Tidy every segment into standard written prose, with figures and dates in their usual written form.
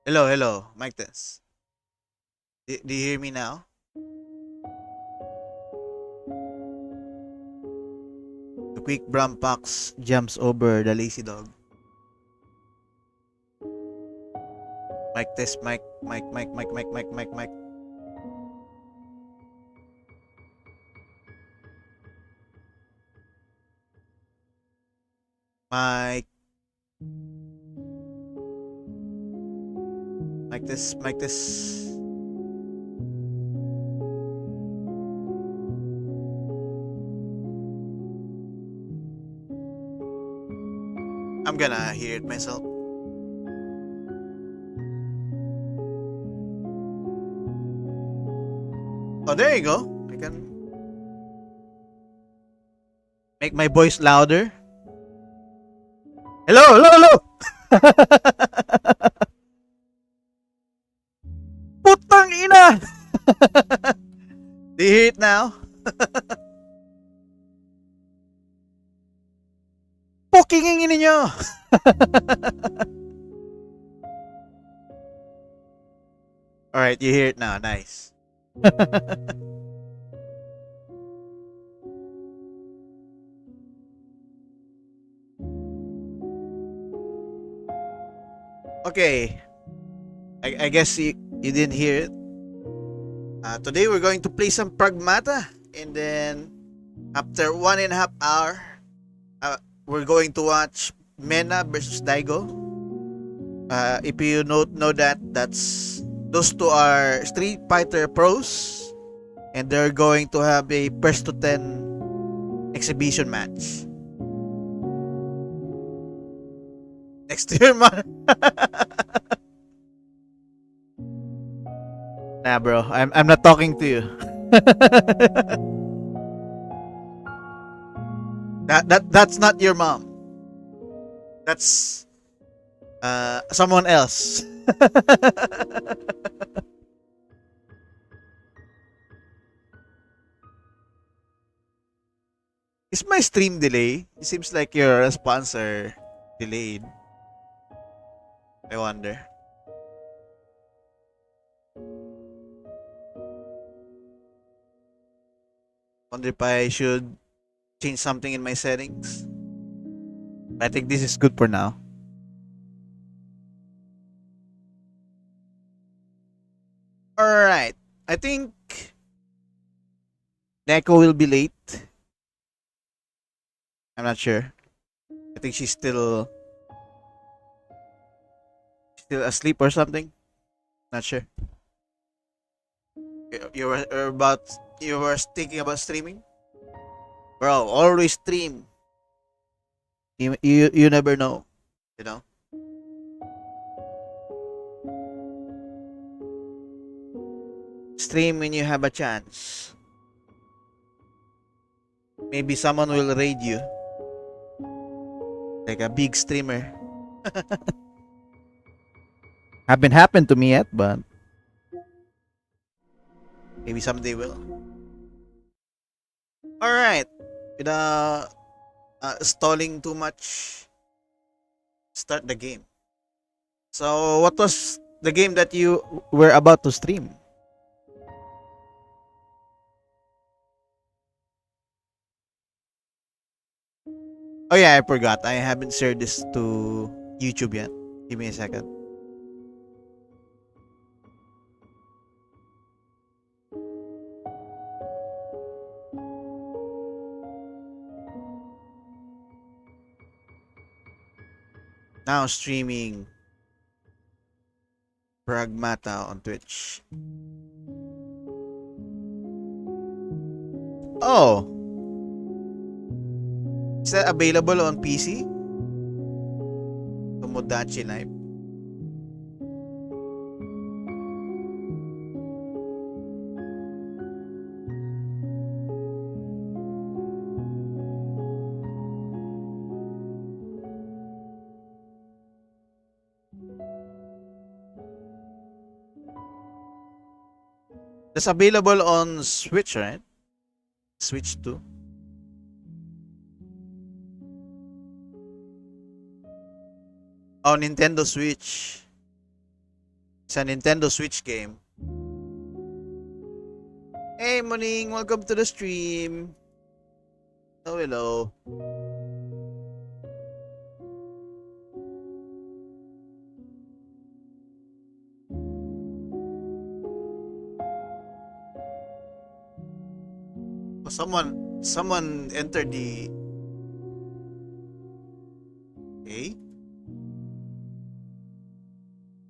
Hello, hello. Mic test. Do you hear me now? The quick brown fox jumps over the lazy dog. Mic test, mic. Mic, mic test. I'm gonna hear it myself. Oh, there you go. I can make my voice louder. Hello, hello, hello! Putang ina! Do you hear it now? Poking ina nyo! Alright, you hear it now. Nice. Okay. I guess you didn't hear it. Today we're going to play some Pragmata. And then after 1.5 hours, uh, we're going to watch Mena versus Daigo. If you know that, those two are Street Fighter pros. And they're going to have a first to 10 exhibition match. Next year, man. Nah, bro. I'm not talking to you. That's not your mom. That's someone else. Is my stream delay? It seems like your response are delayed. I wonder. Wonder if I should change something in my settings. I think this is good for now. Alright. I think Neko will be late. I'm not sure. I think she's still asleep or something. Not sure. You were thinking about streaming? Bro, always stream. You never know. You know? Stream when you have a chance. Maybe someone will raid you. Like a big streamer. Haven't happened to me yet, but maybe someday will. Alright. Without stalling too much, start the game. So, what was the game that you were about to stream? Oh yeah, I forgot. I haven't shared this to YouTube yet. Give me a second. Now streaming Pragmata on Twitch. Oh, is that available on PC? Tomodachi Live. That's available on Switch, right? Switch 2. Oh, Nintendo Switch. It's a Nintendo Switch game. Hey, morning. Welcome to the stream. Oh, hello. Oh, someone entered the. Hey,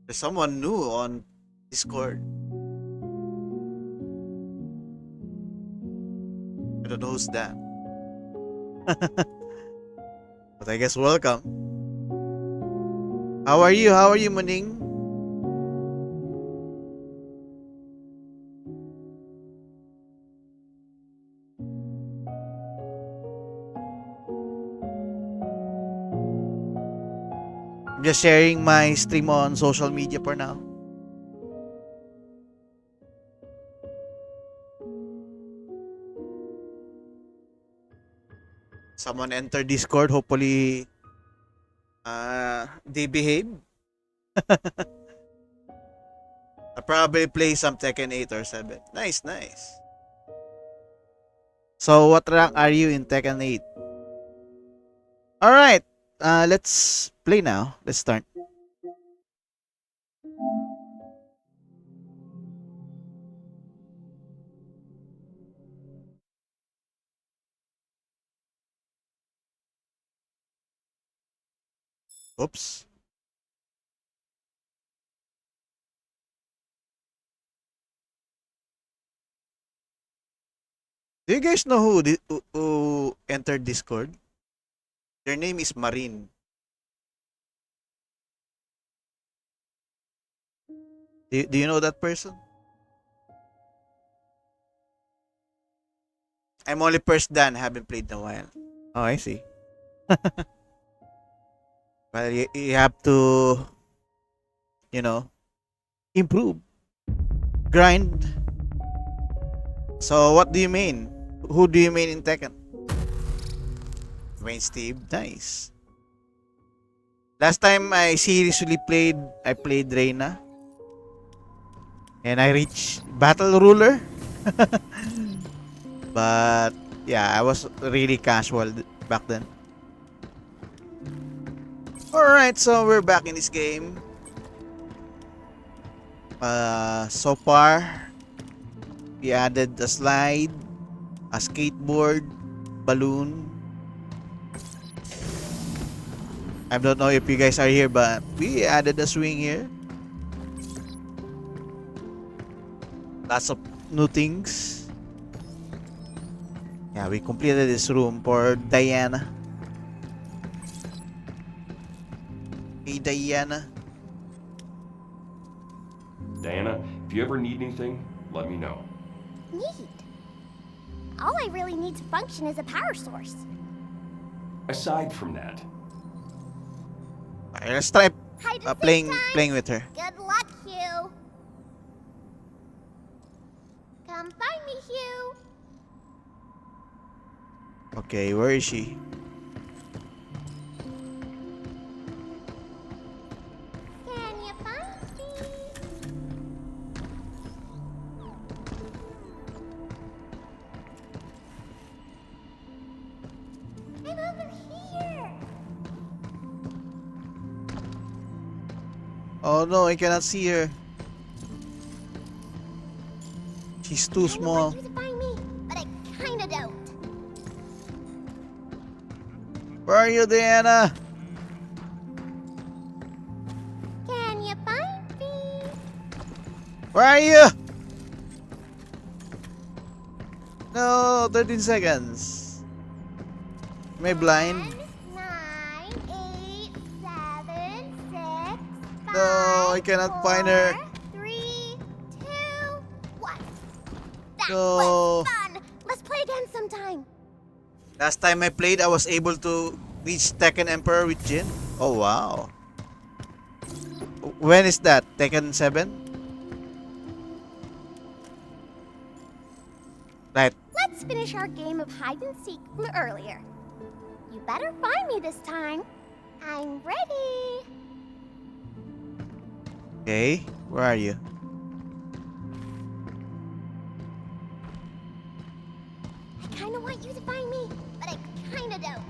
there's someone new on Discord. I don't know who's that. But I guess welcome. How are you? How are you, Muning? I'm just sharing my stream on social media for now. Someone entered Discord. Hopefully, they behave. I probably play some Tekken 8 or 7. Nice, nice. So, what rank are you in Tekken 8? Alright, let's play now. Let's start. Oops. Do you guys know who entered Discord? Their name is Marine. Do you know that person? I'm only first dan. Haven't played in a while. Oh, I see. Well, you have to, you know, improve. Grind. So, what do you mean? Who do you mean in Tekken? Main Steve. Nice. Last time I seriously played, I played Reina. And I reached Battle Ruler. But, yeah, I was really casual back then. Alright, so we're back in this game. So far, we added a slide, a skateboard, balloon. I don't know if you guys are here, but we added a swing here. Lots of new things. Yeah, we completed this room for Diana. Hey, Diana. Diana, if you ever need anything, let me know. Neat. All I really need to function is a power source. Aside from that, Alright, let's try Hide and seek playing time. with her. Good luck, Hugh. Come find me, Hugh. Okay, where is she? Can you find me? I'm over here. Oh no, I cannot see her. She's too I small. want you to find me, but I kinda don't. Where are you, Diana? Can you find me? Where are you? No, 13 seconds. Am I blind? 9, 8, 7, 6, No, I 5, cannot find her. 4, 3, 2, 1. That No. was fun. Let's play again sometime. Last time I played, I was able to reach Tekken Emperor with Jin. Oh, wow. When is that? Tekken 7? Right. Let's finish our game of hide and seek from earlier. You better find me this time. I'm ready. Okay. Where are you? I kinda want you to find me, but I kinda don't.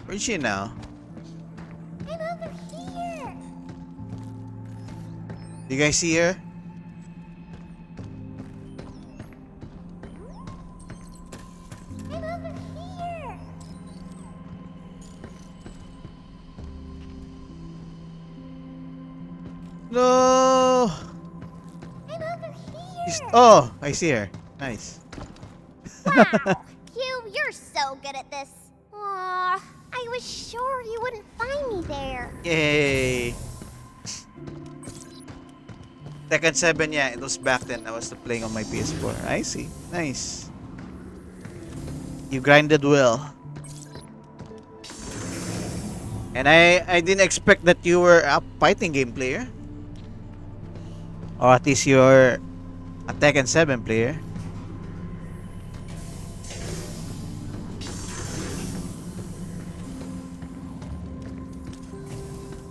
Where is she now? I'm over here. Do you guys see her? I'm over here. No. I'm over here. Oh, I see her. Nice. Wow. You're so good at this. Aw, I was sure you wouldn't find me there. Yay. Tekken 7, yeah, it was back then. I was playing on my PS4. I see. Nice. You grinded well. And I didn't expect that you were a fighting game player. Or at least you're a Tekken 7 player.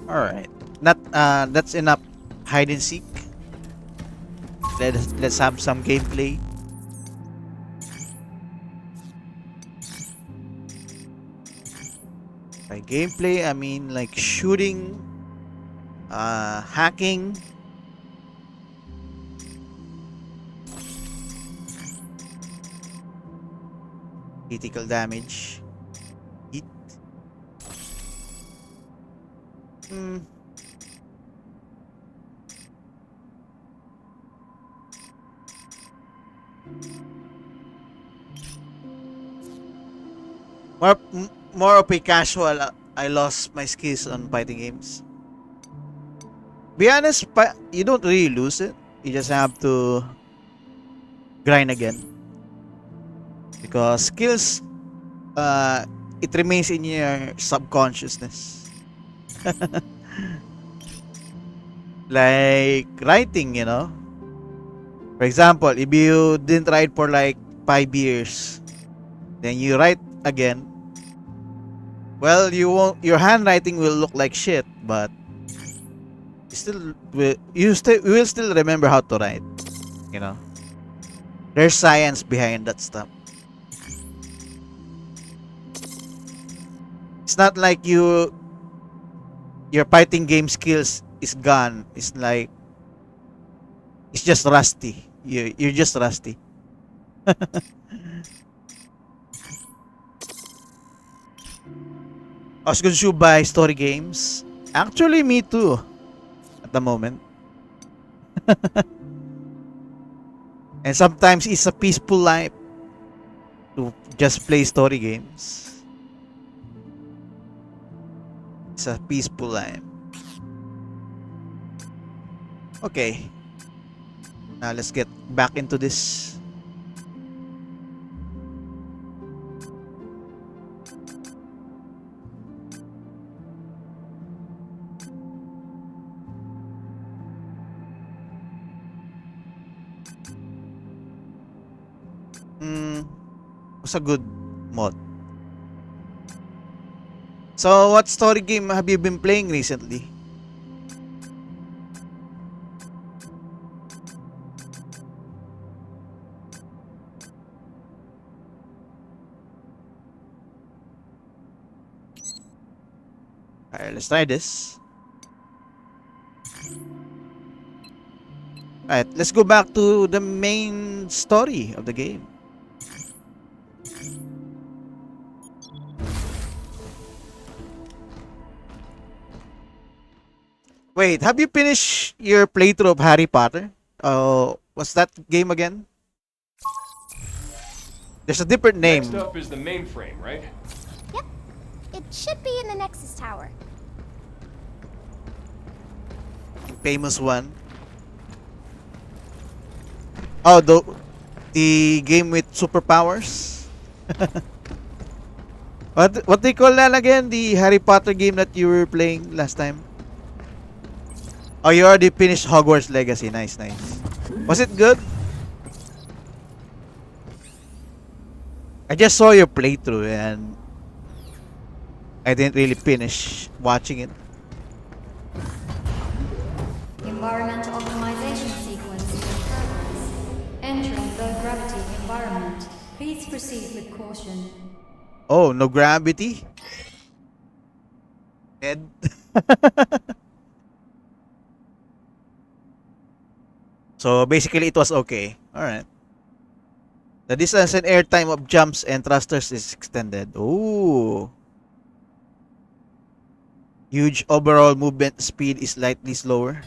Alright. That's enough hide and seek. Let's have some gameplay. By gameplay, I mean like shooting, hacking. Critical damage. Hit. Hmm. More of a casual. I lost my skills on fighting games. Be honest, you don't really lose it. You just have to grind again because skills, it remains in your subconsciousness. Like writing, you know. For example, if you didn't write for like 5 years, then you write again. Well, you won't. Your handwriting will look like shit, but you will still remember how to write. You know, there's science behind that stuff. It's not like your fighting game skills is gone. It's like it's just rusty. You're just rusty. I was consumed by story games. Actually, me too. At the moment. And sometimes it's a peaceful life to just play story games. It's a peaceful life. Okay. Now let's get back into this. Was a good mod. So, what story game have you been playing recently? Alright, let's try this. Alright, let's go back to the main story of the game. Wait, have you finished your playthrough of Harry Potter? Oh, what's that game again? There's a different Next name. up is the mainframe, right? Yep. It should be in the Nexus Tower. Famous one. Oh, the game with superpowers. What they call that again? The Harry Potter game that you were playing last time. Oh, you already finished Hogwarts Legacy. Nice, nice. Was it good? I just saw your playthrough and I didn't really finish watching it. Environmental optimization sequence in progress. Entering low gravity environment. Please proceed with caution. Oh, no gravity? Ed? So basically, it was okay. Alright. The distance and airtime of jumps and thrusters is extended. Ooh. Huge overall movement speed is slightly slower.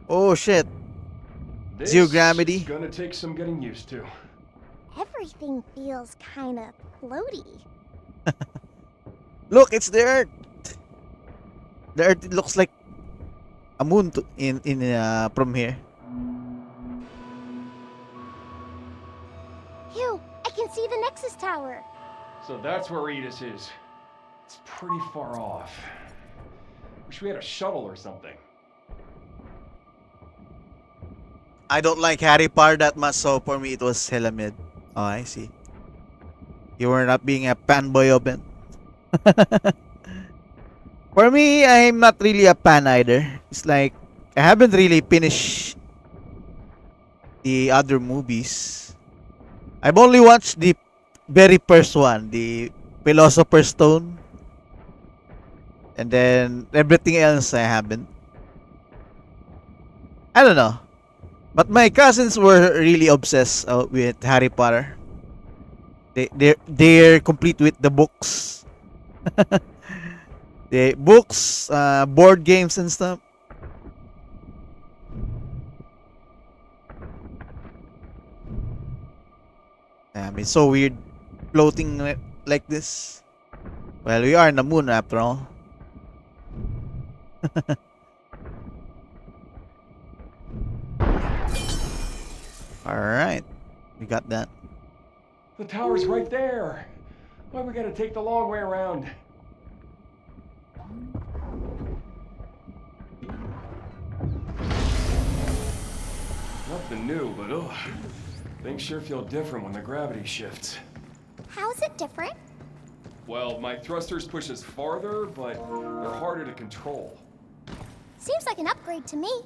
Oh shit. Zero This gravity. is gonna take some getting used to. Everything feels kind of floaty. Look, it's the Earth. The Earth looks like a moon from here. Phew, I can see the Nexus Tower. So that's where Edis is. It's pretty far off. Wish we had a shuttle or something. I don't like Harry Potter that much, so for me it was hella mid. Oh, I see. You were not being a fanboy of it. For me, I'm not really a fan either. It's like I haven't really finished the other movies. I've only watched the very first one, the Philosopher's Stone. And then everything else I haven't. I don't know. But my cousins were really obsessed with Harry Potter. They're complete with the books. The books, board games and stuff. It's so weird floating like this. Well, we are in the moon after all. Alright. We got that. The tower's right there. Why we gotta take the long way around? Nothing new, but ugh. Things sure feel different when the gravity shifts. How's it different? Well, my thrusters push us farther, but they're harder to control. Seems like an upgrade to me.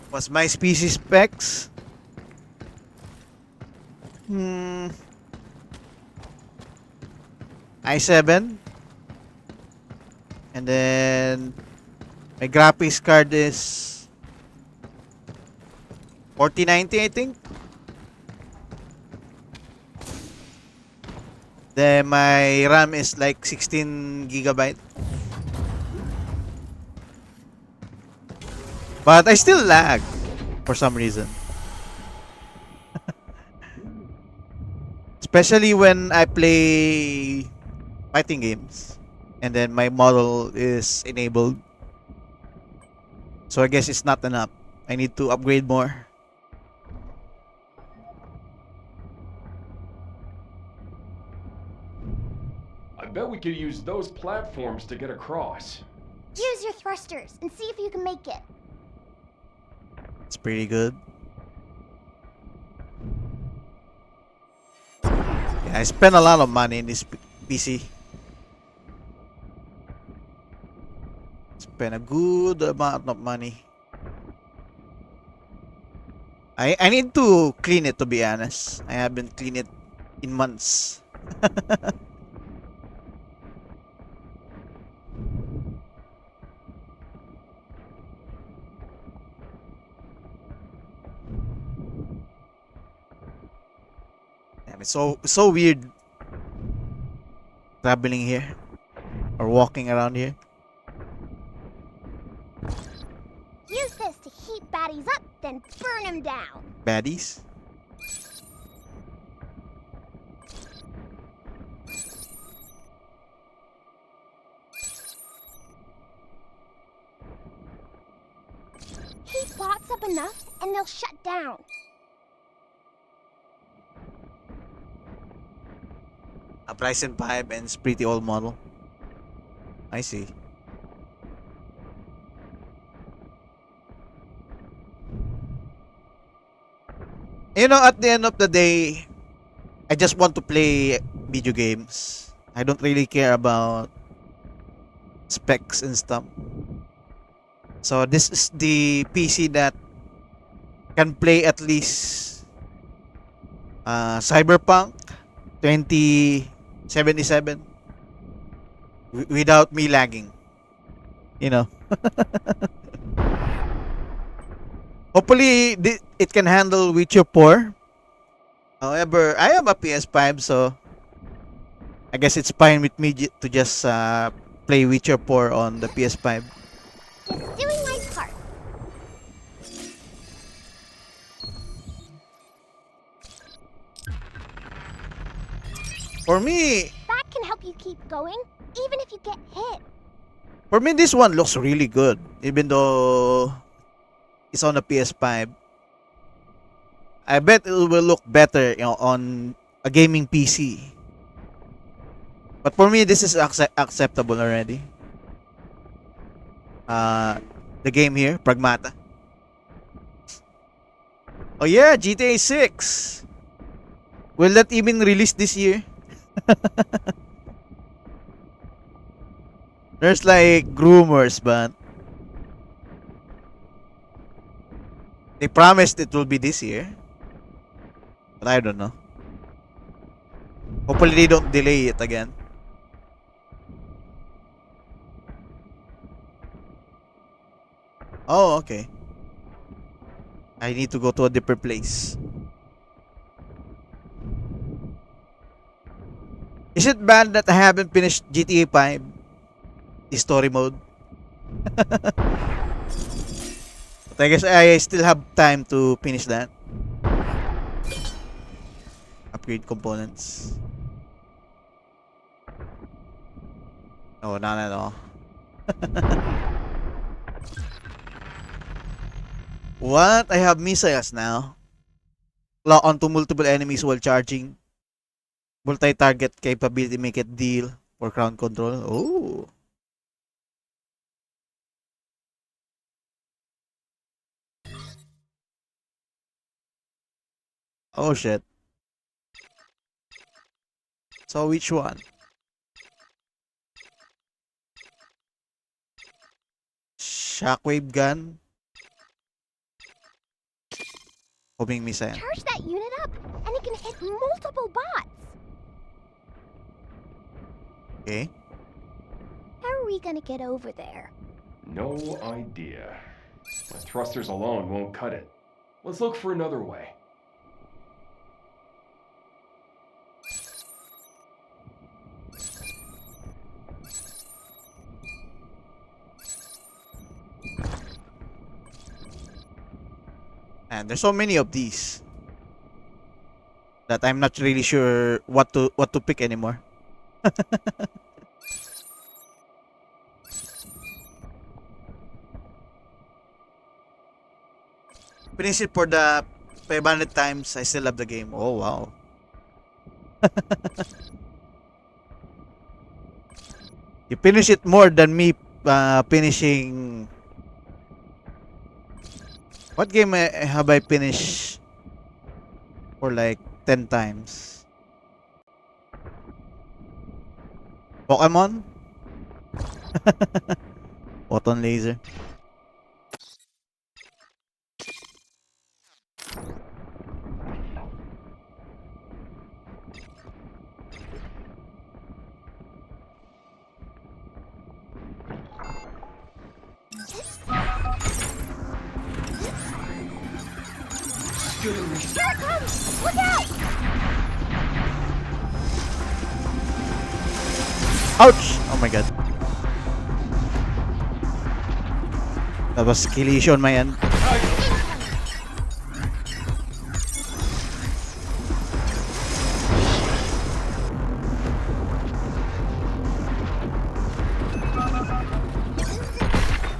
What's my species specs? i7. And then my graphics card is 4090, I think. Then my RAM is like 16 gigabyte. But I still lag for some reason. Especially when I play fighting games and then my model is enabled. So I guess it's not enough. I need to upgrade more. I bet we could use those platforms to get across. Use your thrusters and see if you can make it. It's pretty good. Yeah, I spent a lot of money in this PC. Spent a good amount of money. I need to clean it, to be honest. I haven't cleaned it in months. Damn, it's so weird traveling here or walking around here. Use this to heat baddies up, then burn them down. Baddies. Heat bots up enough, and they'll shut down. A Bryson 5 and it's pretty old model. I see. You know, at the end of the day, I just want to play video games. I don't really care about specs and stuff. So this is the PC that can play at least Cyberpunk 2077 without me lagging. You know. Hopefully it can handle Witcher 4. However, I have a PS5, so I guess it's fine with me to just play Witcher 4 on the PS5. Just doing my part. For me, That can help you keep going, even if you get hit. this one looks really good, even though it's on the PS5. I bet it will look better, on a gaming PC. But for me, this is acceptable already. The game here, Pragmata. Oh yeah, GTA 6. Will that even release this year? There's like rumors, but they promised it will be this year. But I don't know. Hopefully they don't delay it again. Oh, okay. I need to go to a different place. Is it bad that I haven't finished GTA 5? The story mode? But I guess I still have time to finish that. Upgrade components. Oh, not at all. What? I have missiles now. Lock onto multiple enemies while charging. Multi-target capability make it deal for ground control. Oh. Oh shit. So which one? Shockwave gun. Homing missile. Charge that unit up, and it can hit multiple bots. Okay. How are we gonna get over there? No idea. The thrusters alone won't cut it. Let's look for another way. And there's so many of these that I'm not really sure what to pick anymore. Finish it for the 500 times. I still love the game. Oh wow. You finish it more than me finishing. What game have I finished for like 10 times? Pokemon? Photon laser. Here it comes! Look out! Ouch! Oh my god. That was kill issue on my end.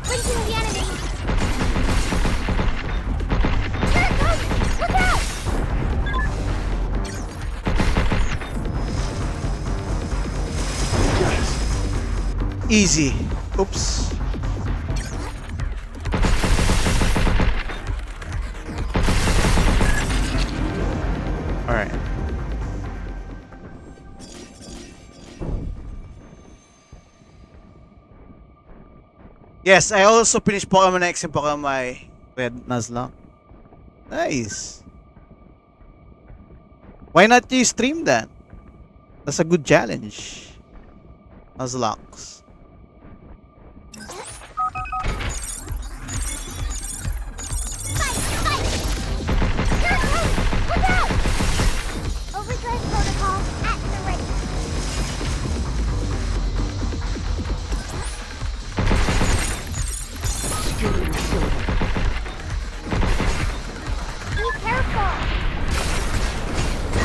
Blinking the enemy! Here it comes! Look out! Easy. Oops. Alright. Yes, I also finished Pokemon X and Pokemon Y. Red Nuzlocke. Nice. Why not you stream that? That's a good challenge. Nuzlocks. Look out! Overdrive protocol at the ready. Be careful!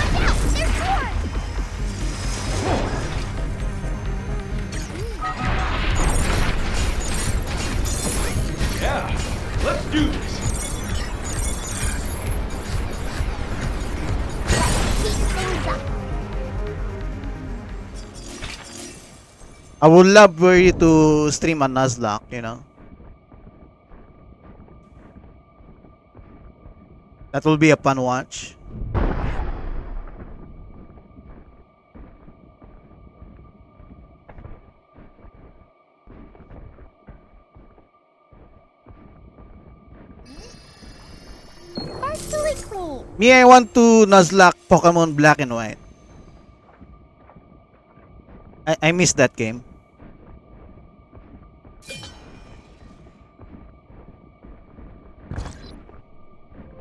Watch out! There's more! Yeah, let's do this. Keep things up. I would love for you to stream a Nuzlocke, you know. That will be a fun watch. Partially clean. Me, I want to Nuzlocke Pokemon Black and White. I miss that game.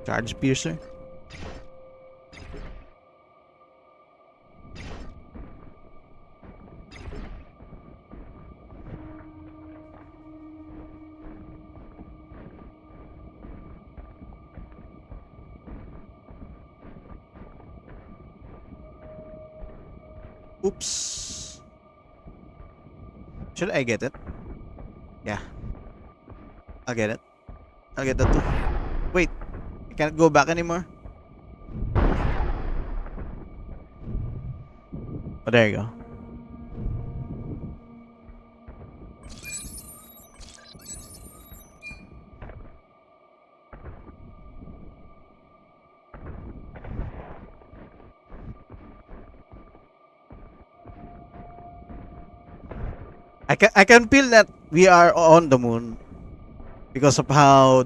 Charge Piercer. Oops. Should I get it? Yeah. I'll get it. I'll get that too. Wait. I can't go back anymore. Oh, there you go. I can feel that we are on the moon because of how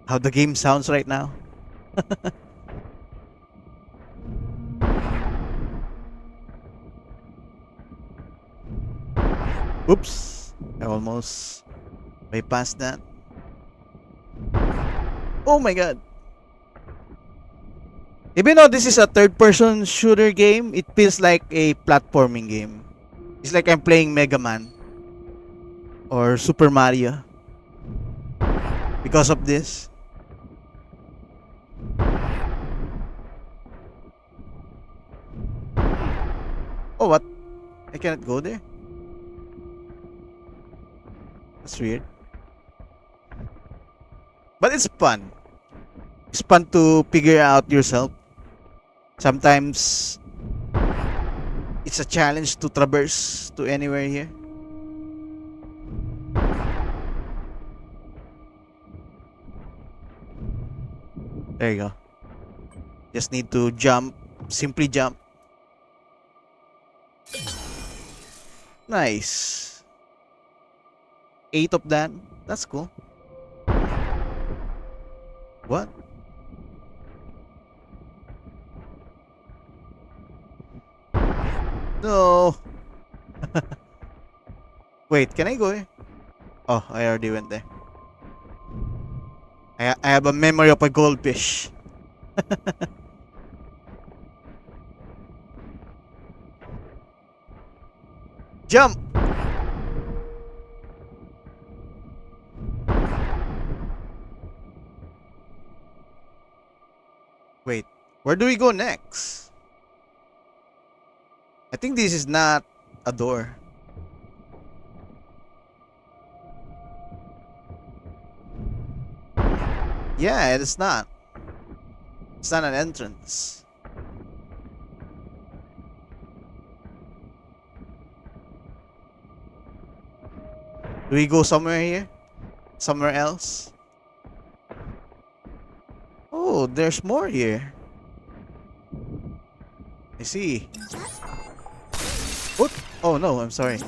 the game sounds right now. Oops. I almost bypassed that. Oh my god. Even though this is a third-person shooter game, it feels like a platforming game. It's like I'm playing Mega Man or Super Mario because of this. Oh, what? I cannot go there? That's weird. But it's fun. It's fun to figure out yourself. Sometimes it's a challenge to traverse to anywhere here. There you go. Just need to jump. Simply jump. Nice. 8 of that. That's cool. What? No. Wait, can I go here? Oh, I already went there. I have a memory of a goldfish. Jump! Wait, where do we go next? I think this is not a door. Yeah, it is not. It's not an entrance. Do we go somewhere here? Somewhere else? Oh, there's more here. I see. What? Oh no, I'm sorry.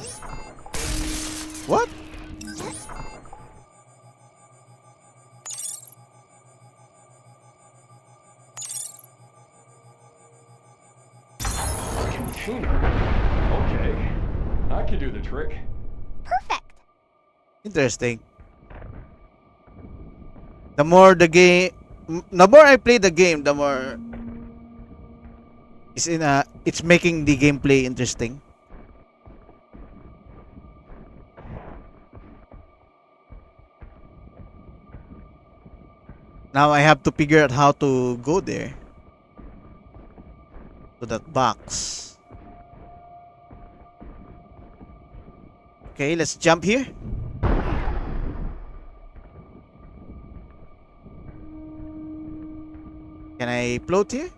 What? tuner. Okay. I could do the trick. Perfect. Interesting. The more I play the game, the more it's making the gameplay interesting. Now I have to figure out how to go there. To that box. Okay, let's jump here. Can I float here?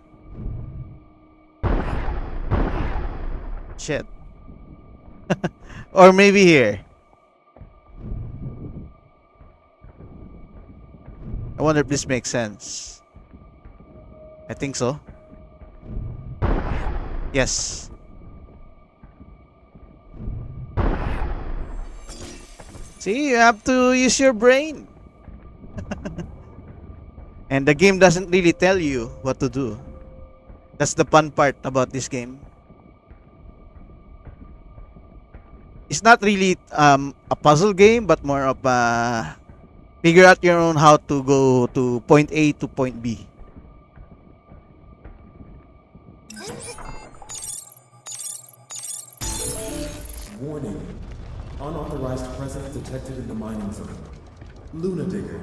Shit. Or maybe here. I wonder if this makes sense. I think so. Yes. See, you have to use your brain. And the game doesn't really tell you what to do. That's the fun part about this game. It's not really a puzzle game, but more of a figure out your own how to go to point A to point B. Warning. Unauthorized presence detected in the mining zone. Luna Digger.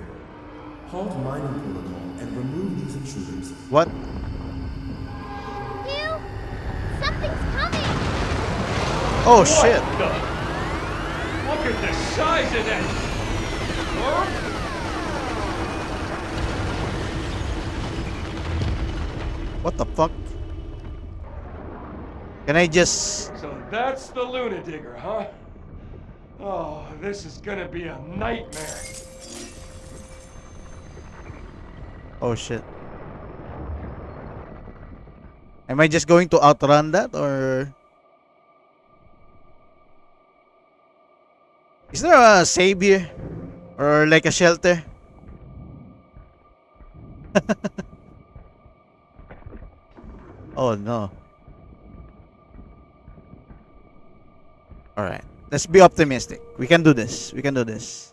Halt mining protocol and remove these intruders. What? You? Something's coming. Oh shit. Look at the size of that worm. What the fuck? Can I just... So that's the Luna Digger, huh? Oh, this is gonna be a nightmare. Oh shit. Am I just going to outrun that, or... Is there a save here? Or like a shelter? Oh no. Alright. Let's be optimistic. We can do this. We can do this.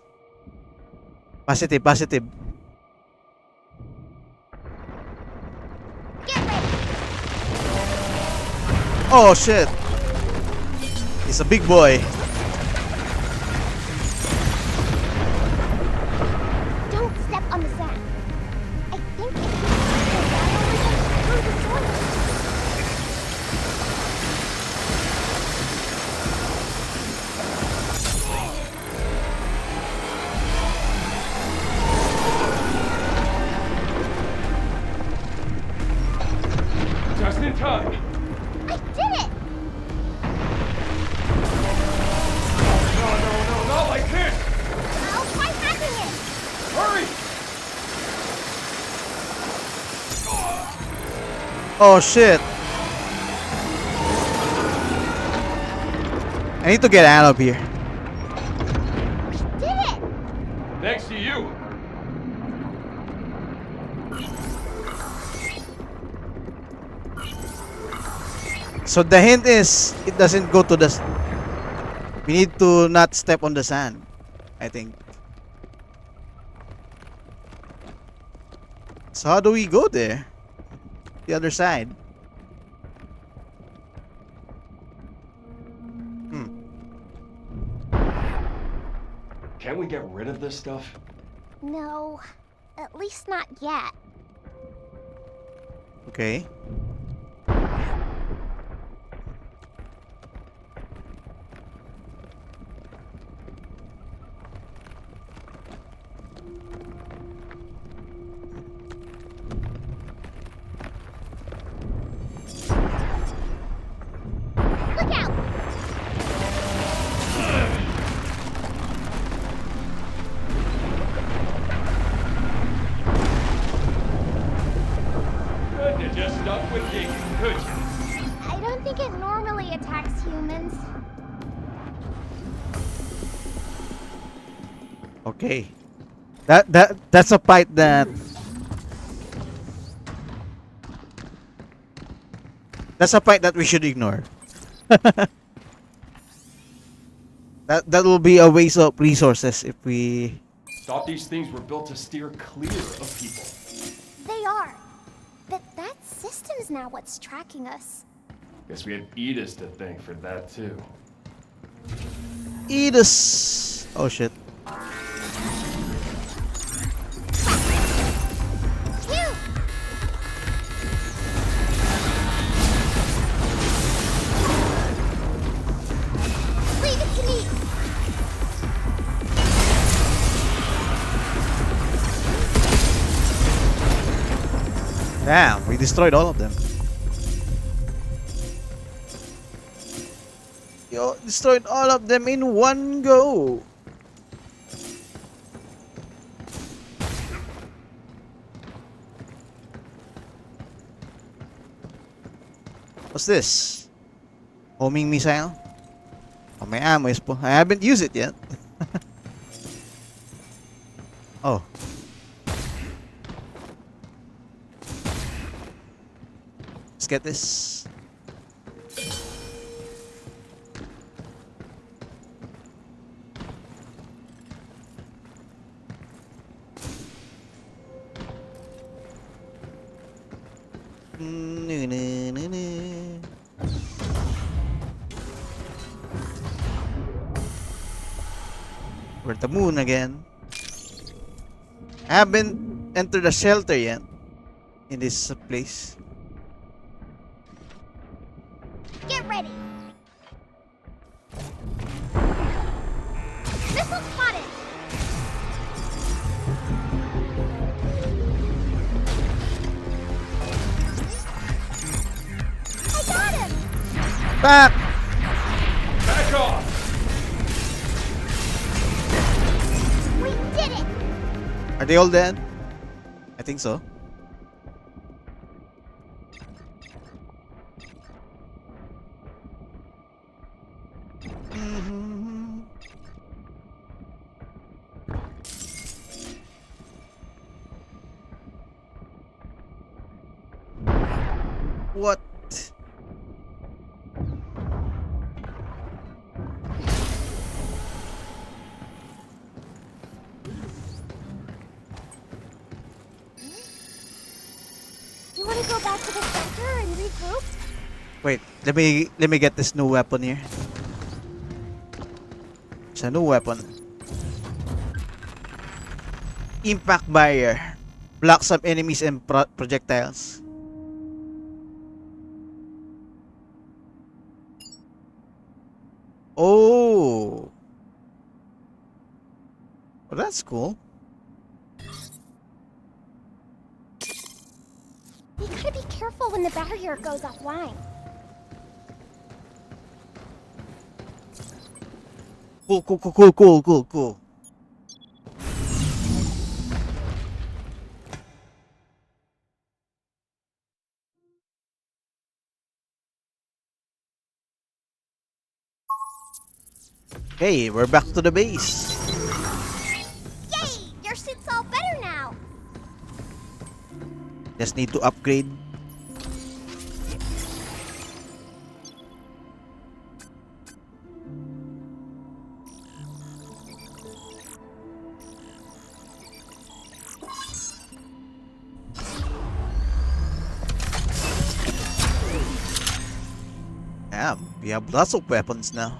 Positive, positive. Get ready. Oh shit. He's a big boy. Don't step on the sand. I think it's through the soil. Just in time. I did it! No, not like this. I'll try hacking it. Hurry! Oh shit. I need to get out of here. We did it! Thanks to you. So the hint is it doesn't go to the... We need to not step on the sand, I think. So how do we go there? The other side. Can't we get rid of this stuff? No, at least not yet. Okay. Look out! Couldn't have just stuck with digging, could you? I don't think it normally attacks humans. Okay. That's a fight that... That's a fight that we should ignore. That will be a waste of resources if we. Thought these things were built to steer clear of people. They are. But that system's now what's tracking us. Guess we had Edis to thank for that too. Eat us. Oh shit. Phew! Leave it to me. Damn, we destroyed all of them. Yo, destroyed all of them in one go. What's this? Homing missile? Oh, may ammo is po. I haven't used it yet. Oh. Let's get this. We're at the moon again. I haven't entered the shelter yet in this place. Get ready. Missile spotted. I got him. Back! Back off! We did it. Are they all dead? I think so. What? You want to go back to the center and regroup? Wait, let me get this new weapon here. It's a new weapon. Impact barrier. Blocks some enemies and projectiles. Oh. Well, that's cool. You gotta be careful when the barrier goes offline. Cool. Hey, we're back to the base. Yay! Your suit's all better now. Just need to upgrade. Damn, we have lots of weapons now.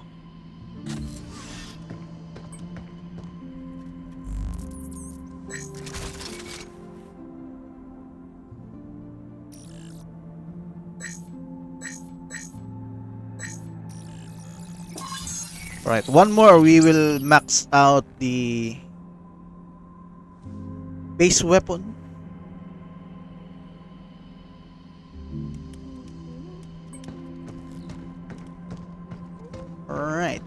Alright, one more we will max out the base weapon. Alright.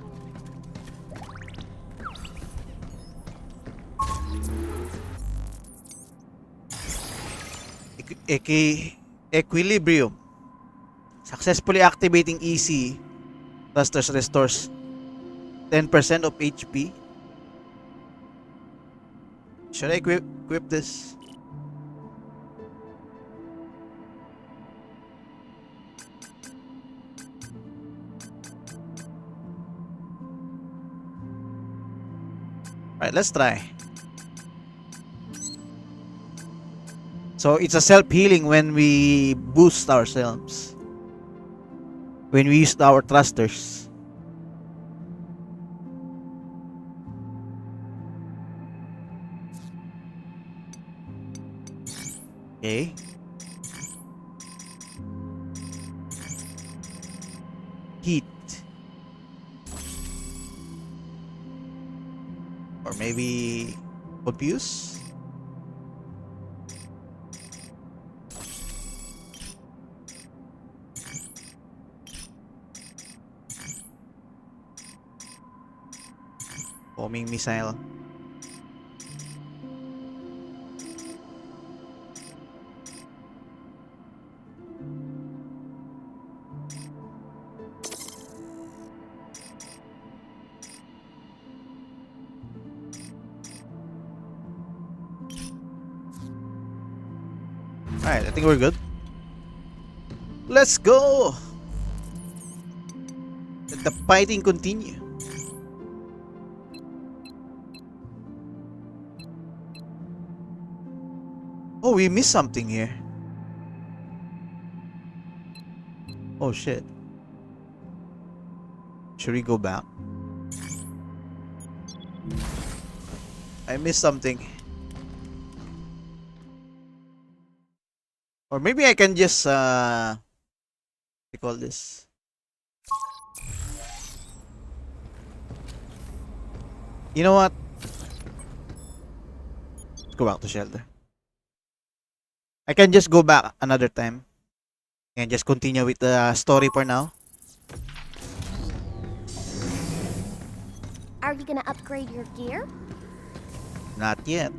Equilibrium. Successfully activating EC thrusters restores 10% of HP. Should I equip this? Alright, let's try. So it's a self-healing when we boost ourselves. When we use our thrusters. Okay. Heat. Or maybe confuse. Homing missile. Alright, I think we're good. Let's go! Let the fighting continue. Oh, we missed something here. Oh shit. Should we go back? I missed something. Or maybe I can just what do you call this? You know what? Let's go back to shelter. I can just go back another time and just continue with the story for now. Are you gonna upgrade your gear? Not yet.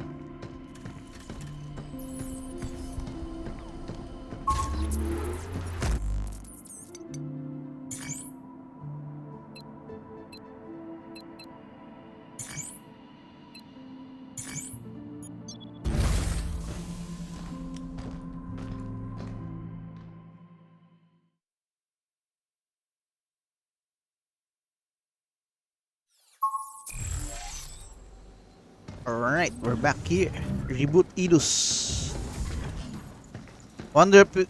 Alright, we're back here. Reboot Idus. Wonder if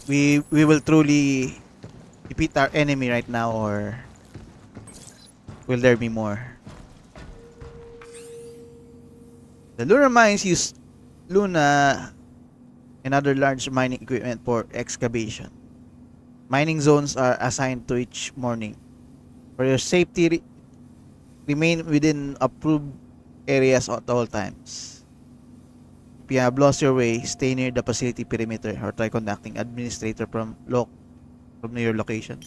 we will truly defeat our enemy right now, or will there be more? The lunar mines use Luna and other large mining equipment for excavation. Mining zones are assigned to each morning. For your safety, remain within approved areas at all times. If you have lost your way, stay near the facility perimeter or try contacting administrator from your location.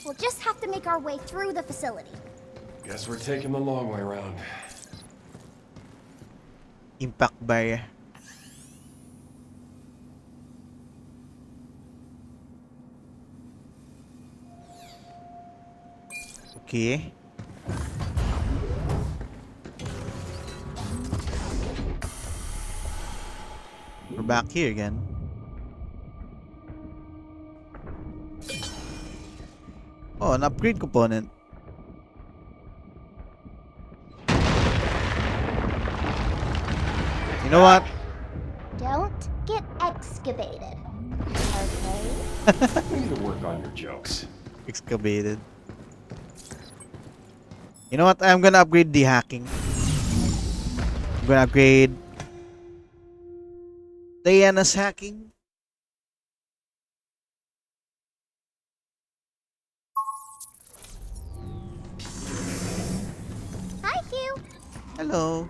We'll just have to make our way through the facility. Guess we're taking the long way around. Impact barrier. Okay. We're back here again. Oh, an upgrade component. You know what? Don't get excavated. Okay? We need to work on your jokes. Excavated. You know what? I'm gonna upgrade the hacking. I'm gonna upgrade Diana's hacking. Hi, Hugh. Hello.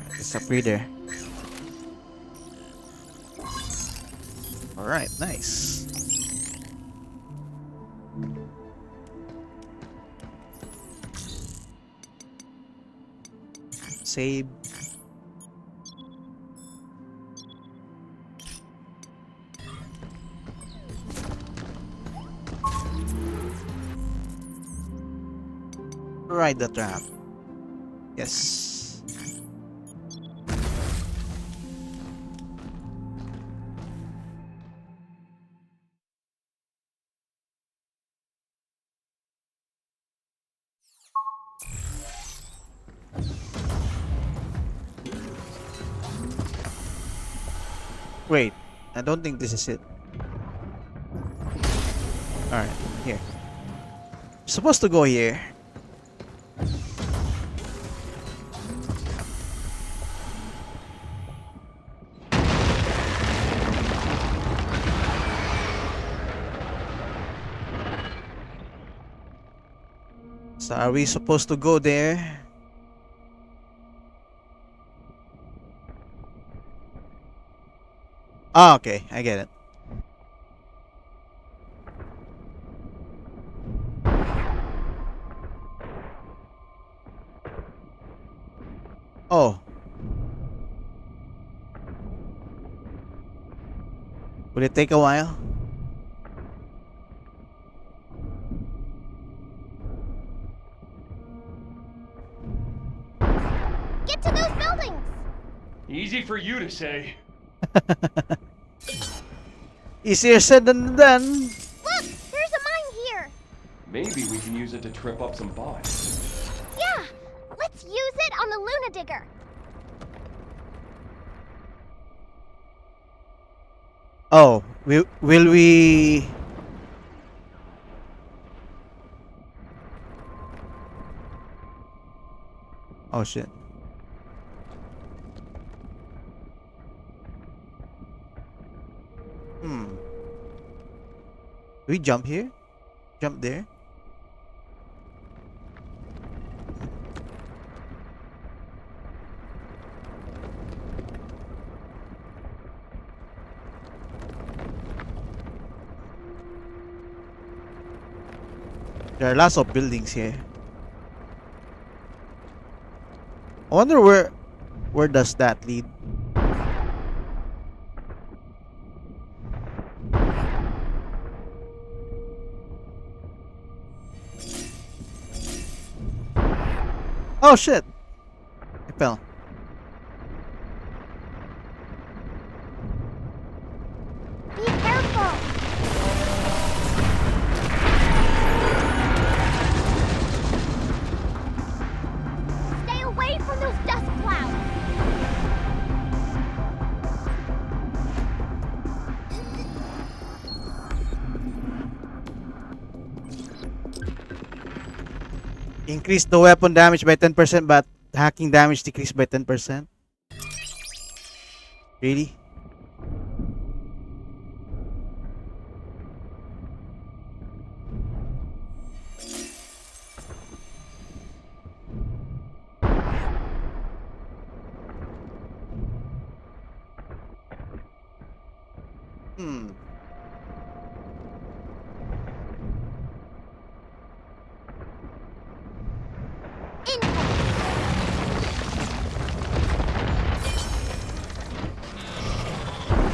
Let's upgrade there. Alright, nice. Save. Ride the trap. Yes. Wait, I don't think this is it. Alright, here. Supposed to go here. So are we supposed to go there? Ah, okay, I get it. Oh. Will it take a while? Get to those buildings! Easy for you to say. Easier said than done. Look, there's a mine here. Maybe we can use it to trip up some bots. Yeah, let's use it on the Luna Digger. Oh, will we? Oh shit. Do we jump here? Jump there? There are lots of buildings here. I wonder where does that lead? Oh shit! I fell. Be careful. Stay away from those dust clouds. Increase the weapon damage by 10%, but hacking damage decreased by 10%. Really?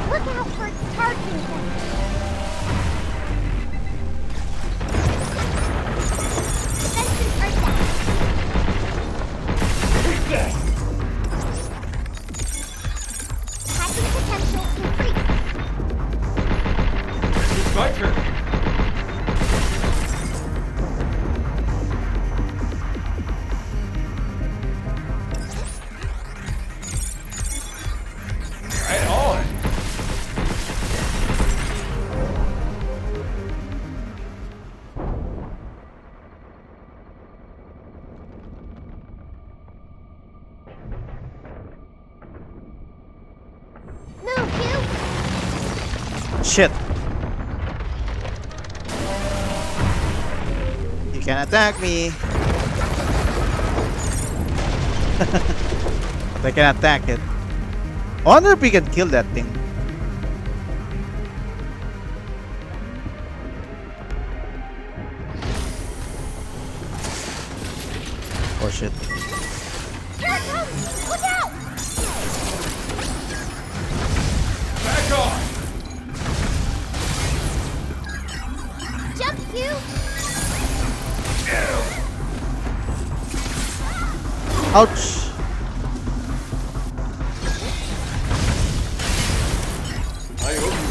Look out for its charging point. Defenses are down. Take that! Hacking potential increased. It's my turn. Right on. Move, you. Shit! You can attack me! But I can attack it. I wonder if we can kill that thing. Oh shit. Here it comes. Look out. Back off! Jump, you. Ouch! I owe you.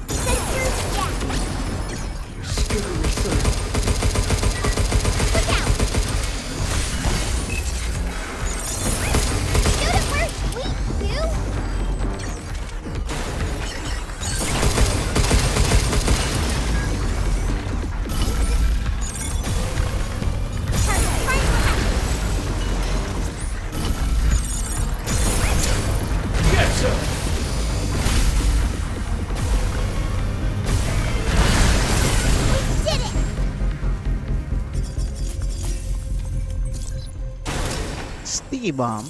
Sensors down. Skippery son. Look out. Shoot it first, sweet, you. sticky bomb.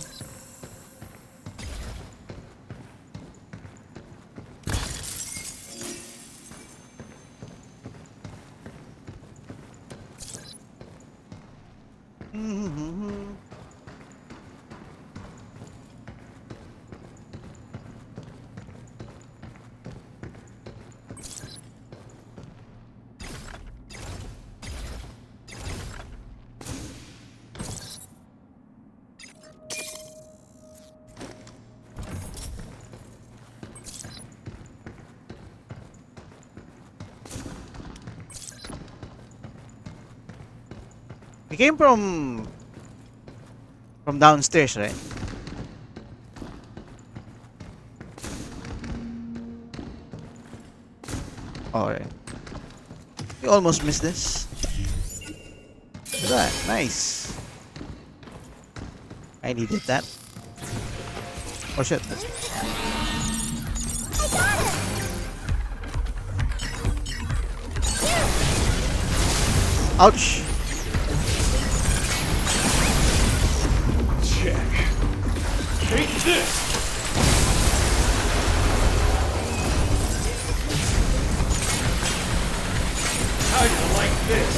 We came from downstairs, right? Alright. We almost missed this. Look at that. Nice. I needed that. Oh shit. That's... I got him! Ouch. Check. Take this! How do you like this?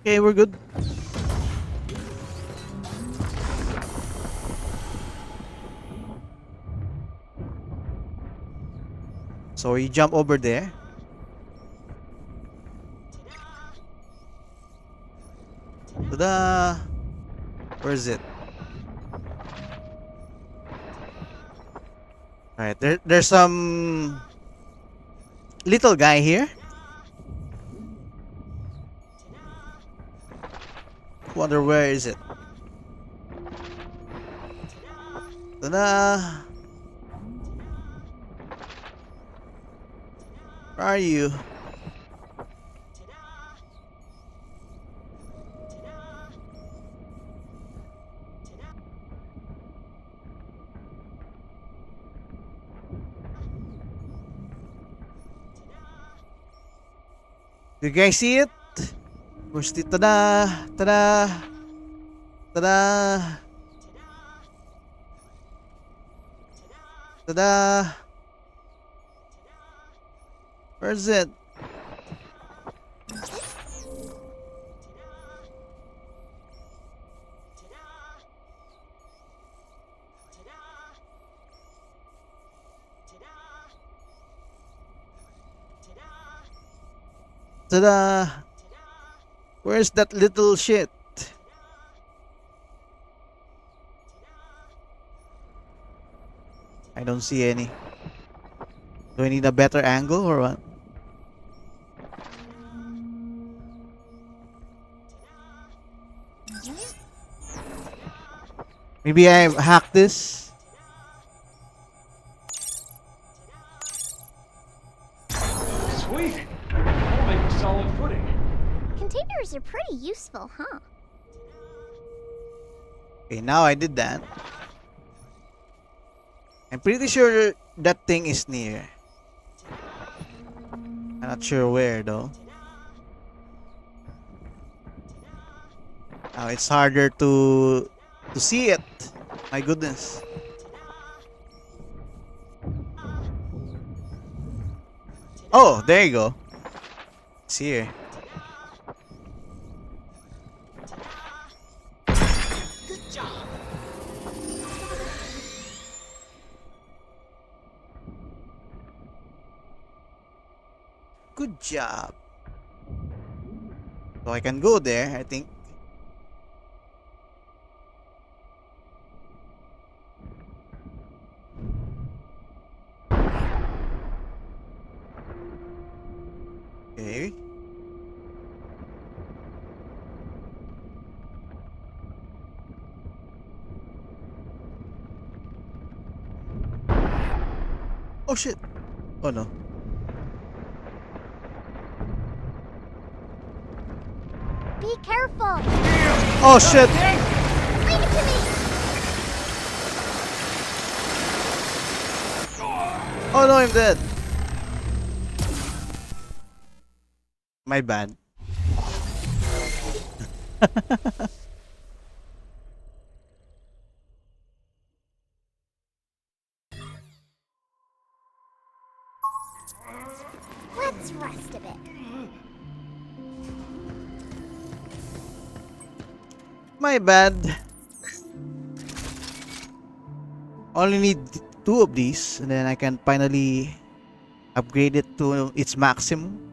Okay, we're good. So you jump over there. Ta-da! Where is it? Alright, there's some little guy here. Wonder where is it? Ta-da! Where are you? Do you guys see it? Where's the ta-da? Ta-da! Ta-da! Ta-da! Where is it? Ta-da! Where's that little shit? I don't see any. Do I need a better angle or what? Maybe I hacked this. Sweet! That'll make a solid footing. Containers are pretty useful, huh? Okay, now I did that. I'm pretty sure that thing is near. I'm not sure where though. Now it's harder to see it. My goodness. Oh, there you go. It's here. Good job. So I can go there, I think. Okay. Oh shit. Oh no. Be careful. Oh shit! Leave it to me. Oh no, I'm dead. My bad. Let's rest a bit. My bad. Only need 2 of these, and then I can finally upgrade it to its maximum.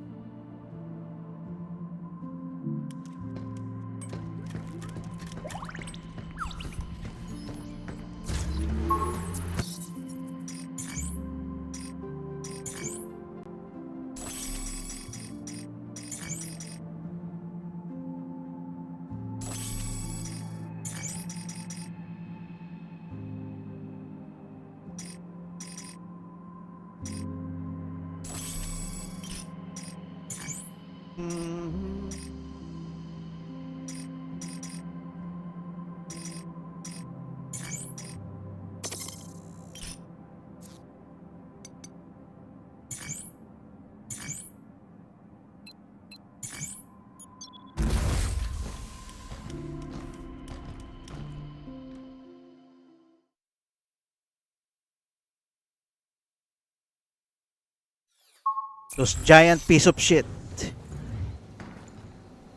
Those giant piece of shit.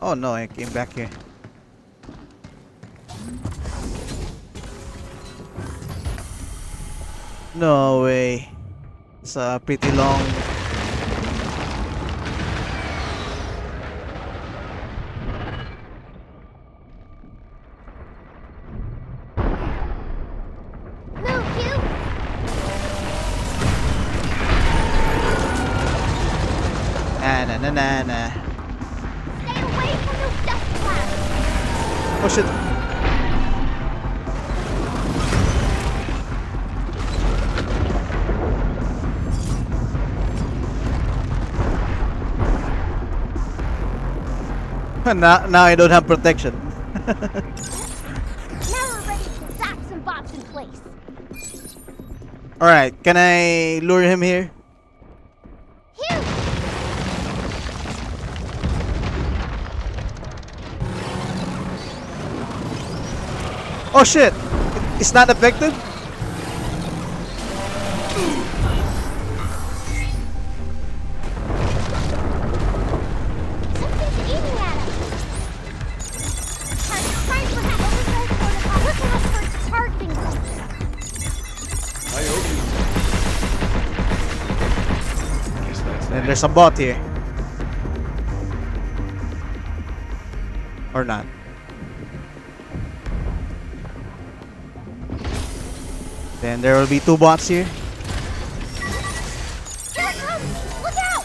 Oh no, I came back here. No way. It's a pretty long. Move, you. Na na na na na. Stay away from those dust clouds. Oh shit. Now I don't have protection. Now we're ready to zap some bots in place. Alright, can I lure him here? Phew! Oh shit! It's not effective? Something's aiming at us. Time for that override protocol. Look out for its targeting points. I owe you. Guess that's And that. there's a bot here. Or not. Then there will be 2 bots here. Here it comes! Look out!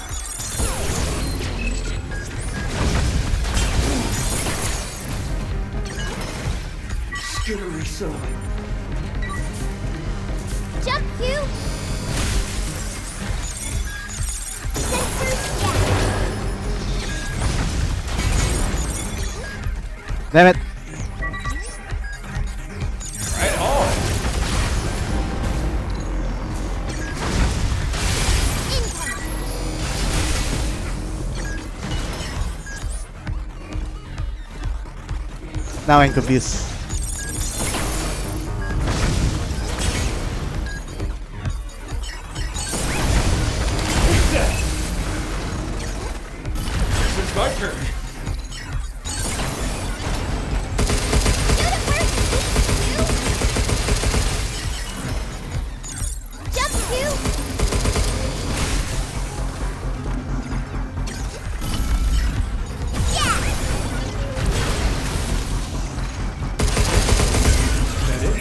Skittery son. Jump, Q! Sensors down. Damn it. Right on. Incoming. Now I'm confused. It's my turn. Shoot it where it's weak, Q! Jump, Q! Yeah! Is that it?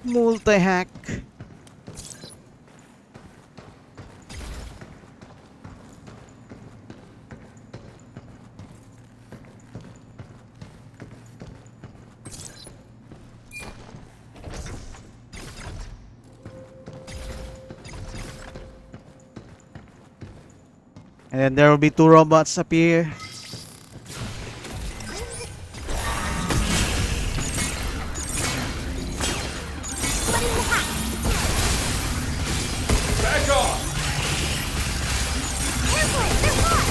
Multi-hack. And then there will be two robots appear. Letting the hat. Back off! Careful, they're hot.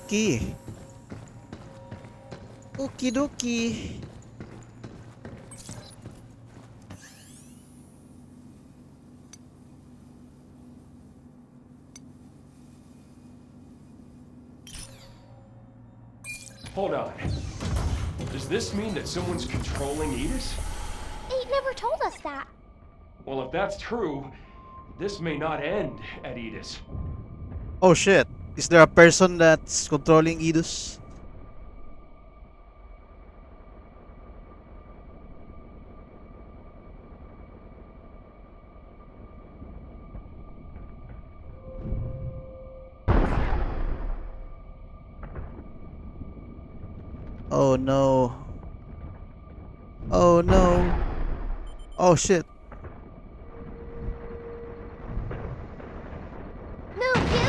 Okay. Okie dokie. Hold on. Does this mean that someone's controlling Edis? He never told us that. Well, if that's true, this may not end at Edis. Oh shit. Is there a person that's controlling Idus? Oh no. Oh no. Oh shit. Move, you!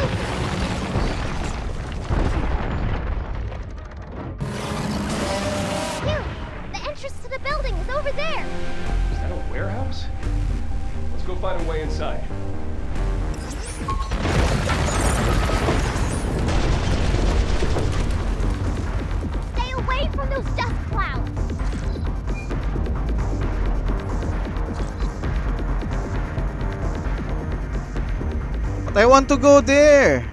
You! The entrance to the building is over there! Is that a warehouse? Let's go find a way inside. Stay away from those dust clouds! But I want to go there.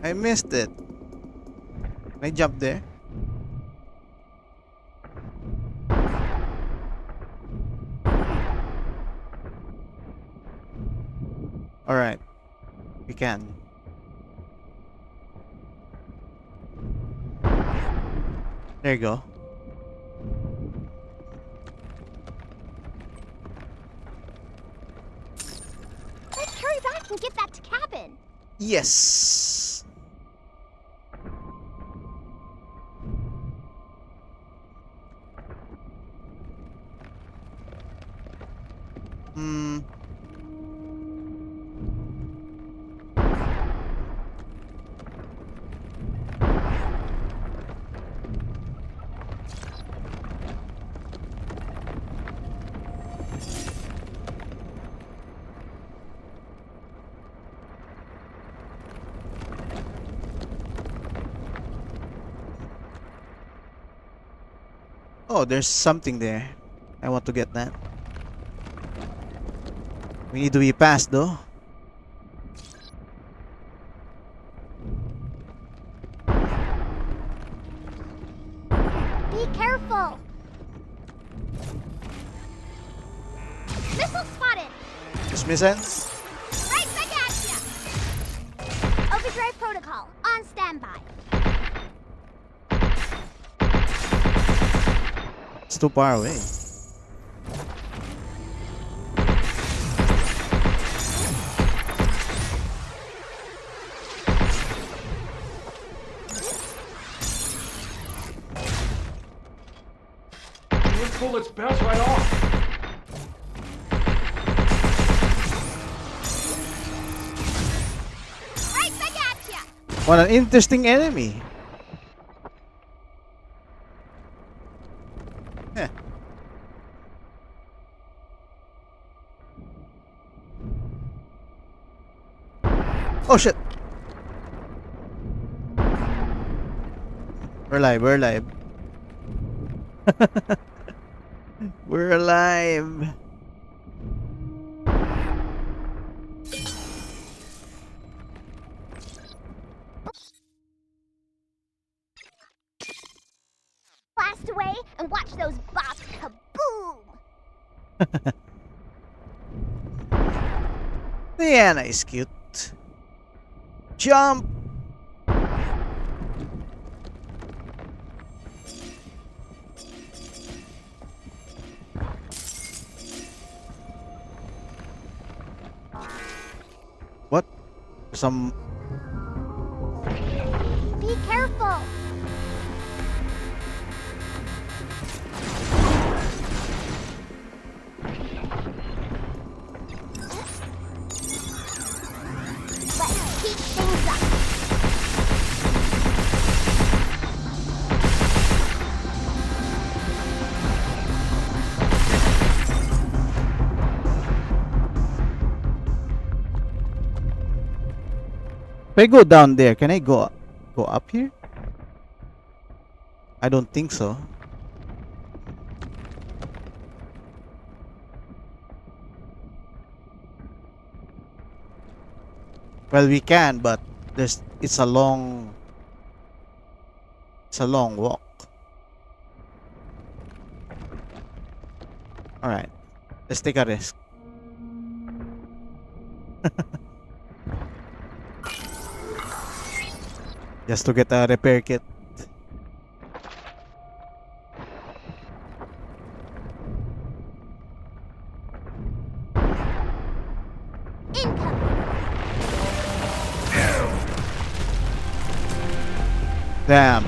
I missed it. Can I jump there? Alright. We can. There you go. Let's hurry back and get back to cabin! Yes. Hmm. Oh, there's something there. I want to get that. We need to be fast though. Be careful! Missile spotted! Just missiles. Right back at ya! Overdrive protocol, on standby. It's too far away. Those bullets bounce right off. Right back at ya! What an interesting enemy. Heh. Oh shit. We're alive, we're alive. We're alive. Blast away and watch those bops kaboom! Diana is cute. Jump! What? Some... Be careful! I go down there, can I go up here? I don't think so. Well, we can, but it's a long walk. All right. Let's take a risk. Just to get a repair kit. Incoming. Damn.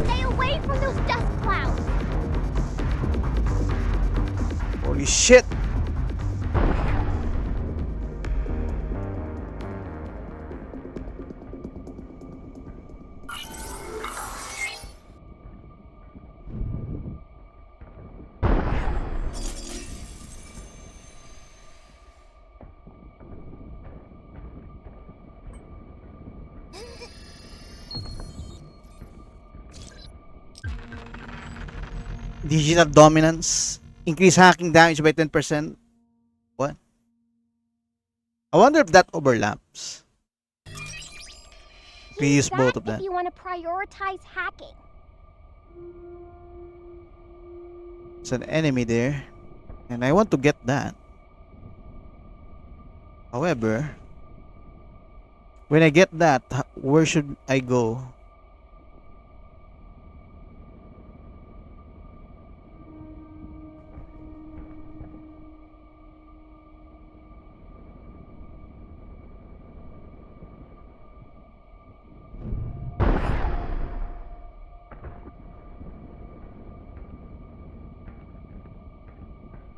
Stay away from those dust clouds. Holy shit. Digital dominance. Increase hacking damage by 10%. What? I wonder if that overlaps. We use both of If them. you want to prioritize hacking. There's an enemy there. And I want to get that. However, when I get that, where should I go?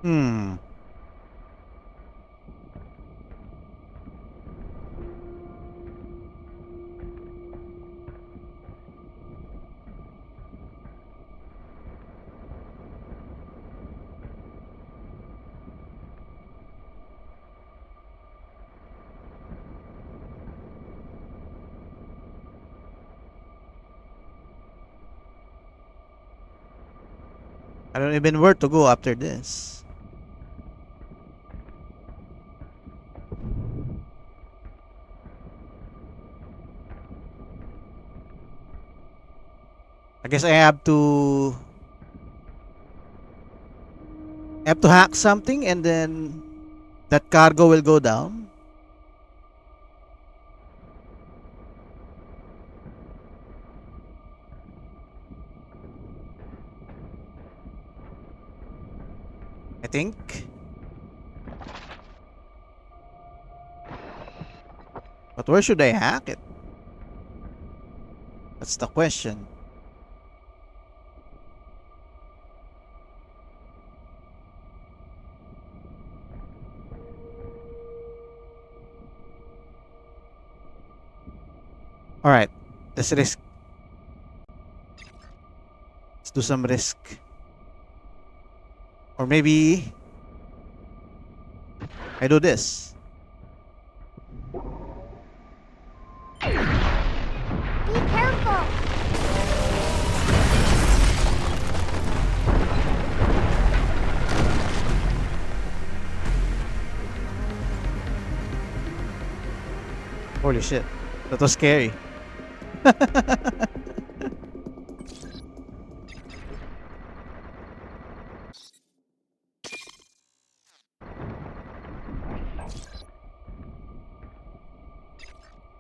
Hmm. I don't even know where to go after this. I guess I have to hack something and then that cargo will go down. I think. But where should I hack it? That's the question. Alright. Let's risk. Let's do some risk. Or maybe I do this. Be careful. Holy shit. That was scary.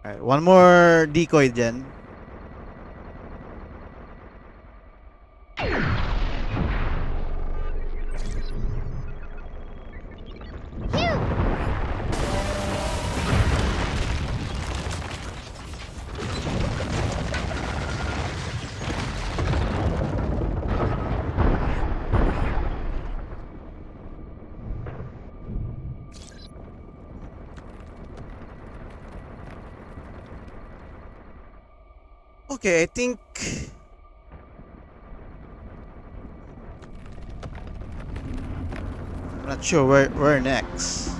Alright, one more decoy then. Phew. Okay, I think I'm not sure where next.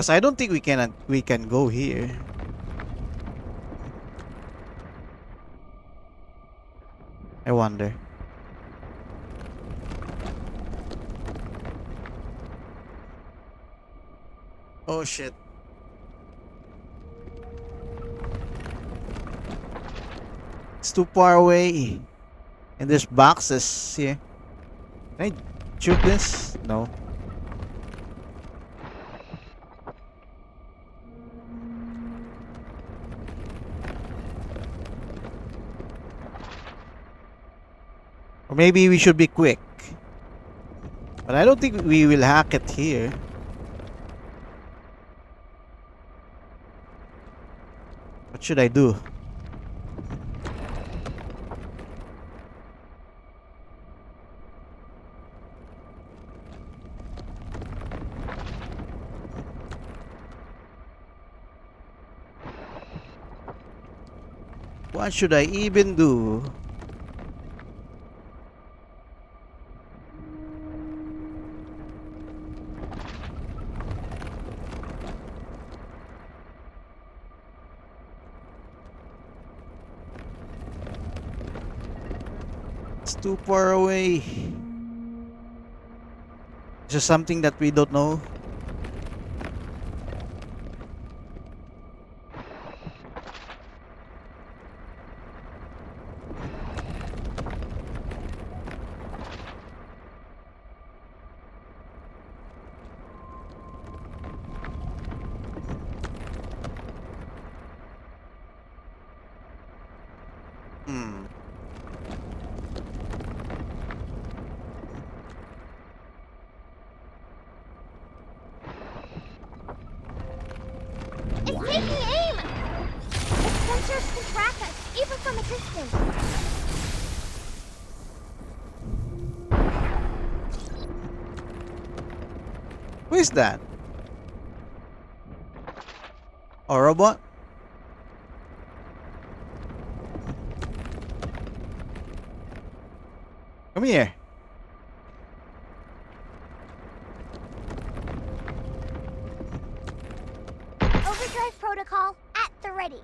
Because I don't think we can go here. I wonder. Oh shit. It's too far away. And there's boxes here. Can I shoot this? No. Or maybe we should be quick. But I don't think we will hack it here. What should I do? What should I even do? It's too far away. Is there something that we don't know? Hmm. It's taking aim! Its sensors can track us, even from a distance. Who is that? A robot? Come here. Overdrive protocol at the ready.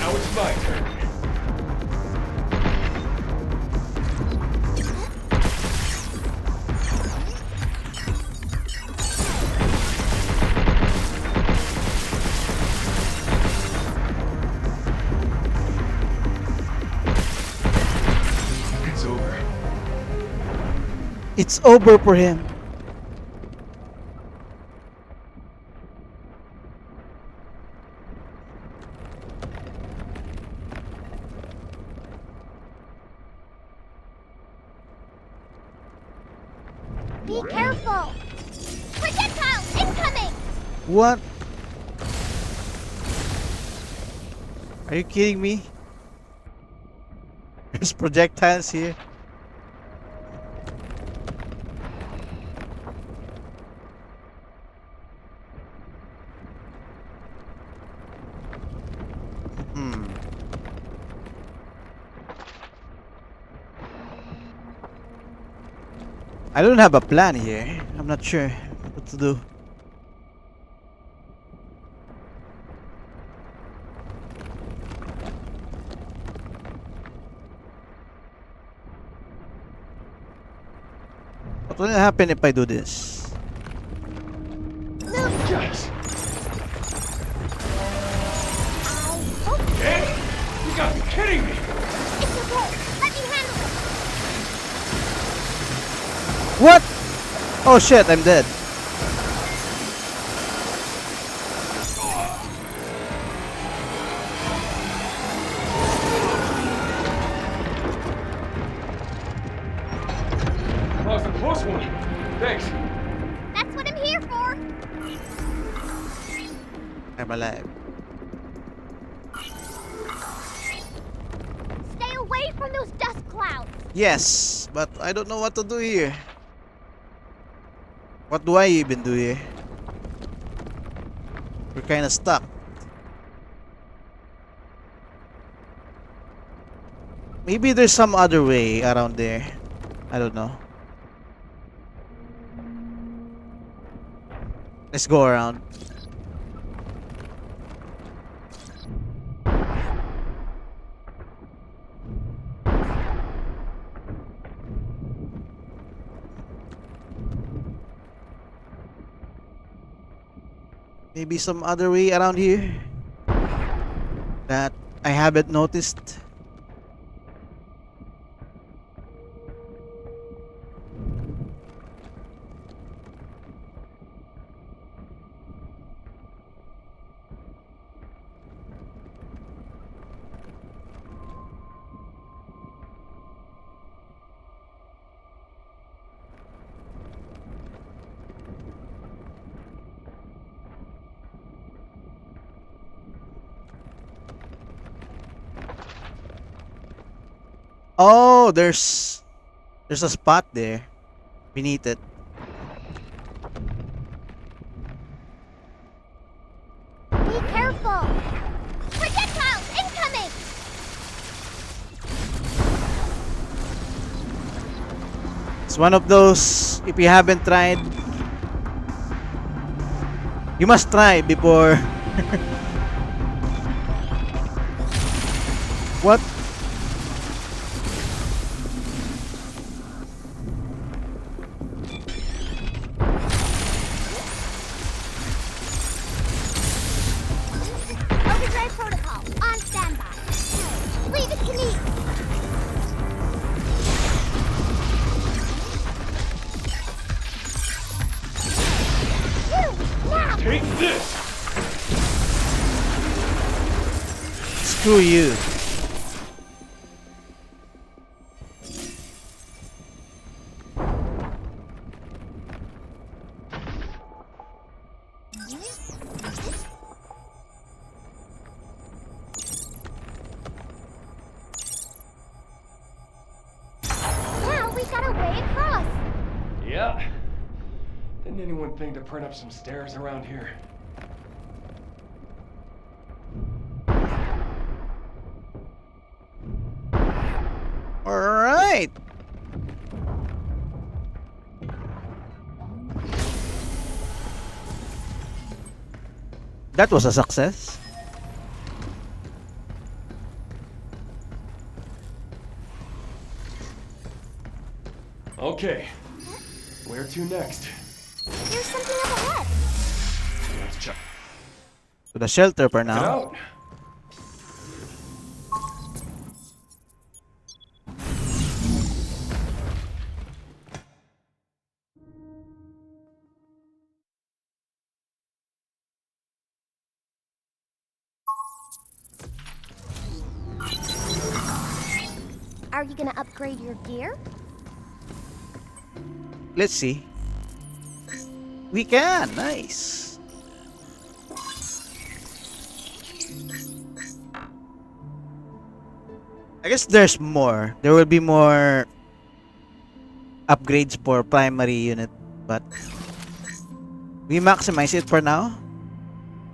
Now it's my turn. It's over. It's over for him. Be careful! Projectile incoming! What? Are you kidding me? There's projectiles here. Hmm. I don't have a plan here. I'm not sure what to do. What will happen if I do this? Yikes! Oh, Hey! You gotta be kidding me! it's okay. Let me handle it. What? Oh shit, I'm dead. That was a close one. Thanks. That's what I'm here for. I'm alive. Stay away from those dust clouds. Yes, but I don't know what to do here. What do I even do here? We're kinda stuck. Maybe there's some other way around there. I don't know. Let's go around. Maybe some other way around here that I haven't noticed. Oh, there's a spot there beneath it. Be careful! Projectiles incoming! It's one of those, if you haven't tried, you must try before. What? Overdrive protocol, on standby. Leave it to me! You, now! Take this! Screw you. Now we got a way across! Yeah. Didn't anyone think to print up some stairs around here? Alright. That was a success. Okay. Where to next? There's something up ahead! Let's check To the shelter for it now. out. Are you gonna upgrade your gear? Let's see. We can. Nice. I guess there's more. There will be more upgrades for primary unit, but we maximize it for now.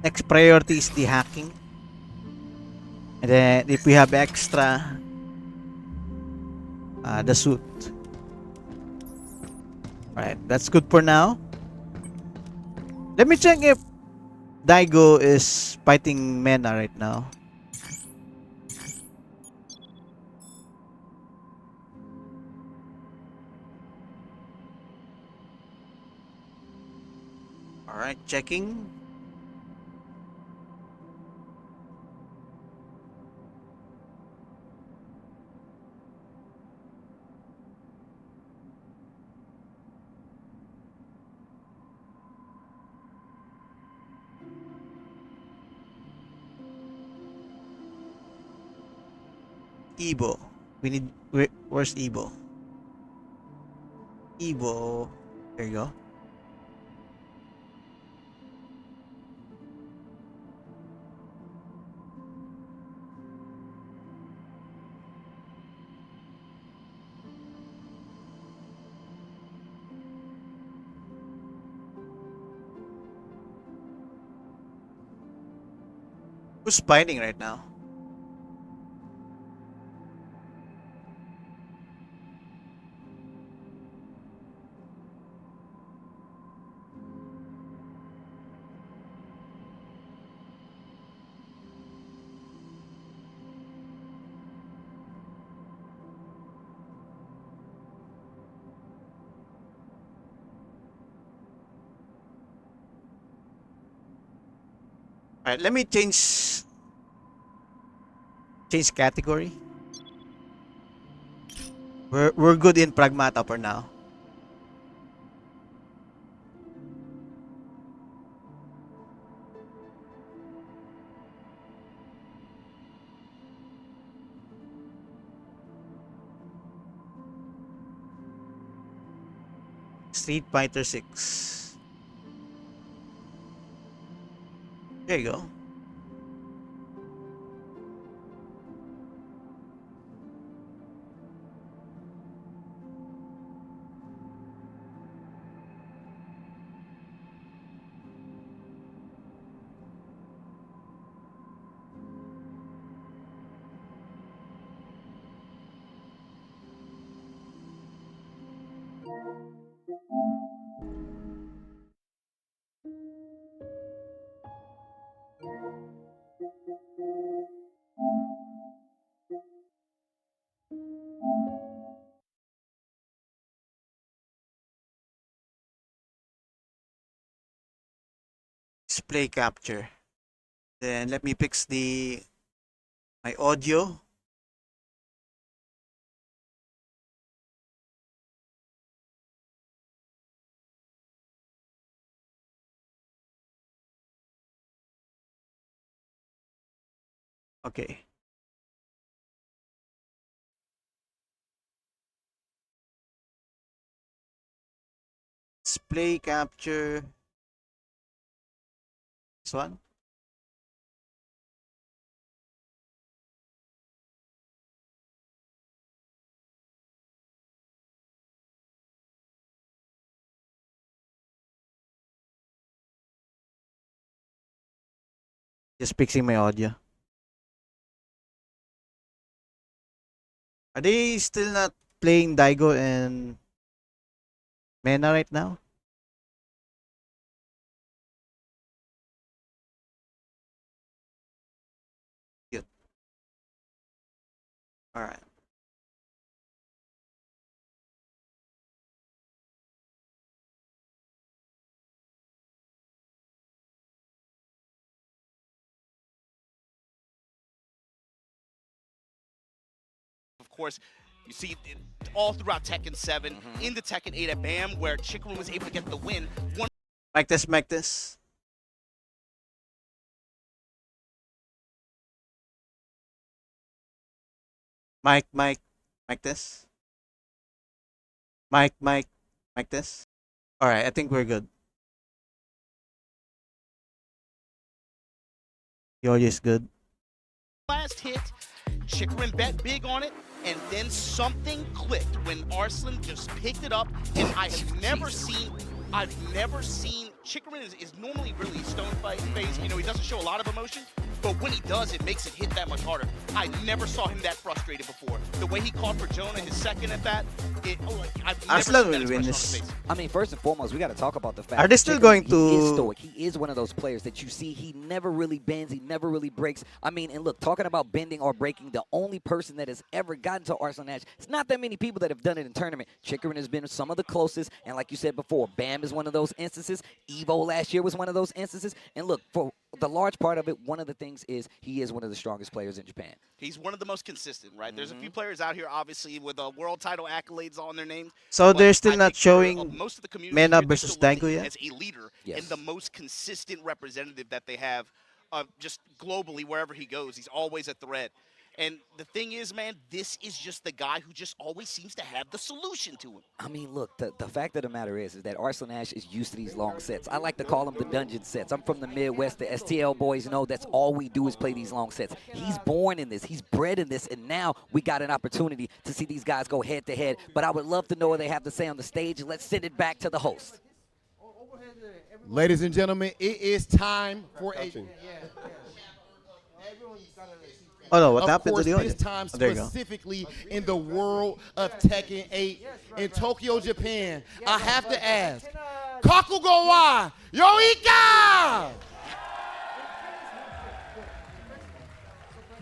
Next priority is the hacking. And then if we have extra, the suit. Alright, that's good for now. Let me check if Daigo is fighting Mena right now. Alright, checking. Ebo. We need. Where's Ebo? Ebo. There you go. Who's fighting right now? Alright, let me change category. We're good in Pragmata for now. Street Fighter 6. There you go. Display capture. Then let me fix my audio. Okay. Display capture. This one. Just fixing my audio. Are they still not playing Daigo and Mena right now? Good. Alright. Of course, you see it all throughout Tekken 7, into Tekken 8 at BAM, where Chikurin was able to get the win. Mic test, mic test. Mic test. Mic test. Alright, I think we're good. The audio is good. Last hit, Chikurin bet big on it, and then something clicked when Arslan just picked it up, and I've never seen Chikurin is normally really stone faced. You know, he doesn't show a lot of emotion, but when he does, it makes it hit that much harder. I never saw him that frustrated before. The way he called for Jonah, his second at that, I've never Arslan seen that will win expression on his this. face. I mean, first and foremost, we got to talk about the fact. Are they that still Chikurin, going He is to- stoic. He is one of those players that you see. He never really bends. He never really breaks. I mean, and look, talking about bending or breaking, the only person that has ever gotten to Arslan Ash, it's not that many people that have done it in tournament. Chikurin has been some of the closest, and like you said before, BAM is one of those instances. Evo last year was one of those instances. And look, for the large part of it, one of the things is he is one of the strongest players in Japan. He's one of the most consistent, right? There's a few players out here, obviously, with world title accolades on their names. So but they're still I not think for, showing most of the community Mena here, they versus still look Daigo at him yet? as a leader Yes. and the most consistent representative that they have, just globally wherever he goes. He's always a threat. And the thing is, man, this is just the guy who just always seems to have the solution to him. I mean, look, the fact of the matter is that Arslan Ash is used to these long sets. I like to call them the dungeon sets. I'm from the Midwest. The STL boys know that's all we do is play these long sets. He's born in this. He's bred in this. And now we got an opportunity to see these guys go head to head. But I would love to know what they have to say on the stage. Let's send it back to the host. Ladies and gentlemen, it is time for a. Oh no, what Of happened to course, the audio? this time Oh, there you go. specifically in the world of Tekken 8 in Tokyo, Japan, I have to ask, Kakugo wa Yoika!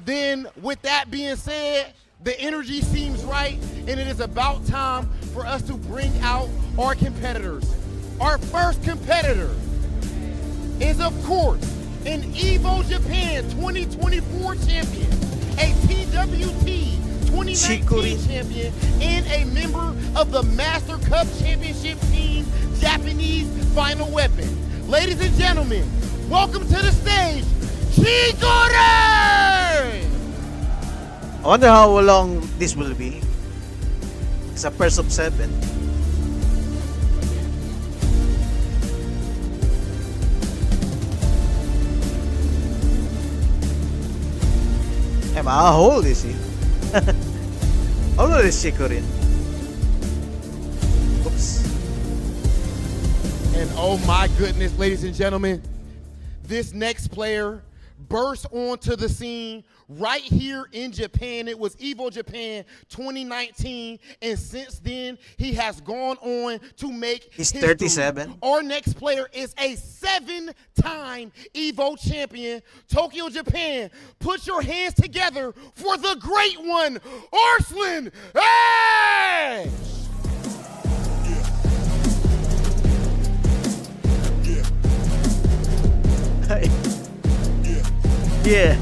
Then, with that being said, the energy seems right, and it is about time for us to bring out our competitors. Our first competitor is, of course, an Evo Japan 2024 champion, a TWT 2019 Chikurin. champion, and a member of the Master Cup Championship Team Japanese Final Weapon. Ladies and gentlemen, welcome to the stage, Chikurin! I wonder how long this will be. It's a first of 7. How old is he? How old is Chikurin? Oops. And oh my goodness, ladies and gentlemen, this next player burst onto the scene right here in Japan. It was Evo Japan 2019, and since then he has gone on to make He's history. 37. Our next player is a 7-time Evo champion, Tokyo, Japan. Put your hands together for the great one, Arslan Ash! Yeah.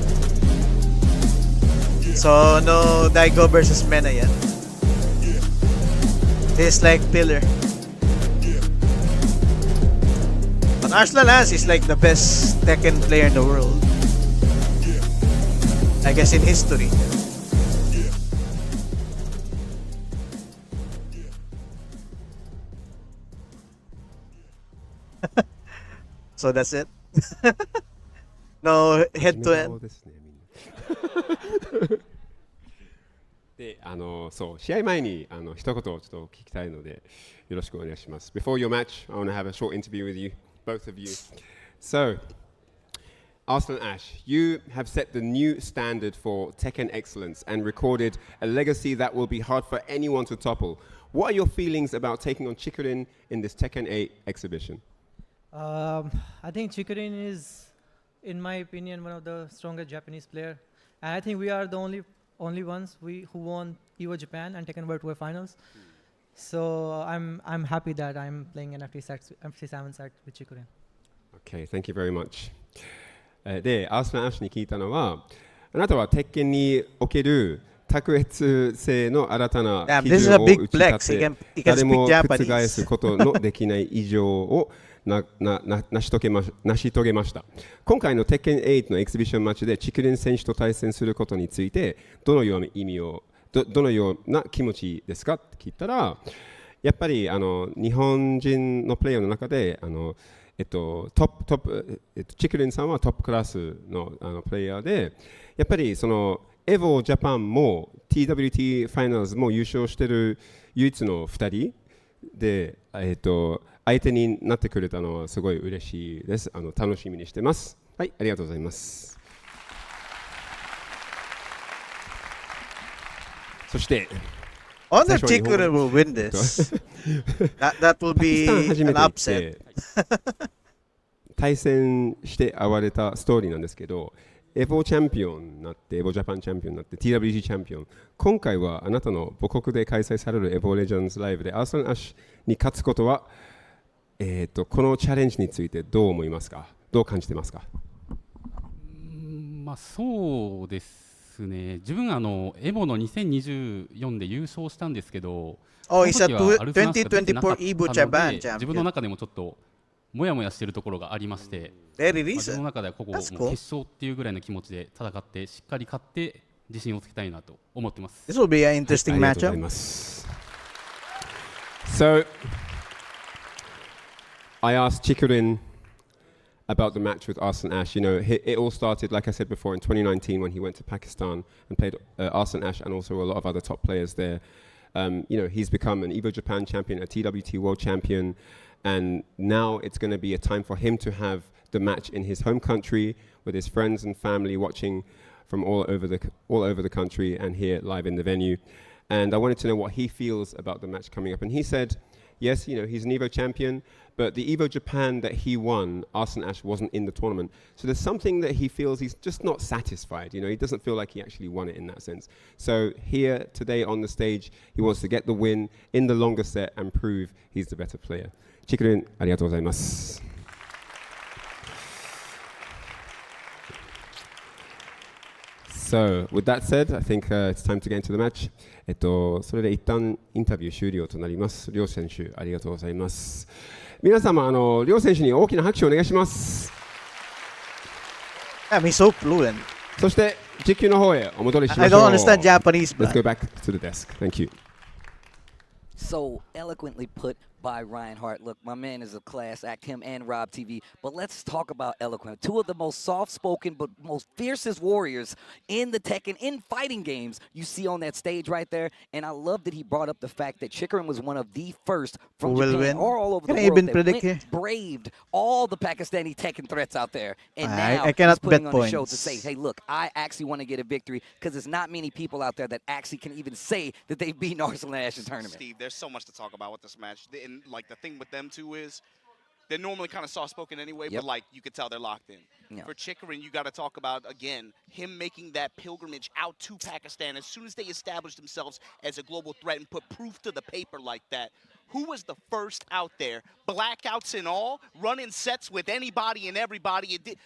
So no Daigo versus Mena yan. It's like pillar. But Arslan Ash is like the best Tekken player in the world. I guess in history. So that's it. No head to head. ですね、みんな。で、そう、試合前に一言ちょっと聞きたいので、よろしくお願いします。Before your match, I want to have a short interview with you, both of you. So, Arslan Ash, you have set the new standard for Tekken excellence and recorded a legacy that will be hard for anyone to topple. What are your feelings about taking on Chikurin in this Tekken 8 exhibition? I think Chikurin is, in my opinion, one of the strongest Japanese player, and I think we are the only ones who won Evo Japan and Tekken World Tour Finals. So I'm happy that I'm playing an FT7 set with Chikurin. Okay, thank you very much. で、アースラン・アッシュに聞いたのは、あなたは鉄拳における卓越性の新たな基準を打ち立て、誰も覆すことのできない以上を成し遂げました。今回の鉄拳8のエキシビションマッチでチクリン選手と対戦することについてどのような意味をどのような気持ちですかって聞いたら、やっぱり日本人のプレイヤーの中でチクリンさんはトップクラスのプレイヤーで、やっぱりそのエボジャパンも TWT ファイナルズも優勝している唯一の2人で、相手になってくれたのはすごい嬉しいです。楽しみにしてます。はい、ありがとうございます。そして、Wonder Chikurin will win this. that will be an upset. 対戦して会われたストーリーなんですけど、エボチャンピオンになって、エボジャパンチャンピオンになって、TWG チャンピオン。今回はあなたの母国で開催されるエボレジェンズライブでアースラン・アッシュに勝つことは、このチャレンジについてどう思いますか？どう感じてますか？まあ、そうですね。自分エボの2024で優勝したんですけど、Oh, he's a 2024 Evo Japan champion. 自分の中でもちょっともやもやしているところがありまして、Very recent. 自分の中ではここもう決勝っていうぐらいの気持ちで戦ってしっかり勝って自信をつけたいなと思ってます。This will be an interesting matchup. So, I asked Chikurin about the match with Arslan Ash. You know, it all started, like I said before, in 2019 when he went to Pakistan and played Arslan Ash and also a lot of other top players there. You know, he's become an Evo Japan champion, a TWT world champion, and now it's going to be a time for him to have the match in his home country with his friends and family watching from all over the country and here live in the venue. And I wanted to know what he feels about the match coming up. And he said, yes, you know, he's an Evo champion, but the Evo Japan that he won, Arslan Ash wasn't in the tournament. So there's something that he feels he's just not satisfied. You know, he doesn't feel like he actually won it in that sense. So here today on the stage, he wants to get the win in the longer set and prove he's the better player. Chikurin, ありがとうございます。So, with that said, I think it's time to get into the match. それで一旦インタビュー終了となります。両選手ありがとうございます。皆様両選手に大きな拍手をお願いします。Yeah, he's so fluent. そして実況の方へお戻りしましょう。I don't understand Japanese, Let's but go back to the desk. Thank you. So eloquently put by Reinhardt. Look, my man is a class act, him and Rob TV. But let's talk about eloquent. Two of the most soft-spoken but most fiercest warriors in the Tekken, in fighting games, you see on that stage right there. And I love that he brought up the fact that Chikurin was one of the first from Japan or all over the world that braved all the Pakistani Tekken threats out there. And now I cannot he's putting bet on a points. show to say, hey, look, I actually want to get a victory because there's not many people out there that actually can even say that they've beaten Arslan Ash in tournament. Steve, there's so much to talk about with this match. And, like, the thing with them, too, is they're normally kind of soft-spoken anyway, but, like, you could tell they're locked in. For Chikurin, you got to talk about, again, him making that pilgrimage out to Pakistan as soon as they established themselves as a global threat and put proof to the paper like that. Who was the first out there, blackouts and all, running sets with anybody and everybody? It did.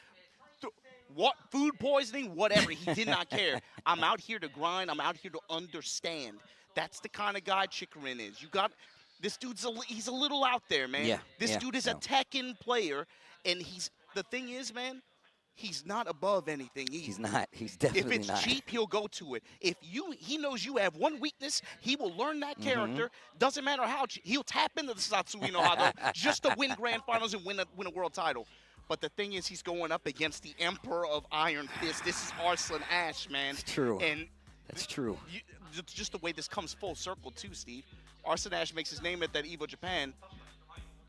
What, food poisoning, whatever, he did not care. I'm out here to grind. I'm out here to understand. That's the kind of guy Chikurin is. You got this dude's he's a little out there, man. This dude is a Tekken player, and the thing is, man, he's not above anything either. He's not. He's definitely not. If it's cheap, he'll go to it. He knows you have one weakness, he will learn that character. Doesn't matter how he'll tap into the Satsui no Hado just to win grand finals and win a world title. But the thing is, he's going up against the Emperor of Iron Fist. This is Arslan Ash, man. It's true. And that's true. Just the way this comes full circle, too, Steve. Arslan Ash makes his name at that EVO Japan.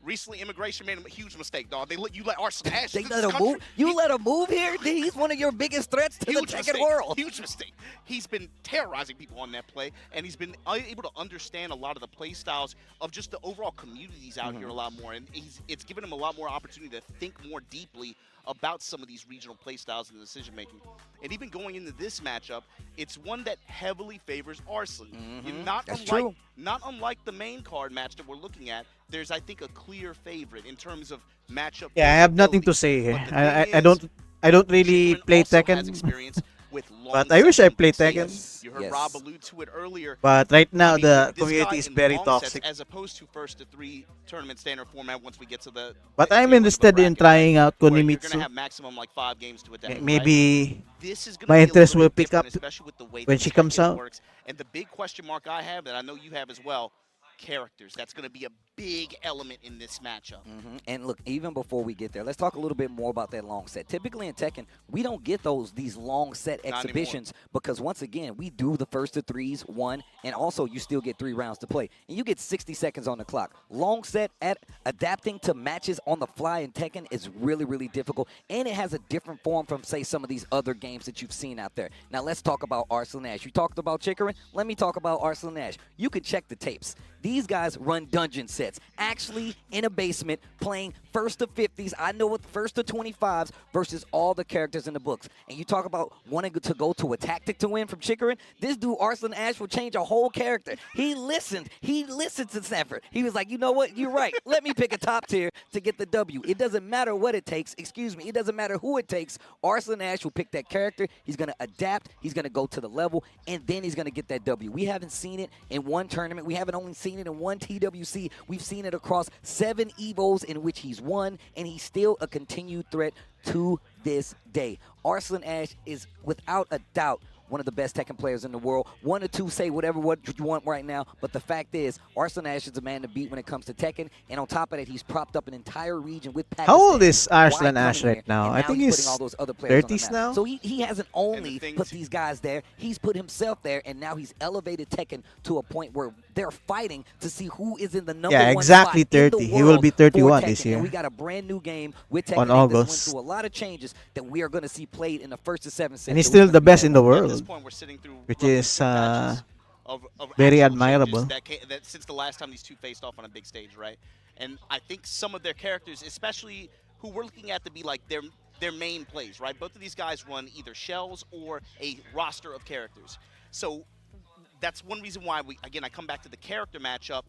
Recently, immigration made a huge mistake, dog. You let Arslan Ash. They let him move. You let him move here. He's one of your biggest threats to the Tekken world. Huge mistake. He's been terrorizing people on that play, and he's been able to understand a lot of the play styles of just the overall communities out here a lot more. And it's given him a lot more opportunity to think more deeply about some of these regional play styles and decision making. And even going into this matchup, it's one that heavily favors Arslan. Not unlike the main card match that we're looking at, there's, I think, a clear favorite in terms of matchup. Yeah, I have nothing to say here. I don't really play Tekken. But I wish I played Tekken. You heard Rob allude to it earlier. But right now the community is very toxic. As opposed to first to three tournament standard format once we get to the. But I'm interested in trying out You're gonna Kunimitsu. have maximum like 5 games to adapt. Maybe This is gonna my be a interest little will bit pick up different, especially with the way when that she comes Tekken out. works. And the big question mark I have, that I know you have as well, characters. That's going to be a big element in this matchup. And look, even before we get there, let's talk a little bit more about that long set. Typically in Tekken, we don't get these long set exhibitions because once again, we do the first to threes, one, and also you still get 3 rounds to play. And you get 60 seconds on the clock. Long set at adapting to matches on the fly in Tekken is really, really difficult. And it has a different form from, say, some of these other games that you've seen out there. Now let's talk about Arslan Ash. You talked about Chikurin. Let me talk about Arslan Ash. You can check the tapes. These guys run dungeon sets, actually in a basement, playing first to 50s. I know what first to 25s versus all the characters in the books. And you talk about wanting to go to a tactic to win from Chikurin. This dude, Arslan Ash, will change a whole character. He listened to Sanford. He was like, you know what? You're right. Let me pick a top tier to get the W. It doesn't matter what it takes. Excuse me. It doesn't matter who it takes. Arslan Ash will pick that character. He's going to adapt. He's going to go to the level, and then he's going to get that W. We haven't seen it in one tournament. We haven't only seen it in one TWC. We've seen it across 7 EVOs in which he's won, and he's still a continued threat to this day. Arslan Ash is, without a doubt, one of the best Tekken players in the world. 1 or 2, say whatever what you want right now, but the fact is, Arslan Ash is a man to beat when it comes to Tekken, and on top of that, he's propped up an entire region with Pakistan. How old is Arslan Ash right now? I think he's all those other players 30s now. So he hasn't only put these guys there, he's put himself there, and now he's elevated Tekken to a point where they're fighting to see who is in the number one exactly spot in the 30. He will be 31 for this Tekken. year. And we got a brand new game with Tekken On that's went August. through a lot of changes that we are going to see played in the first to 7 sets. And he's still the best in the At this world, point, we're sitting through which is of very actual admirable. changes that since the last time these two faced off on a big stage, right? And I think some of their characters, especially who we're looking at to be like their main plays, right? Both of these guys run either shells or a roster of characters. So that's one reason why I come back to the character matchup.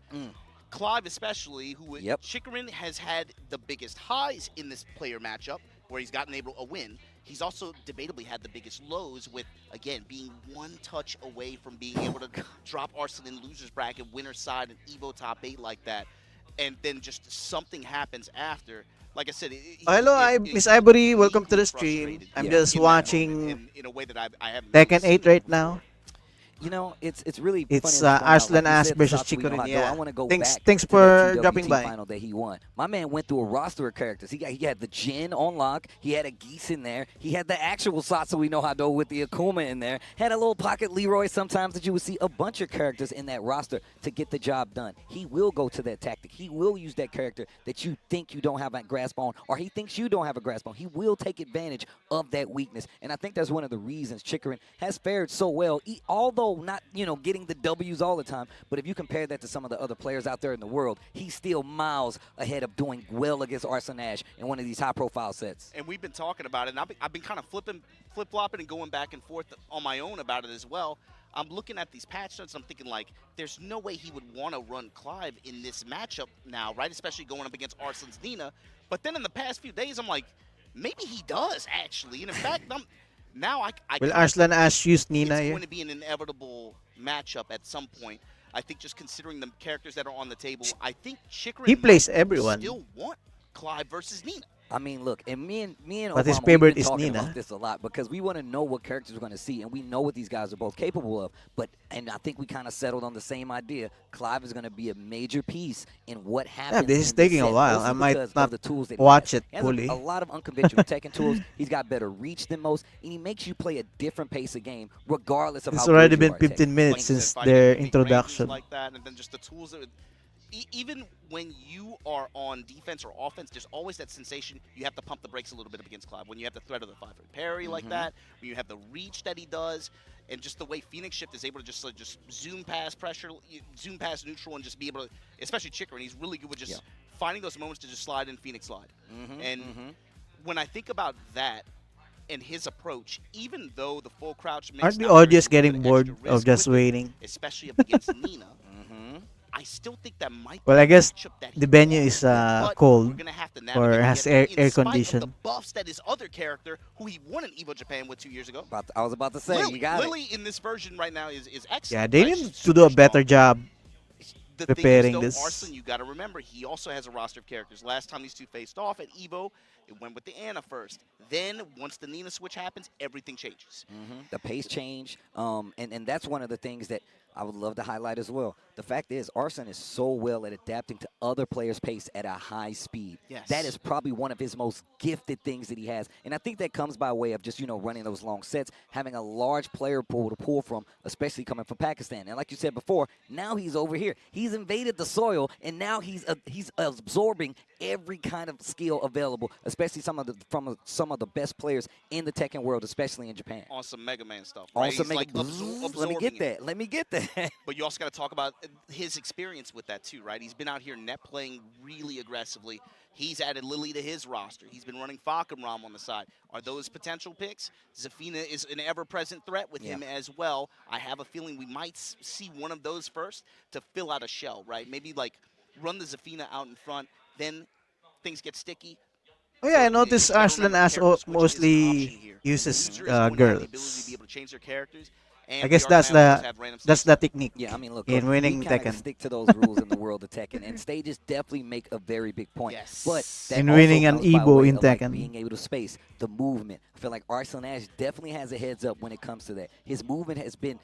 Clive especially, who Chikurin has had the biggest highs in this player matchup, where he's gotten able to win. he's also debatably had the biggest lows with, again, being one touch away from being able to drop Arslan in loser's bracket, winner's side, and Evo top 8 like that. And then just something happens after. Like I said, Hello, Miss Ivory. Welcome to the stream. I'm just in that moment watching in a way that I haven't really Tekken seen 8 it right before. now. You know, it's really It's funny that you point out, Arslan like you Ash said, versus Satsu, we know Chikurin. how to go. Yeah. I want to go Thanks back to for that dropping GWT by. final that he won. My man went through a roster of characters. He had the Jin on lock. He had a Geese in there. He had the actual Satsu we know how to go with the Akuma in there. Had a little pocket Leroy sometimes that you would see a bunch of characters in that roster to get the job done. He will go to that tactic. He will use that character that you think you don't have a grasp on, or he thinks you don't have a grasp on. He will take advantage of that weakness. And I think that's one of the reasons Chikurin has fared so well, although not, getting the W's all the time. But if you compare that to some of the other players out there in the world, he's still miles ahead of doing well against Arslan Ash in one of these high-profile sets. And we've been talking about it, and I've been kind of flip-flopping and going back and forth on my own about it as well. I'm looking at these patch notes, I'm thinking, like, there's no way he would want to run Clive in this matchup now, right? Especially going up against Arslan's Nina. But then in the past few days, I'm like, maybe he does, actually. And in fact, now I Will kinda Arslan think Ash use Nina it's here? going to be an inevitable matchup at some point. I think just considering the characters that are on the table, I think Chikurin He plays might everyone. still want Clive versus Nina. I mean, look, and me and But his Obama, favorite we've been is talking Nina. about this a lot because we want to know what characters we're going to see, and we know what these guys are both capable of. And I think we kind of settled on the same idea. Clive is going to be a major piece in what happens. this is in taking a set, while. mostly I might because of not the tools that watch he it has. fully. He has a lot of unconventional Tekken tools. He's got better reach than most, and he makes you play a different pace of game regardless of It's how already good you been are at 15 Tekken. minutes Like you said, since fighting their at big ranges introduction. like that, and then just the tools that even when you are on defense or offense, there's always that sensation you have to pump the brakes a little bit up against Clive. When you have the threat of the 5-foot parry like that, when you have the reach that he does, and just the way Phoenix Shift is able to just zoom past pressure, zoom past neutral, and just be able to, especially Chikurin, he's really good with just finding those moments to just slide in Phoenix slide. And when I think about that and his approach, even though the full crouch makes Aren't the audience getting bored of just waiting? especially up against Nina, I still think that might Well, be I a guess matchup that he the venue wants, is but cold we're gonna have to or navigate has together air in spite condition. of the buffs that his other character, who he won an Evo Japan with 2 years ago, I was about to say, Lily, you got Lily in this version right now is excellent. Yeah, they right? need She's to do a super better strong. job The thing is, preparing though, this. Arslan, you got to remember, he also has a roster of characters. Last time these two faced off at Evo, it went with the Anna first. Then, once the Nina switch happens, everything changes. The pace change, and that's one of the things that I would love to highlight as well. The fact is, Arslan is so well at adapting to other players' pace at a high speed. Yes. That is probably one of his most gifted things that he has. And I think that comes by way of just, running those long sets, having a large player pool to pull from, especially coming from Pakistan. And like you said before, now he's over here. He's invaded the soil, and now he's absorbing every kind of skill available, especially from some of the best players in the Tekken world, especially in Japan. On some Mega Man stuff, On right? some He's like Let me get absorbing it. that. Let me get that. But you also got to talk about his experience with that too, right? He's been out here net playing really aggressively. He's added Lily to his roster. He's been running Falcon Ram on the side. Are those potential picks? Zafina is an ever-present threat with him as well. I have a feeling we might see one of those first to fill out a shell, right? Maybe like run the Zafina out in front, then things get sticky. Oh yeah, I You noticed gotta Arslan remember Ash character switching is an mostly option here. uses User is going to have the ability to girls. be able to change their characters, and I guess we are that's gonna, of course, the have random that's stages. the technique. Yeah, I mean, look, in winning we kind of Tekken. stick to those rules in the world of Tekken, and stages definitely make a very big point. Yes. But that In also winning an comes by Evo way in of, like, Tekken. being able to space the movement. I feel like Arslan Ash definitely has a heads up when it comes to that. His movement has been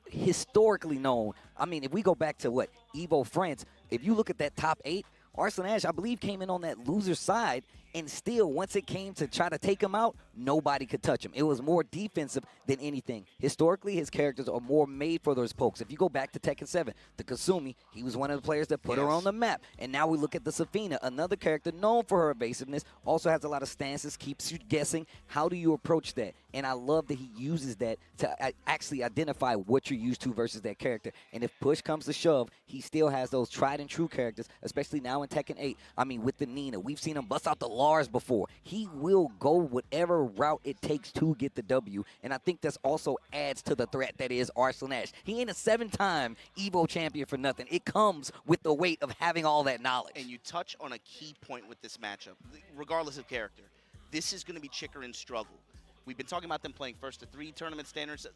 historically known. I mean, if we go back to Evo France, if you look at that top 8, Arslan Ash, I believe, came in on that loser side, and still, once it came to try to take him out, nobody could touch him. It was more defensive than anything. Historically, his characters are more made for those pokes. If you go back to Tekken 7, the Kasumi, he was one of the players that put her on the map. And now we look at the Zafina, another character known for her evasiveness, also has a lot of stances, keeps you guessing. How do you approach that? And I love that he uses that to actually identify what you're used to versus that character. And if push comes to shove, he still has those tried and true characters, especially now in Tekken 8. I mean, with the Nina, we've seen him bust out the Lars before. He will go whatever route it takes to get the W. And I think this also adds to the threat that is Arslan Ash. He ain't a 7-time Evo champion for nothing. It comes with the weight of having all that knowledge. And you touch on a key point with this matchup, regardless of character. This is going to be Chikurin's struggle. We've been talking about them playing first to three tournament standards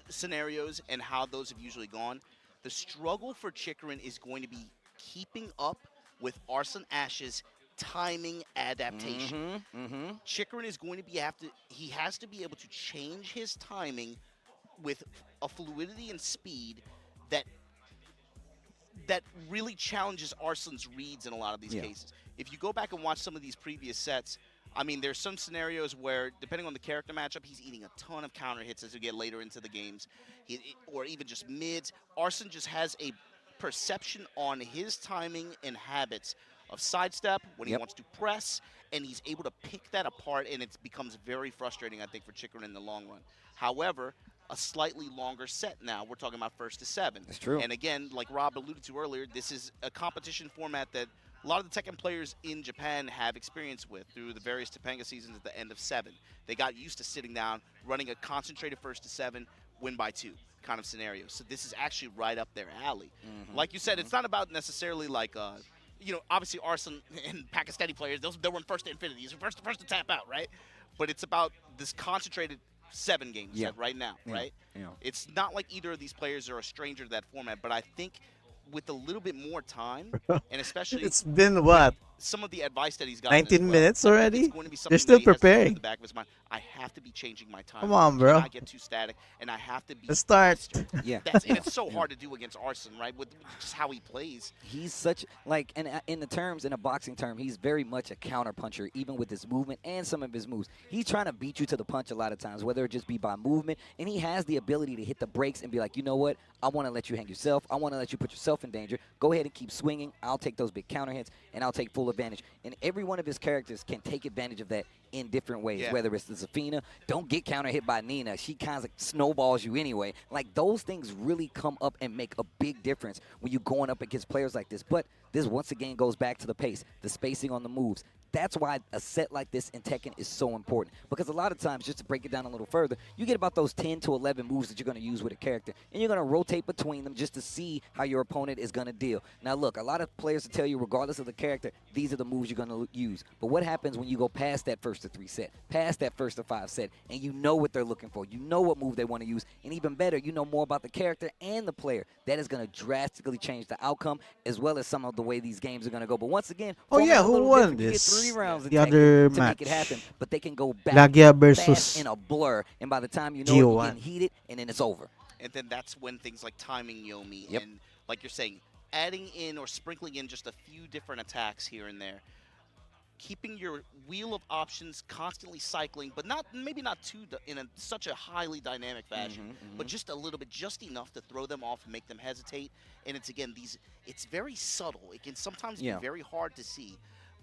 scenarios and how those have usually gone. The struggle for Chikurin is going to be keeping up with Arslan Ash's timing adaptation. Chikurin is going to be he has to be able to change his timing with a fluidity and speed that really challenges Arslan's reads in a lot of these cases. If you go back and watch some of these previous sets, I mean, there's some scenarios where, depending on the character matchup, he's eating a ton of counter hits as we get later into the games, or even just mids. Arslan just has a perception on his timing and habits of sidestep when he wants to press, and he's able to pick that apart, and it becomes very frustrating, I think, for Chikurin in the long run. However, a slightly longer set now. We're talking about first to seven. That's true. And again, like Rob alluded to earlier, this is a competition format that a lot of the Tekken players in Japan have experience with through the various Topanga seasons at the end of 7. They got used to sitting down, running a concentrated first to 7, win by 2 kind of scenario. So this is actually right up their alley. Like you said, it's not about necessarily like, obviously Arslan and Pakistani players, they'll run first to infinity. It's first to tap out, right? But it's about this concentrated 7 games right now, right? It's not like either of these players are a stranger to that format, but I think with a little bit more time, and especially It's been what? Some of the advice that he's gotten 19 as minutes well, already? it's going to be They're something still that he has to keep in preparing. the back of his mind. I have to be changing my time. Come on, bro. I cannot get too static, and I have to be Let's start. faster. Yeah. And it's so hard to do against Arslan, right? With just how he plays. He's such like, and in a boxing term, he's very much a counter puncher, even with his movement and some of his moves. He's trying to beat you to the punch a lot of times, whether it just be by movement, and he has the ability to hit the brakes and be like, you know what? I want to let you hang yourself. I want to let you put yourself in danger. Go ahead and keep swinging. I'll take those big counter hits, and I'll take full advantage. And every one of his characters can take advantage of that in different ways, whether it's the Zafina, don't get counter hit by Nina. She kind of snowballs you anyway. Like, those things really come up and make a big difference when you're going up against players like this. But this once again goes back to the pace, the spacing on the moves. That's why a set like this in Tekken is so important. Because a lot of times, just to break it down a little further, you get about those 10 to 11 moves that you're going to use with a character. And you're going to rotate between them just to see how your opponent is going to deal. Now, look, a lot of players will tell you, regardless of the character, these are the moves you're going to use. But what happens when you go past that first to 3 set, past that first to 5 set, and you know what they're looking for? You know what move they want to use. And even better, you know more about the character and the player. That is going to drastically change the outcome, as well as some of the way these games are going to go. But once again, Oh yeah, format's a who little won different. You get this? 3 rounds in The Tekken other to match. make it happen, but they can go back Lagia fast versus in a blur, and by the time you know it, Gio you're won. getting heated, and then it's over. And then that's when things like timing Yomi Yep. and, like you're saying, adding in or sprinkling in just a few different attacks here and there. Keeping your wheel of options constantly cycling, but maybe not such a highly dynamic fashion, but just a little bit, just enough to throw them off and make them hesitate. And it's again it's very subtle. It can sometimes be very hard to see,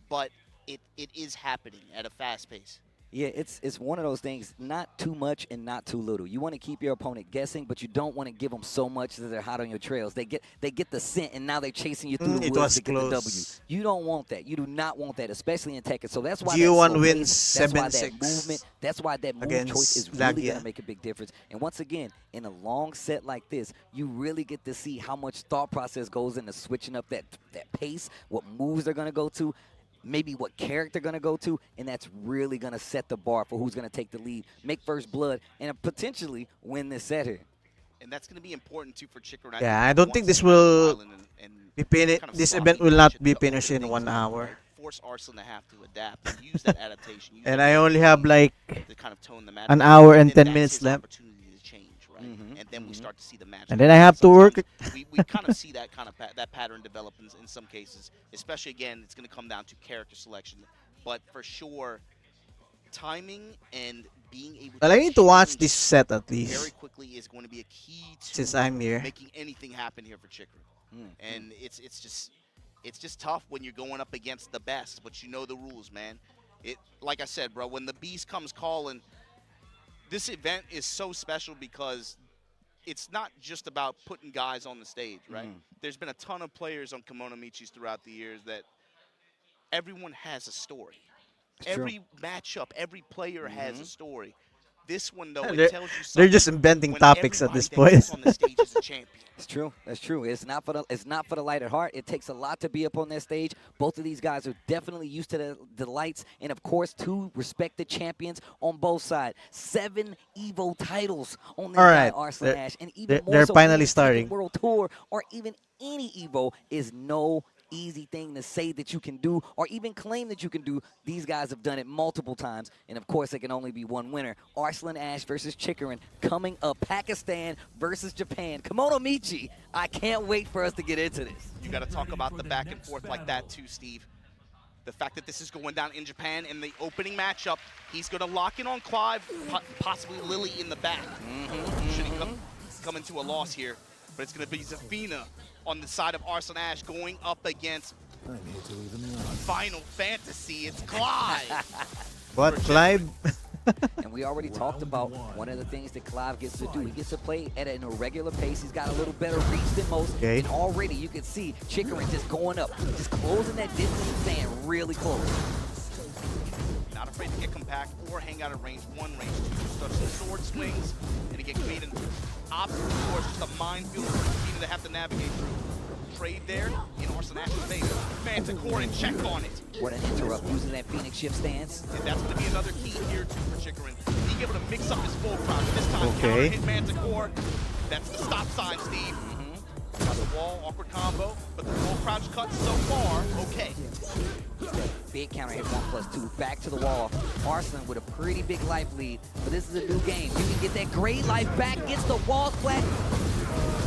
but it is happening at a fast pace. Yeah, it's one of those things, not too much and not too little. You want to keep your opponent guessing, but you don't want to give them so much that they're hot on your trails. They get the scent, and now they're chasing you through the It woods was to get the W. close. You don't want that. You do not want that, especially in Tekken. So that's why Gio that slow wins pace, that's why that 7-6 movement, that's why that move against choice is really Lagia. going to make a big difference. And once again, in a long set like this, you really get to see how much thought process goes into switching up that pace, what moves they're going to go to, maybe what character going to go to, and that's really going to set the bar for who's going to take the lead, make first blood, and potentially win this set here. And that's going to be important too for Chikurin. Yeah, I don't think this will be finished. This event will not be finished in 1 hour. Force Arslan to have to adapt and use that adaptation. Use And that I only have like to kind of tone the match. an hour and then 10 that's minutes his left. opportunity to change, right? And then we start to see the match. And then I have to work. We kind of see that kind of that pattern develop in some cases. Especially again, it's going to come down to character selection, but for sure, timing and being able. Well, I need to watch this change set at very least, quickly is going to be a key to since I'm here. making anything happen here for Chikurin. And it's just tough when you're going up against the best, but you know the rules, man. Like I said, bro, when the beast comes calling, this event is so special because it's not just about putting guys on the stage, right? There's been a ton of players on Kimono Michis throughout the years that everyone has a story. Every matchup, every player has a story. This one, though, They're- it tells you they're something. just inventing When topics at everybody this that point. gets on the stage is a champion. It's true. That's true. It's not for the light at heart. It takes a lot to be up on that stage. Both of these guys are definitely used to the lights, and of course, two respected champions on both sides. 7 Evo titles on this All guy, right. Arslan They're- Ash, and even more they're so finally winning the starting. World Tour or even any Evo is no easy thing to say that you can do or even claim that you can do. These guys have done it multiple times, and of course, there can only be one winner. Arslan Ash versus Chikurin coming up. Pakistan versus Japan. Kimono Michi. I can't wait for us to get into this. You got to talk about the back and forth like that too, Steve. The fact that this is going down in Japan in the opening matchup, he's going to lock in on Clive, possibly Lily in the back. Should he come into a loss here? But it's going to be Zafina on the side of Arslan Ash going up against Final Fantasy. It's Clive. What, Clive? And we already talked about one of the things that Clive gets to do. He gets to play at an irregular pace. He's got a little better reach than most. Okay. And already you can see Chikurin just going up, just closing that distance and staying really close. Not afraid to get compact or hang out at range 1, range 2. Start some sword swings, and to get created obstacle course, just a minefield for Zafina to have to navigate through. Trade there in Arslan Ash's favor. Manticore and check on it. What an interrupt using that Phoenix shift stance. And that's going to be another key here too for Chikurin. Being able to mix up his full crouch. This time, Okay. counter hit Manticore. That's the stop sign, Steve. On the wall, awkward combo, but the full crouch cut so far, okay. Big counter hit 1+2. Back to the wall. Arslan with a pretty big life lead. But this is a new game. You can get that great life back. Gets the wall flat.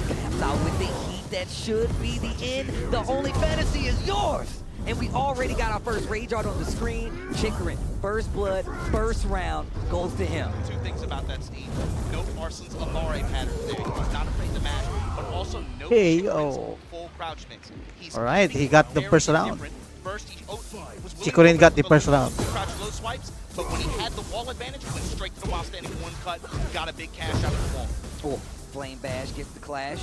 Taps out with the heat. That should be the end. The only fantasy is yours. And we already got our first Rage Art on the screen. Chikurin, first blood, first round, goes to him. 2 things about that, Steve. Note Arslan's Amare pattern there. He's not afraid to match, but also note Hey, Chikurin's oh. full crouch mix. He's All right, he using got the very first round. different. First, he was willing Chikurin to got go the for first round. full crouch low swipes, but when he had the wall advantage, he went straight to the while standing 1 cut, got a big cash out of the wall. Oh, Flame Bash gets the clash.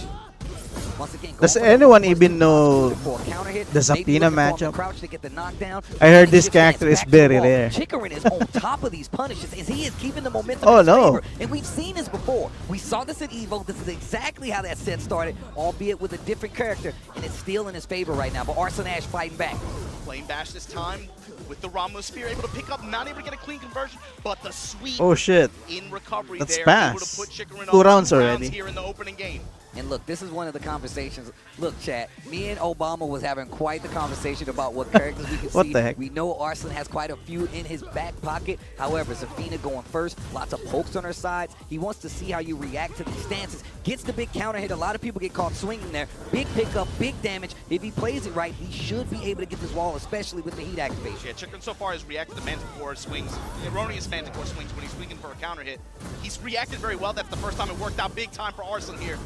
Once again, Does going for anyone the even know for a counter hit, the maybe Zafina looking for him to matchup? crouch to get the knockdown. I heard this Shift stance character is back to the very wall. rare. Chikurin is on top of these punishes as he is keeping the momentum Oh, in his no. favor. And we've seen this before. We saw this at EVO. This is exactly how that set started, albeit with a different character, and it's still in his favor right now. But Arslan Ash fighting back. Flame Bash this time with the Ramos Spear, able to pick up, not able to get a clean conversion, but the sweep Oh, shit. in recovery That's there, fast. able to put Chikurin 2 on rounds 2 already. here in the opening game. And look, this is one of the conversations. Look, chat, me and Obama was having quite the conversation about what characters we can What see. the heck? We know Arslan has quite a few in his back pocket. However, Zafina going first, lots of pokes on her sides. He wants to see how you react to these stances. Gets the big counter hit. A lot of people get caught swinging there. Big pickup, big damage. If he plays it right, he should be able to get this wall, especially with the heat activation. Yeah, Chikurin so far has reacted to Manticore swings, erroneous Manticore swings when he's swinging for a counter hit. He's reacted very well. That's the first time it worked out big time for Arslan here.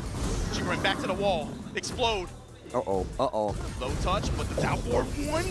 Chikurin back to the wall, explode. Uh-oh, uh-oh. Low touch, but the downboard one.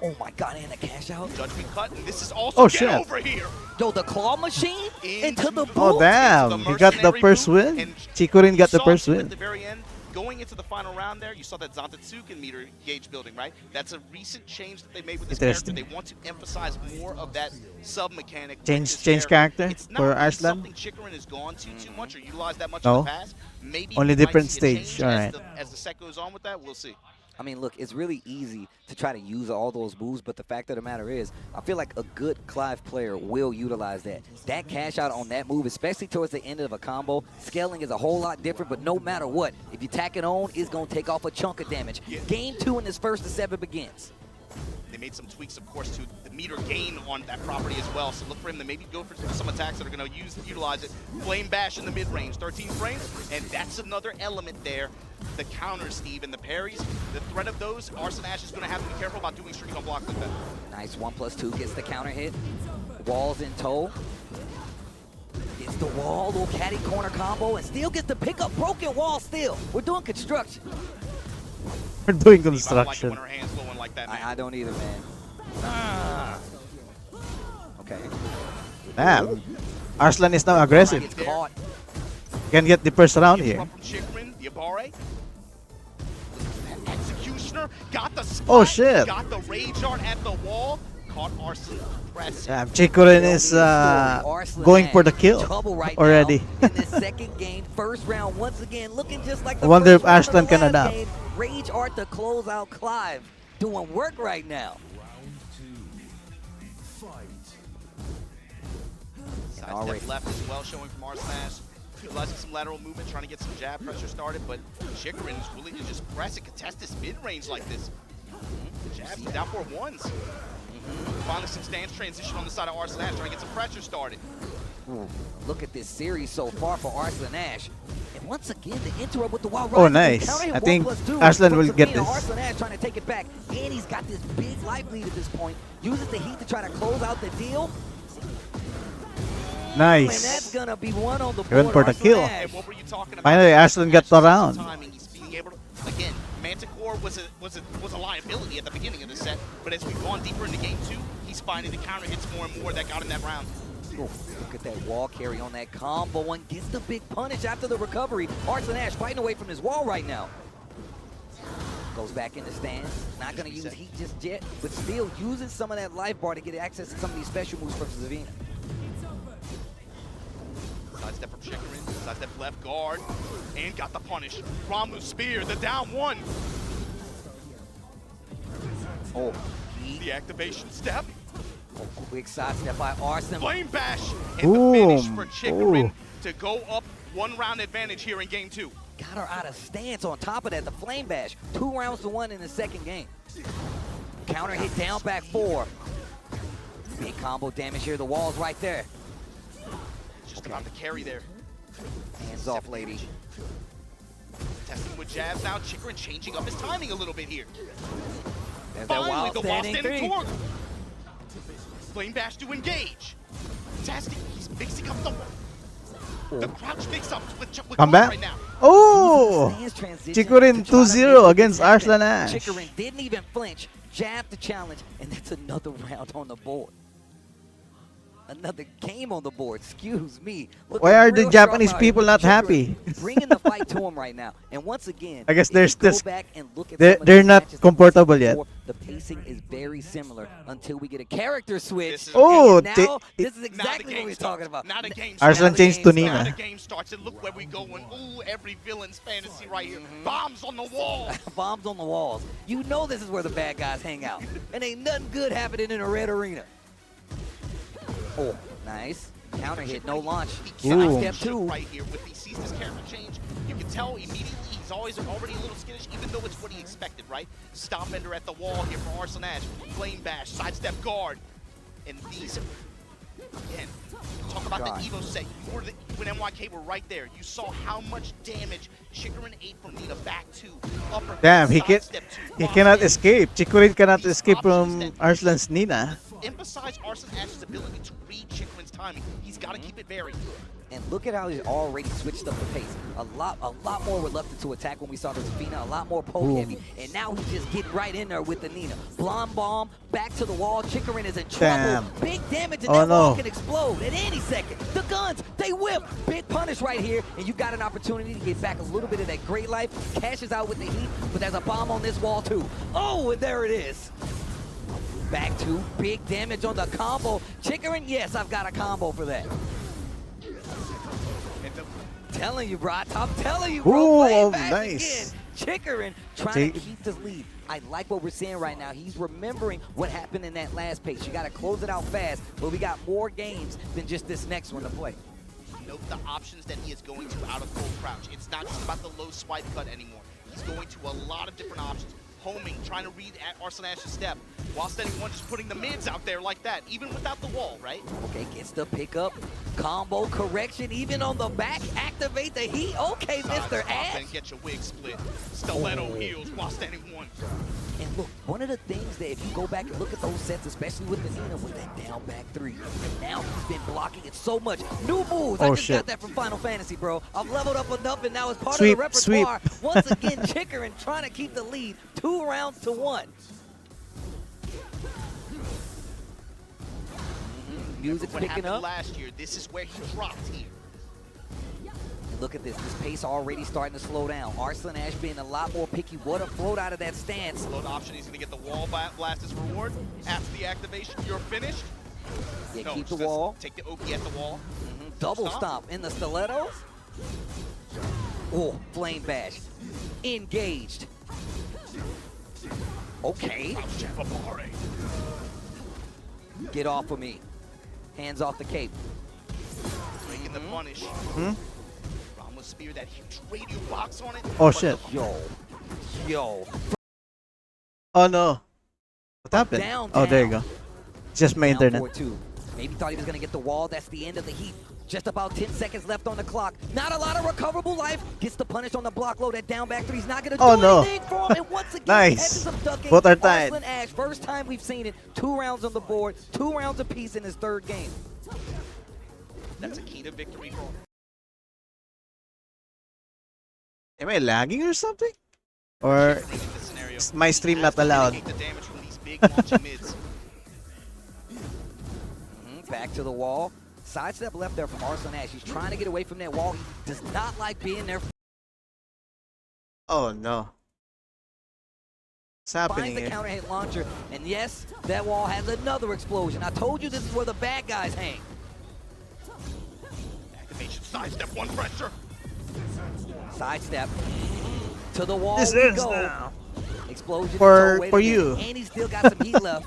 Oh my God, and a cash out. Judgment cut, and this is also Oh, get shit. over here. Yo, the claw machine into the boot. Oh, damn. He got the mercenary first boot, win. and Chikurin got you the saw first too win. At the very end, going into the final round there, you saw that Zantetsuken meter gauge building, right? That's a recent change that they made with this character. Interesting. They want to emphasize more of that sub-mechanic. with Change this character It's not for really Arslan? something Chikurin has gone to too much or utilized that much No. in the past. Maybe Only we might different see a stage, change alright. As the set goes on with that, we'll see. I mean, look, it's really easy to try to use all those moves, but the fact of the matter is, I feel like a good Clive player will utilize that. That cash out on that move, especially towards the end of a combo, scaling is a whole lot different, but no matter what, if you tack it on, it's going to take off a chunk of damage. Yeah. Game 2 in this first to 7 begins. They made some tweaks, of course, to the meter gain on that property as well. So look for him to maybe go for some attacks that are going to utilize it. Flame Bash in the mid-range, 13 frames, and that's another element there. The counters, Steve, and the parries. The threat of those, Arslan Ash is going to have to be careful about doing strings on blocks like that. Nice 1+2, gets the counter hit. Walls in tow. Gets the wall, little caddy corner combo, and still gets to pick up broken wall still. We're doing construction. We're doing Steve, I don't like it construction. when her hands going like that, man. I don't either, man. Ah. Okay. Damn. Arslan is now aggressive. Gets caught. Can get the first round here. From Chikurin, the Abare. Executioner got the spot, Oh, shit. got the Rage Art at the wall. caught Arslan pressing. Chikurin is going for the kill already. In this second game, first round, once again, looking just like the I wonder if first round of Arslan can the last adapt. game. Rage Art to close out Clive, doing work right now. Sidestep left as well, showing from Arslan Ash. Utilizing some lateral movement, trying to get some jab pressure started, but Chikurin is willing to just press and contest this mid-range like this. Jabs, down for ones. Finally some stance transition on the side of Arslan Ash, trying to get some pressure started. Ooh, look at this series so far for Arslan Ash. And once again, the interrupt with the wild Oh, ride. nice. Counter hit I think 1+2 Arslan from will get Sabina. this. Arslan Ash trying to take it back. And he's got this big life lead at this point. Uses the heat to try to close out the deal. Nice. And that's going to be one on the He went board. for the Arslan kill. Ash. And what were you talking about? Finally, Arslan got the Ash's round. timing, he's being able to, again, Manticore was a liability at the beginning of the set, but as we've gone deeper into game 2, he's finding the counter hits more and more that got him that round. Ooh, look at that wall carry on that combo and gets the big punish after the recovery. Arslan Ash fighting away from his wall right now. Goes back in the stance. Not going to use heat just yet, but still using some of that life bar to get access to some of these special moves from Zavina. Sidestep from Chikurin, sidestep left guard, and got the punish. Ramu's spear, the down one. Oh, The activation step. oh, quick sidestep by Arslan. Flame bash, and the finish Boom. for Chikurin Ooh. to go up 1 round advantage here in game 2. Got her out of stance on top of that. The flame bash. 2 rounds to 1 in the second game. Counter hit down back 4. Big combo damage here. The wall's right there. Just about to carry there. Hands off, lady. Testing with jabs now. Chikurin changing up his timing a little bit here. There's that Finally, wild the wall standing standing three. torque. Flame bash to engage. Testing. He's mixing up the crouch mix up with Come Guard back. right now. Oh! Stance transition Chikurin to try to 2-0 make it against happen. Arslan Ash. Chikurin didn't even flinch. Jab to challenge, and that's another round on the board. Another game on the board, excuse me. Looking Why are the real Japanese sharp out here. people not Chikurin happy? Bringing the fight to him right now. And once again, I guess if there's you go this- back and look at they're- some of they're these not matches that we've comfortable seen yet. before, the pacing is very similar until we get a character switch. This is- Oh, And now, this is Now the exactly what game we're starts. talking about. Now the game Arslan starts. changed to Now Nina. the game starts, and look where we going. Ooh, every villain's fantasy right here. Bombs on the wall. Bombs on the walls. You know this is where the bad guys hang out. And ain't nothing good happening in a red arena. Oh, nice. Counter hit, no launch. He Ooh. step 2 right here with the sees this camera change. You can tell immediately he's already a little skittish, even though it's what he expected, right? Stop ender at the wall here for Arslan Ash. Flame bash, sidestep guard, and these. Again, talk about God. the Evo set. You and NYK were right there. You saw how much damage Chikurin ate from Nina back 2, upper. Damn, he he cannot escape. Chikurin cannot escape from Arslan's Nina. Emphasize Arslan Ash's ability to read Chikurin's timing. He's got to keep it varied. And look at how he's already switched up the pace. A lot more reluctant to attack when we saw the Zafina, a lot more poke heavy. And now he's just getting right in there with the Nina. Blonde bomb, back to the wall. Chikurin is in trouble. Damn. Big damage, and Oh, that wall no. can explode at any second. The guns, they whip. Big punish right here, and you got an opportunity to get back a little bit of that great life. Cashes out with the heat, but there's a bomb on this wall too. Oh, and there it is. Back to big damage on the combo. Chikurin, yes, I've got a combo for that. Telling you, bro. I'm telling you, bro. Ooh, Play back nice. again. Chikurin trying to keep this lead. I like what we're seeing right now. He's remembering what happened in that last pace. You got to close it out fast, but we got more games than just this next one to play. Note the options that he is going to out of full crouch. It's not just about the low swipe cut anymore. He's going to a lot of different options. Homing, trying to read at Arslan Ash's step, while standing one, just putting the mids out there like that, even without the wall, right? Okay, gets the pickup. Combo correction, even on the back. Activate the heat. Okay, Mr. Ash. And get your wig split. Stiletto heels while standing one. And look, one of the things that if you go back and look at those sets, especially with the Nina, was that down back 3. And now he's been blocking it so much. New moves. I Oh, just shit. got that from Final Fantasy, bro. I've leveled up enough, and now it's part Sweep, of the sweep. repertoire. Once again, Chikurin trying to keep the lead. 2 rounds to 1. Music's What picking happened up. last year, this is where he dropped here. look at this. This pace already starting to slow down. Arslan Ash being a lot more picky. Would have float out of that stance. Float option, he's going to get the wall blast as reward. After the activation, you're finished. Yeah, No, keep the just wall. Take the OP at the wall. Double stomp in the stilettos. Oh, flame bash. Engaged. Okay. Get off of me. Hands off the cape. Breaking the punish. Rama's spear, that huge radio box on it. Oh shit. Yo. Oh no. What happened? Down, Oh, there you down. go. It's just my Down internet. 4-2. Maybe thought he was going to get the wall. That's the end of the heat. Just about 10 seconds left on the clock. Not a lot of recoverable life. Gets the punish on the block low. That down back three. He's not going to do anything for him. And once again, Nice. catches him ducking. Both are tied. Arslan Ash, first time we've seen it. 2 rounds on the board. 2 rounds apiece in his 3rd game. That's a key to victory for him. Am I lagging or something? Or is my stream not allowed? The damage from these big launching mids. Back to the wall. Sidestep left there from Arslan Ash. He's trying to get away from that wall. He does not like being there. Oh no. What's happening Finds the here? counter hit launcher. And yes, that wall has another explosion. I told you this is where the bad guys hang. Activation, sidestep, 1 pressure. Sidestep. To the wall This we is go. now. Explosion. For Wait a minute. you. And he's still got some heat left.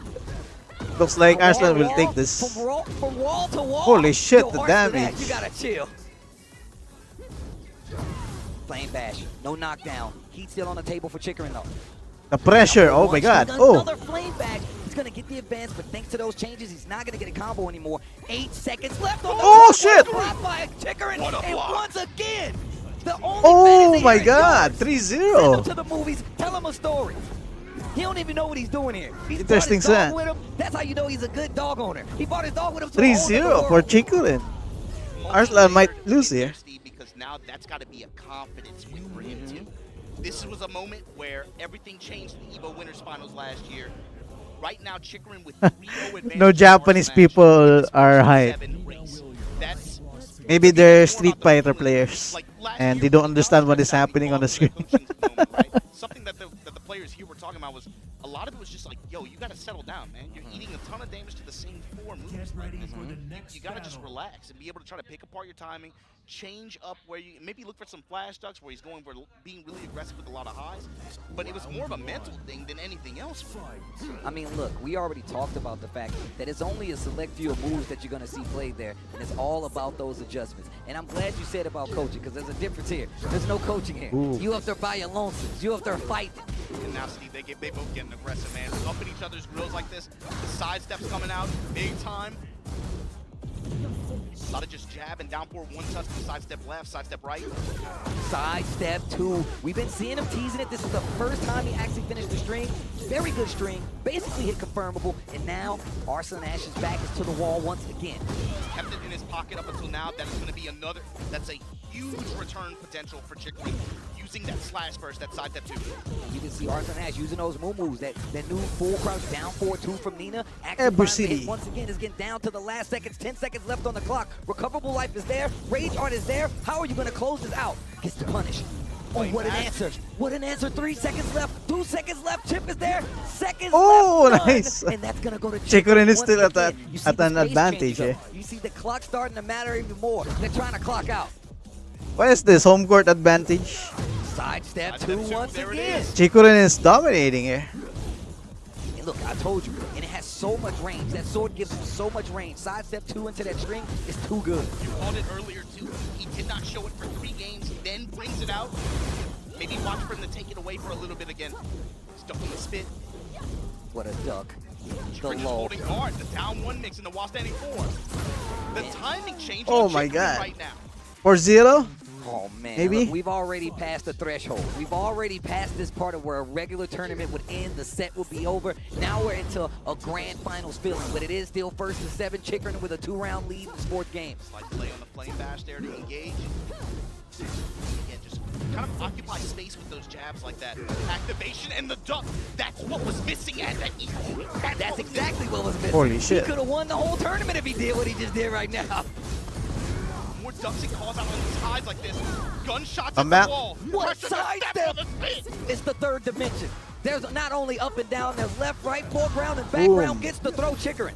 Looks like From Arslan will wall take this. From wall to wall. Holy shit, Yo, the Arslan damage. Ash, you gotta chill. Flame bash. No knockdown. Heat still on the table for Chikurin though. The pressure. Oh my god. Oh. Another flame bash. He's gonna get the advance, but thanks to those changes, he's not gonna get a combo anymore. 8 seconds left on the Oh, clock. shit. Blocked by Chikurin. And once again, the only Oh fantasy my here is god. yours. 3-0. Send him to the movies. Tell him a story. He don't even know what he's doing here. He's brought Interesting his dog set. with him. That's how you know he's a good dog owner. He brought his dog with him to a whole nother 3-0 for world. Chikurin. Arslan might lose here. Because now that's got to be a confidence win for him too. This was a moment where everything changed in the EVO Winners Finals last year. Right now, Chikurin with 3-0 advantage. No Japanese people are hyped. That's Maybe they're Street Fighter players and they don't understand what is happening on the screen. something that the players here were talking about was a lot of it was just like, yo, you got to settle down, man. You're eating a ton of damage to the same 4 moves. You got to just relax and be able to try to pick apart your timing, change up where you maybe look for some flash ducks where he's going for being really aggressive with a lot of highs. But it was more of a mental thing than anything else. I mean, look, we already talked about the fact that it's only a select few of moves that you're going to see played there, and it's all about those adjustments. And I'm glad you said about coaching, because there's a difference here. There's no coaching here. Ooh. You up there by your lonesomes. You up there fighting. And now, Steve, they both getting aggressive, man. Up in each other's grills like this. The sidesteps coming out big time. A lot of just jab and down forward, 1 touch, sidestep left, sidestep right. Sidestep 2. We've been seeing him teasing it. This is the first time he actually finished the string. Very good string. Basically hit confirmable. And now Arslan Ash's back is to the wall once again. Kept it in his pocket up until now. That is going to be another. That's a huge return potential for Chikurin. Using that slash first, that sidestep 2. You can see Arslan Ash using those moves. That new full crouch down 4-2 from Nina. Every city. Once again is getting down to the last seconds. 10 seconds left on the clock. Recoverable life is there. Rage art is there. How are you going to close this out? Gets the punish. Oh, what an answer. What an answer. 3 seconds left. 2 seconds left. Chip is there. Seconds Oh, left. nice. And that's going to go to Chikurin is once still at again. You see an the space advantage. changes up. You see the clock starting to matter even more. They're trying to clock out. What is this? Home court advantage? Sidestep 2 once again. Chikurin is dominating here. And look, I told you, and it has so much range. That sword gives him so much range. Sidestep 2 into that string is too good. You called it earlier, too. He did not show it for 3 games, then brings it out. Maybe watch for him to take it away for a little bit again. Stuck in the spit. What a duck. The Chikurin just low. holding hard. The down 1 mix and the while standing 4. The timing change Oh on my Chikurin god. right now. 4-0? Oh man, Maybe? look, we've already passed the threshold. We've already passed this part of where a regular tournament would end, the set would be over. Now we're into a grand finals feeling, but it is still 1st to 7. Chikurin with a 2-round lead in the 4th game. Slight delay on the flame bash there to engage. Again, just kind of occupy space with those jabs like that. Activation and the duck. That's what was missing at that EVO. That's exactly what was missing. Holy shit. He could have won the whole tournament if he did what he just did right now. more ducks and calls out on these highs like this. Gunshots Come at back. the wall. What Pressure to side step step? on the spin. It's the third dimension. There's not only up and down, there's left, right, foreground, and background. Boom. Gets the throw Chikurin.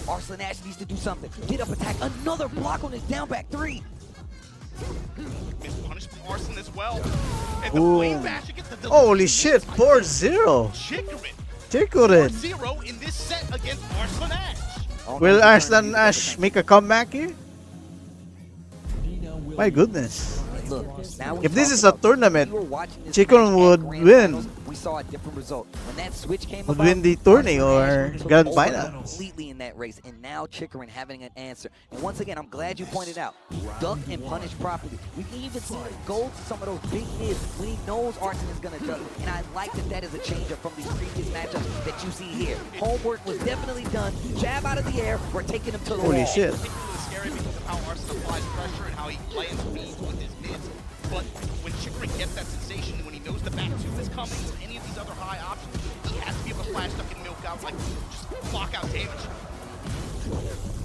Arslan Ash needs to do something. Get up attack. Another block on his down back three. Missed punish from Arslan as well. And the Boom. flame bash against the Holy shit, 4-0. Chikurin. Chikurin. 4-0 in this set against Arslan Ash. Will Arslan Ash make a comeback here? My goodness. Look, now If this is a tournament, we were watching this Chikurin match at would Grand win. Finals, we saw a different result. When that switch came Would about, win the tourney Arslan or Ash took Grand over Finals. completely in that race, and now Chikurin having an answer. And once again, I'm glad you pointed out, duck and punish properly. We can even see him go to some of those big mids when he knows Arslan is going to duck. And I like that that is a change up from these previous matchups that you see here. Homework was definitely done. Jab out of the air, we're taking him to the Holy wall. shit. Particularly scary because of how Arslan applies pressure and how he lands speeds with his mids. But when Chikurin gets that sensation, when he knows the back two is coming, or any of these other high options, he has to be able to flash duck and milk out, like, just block out damage.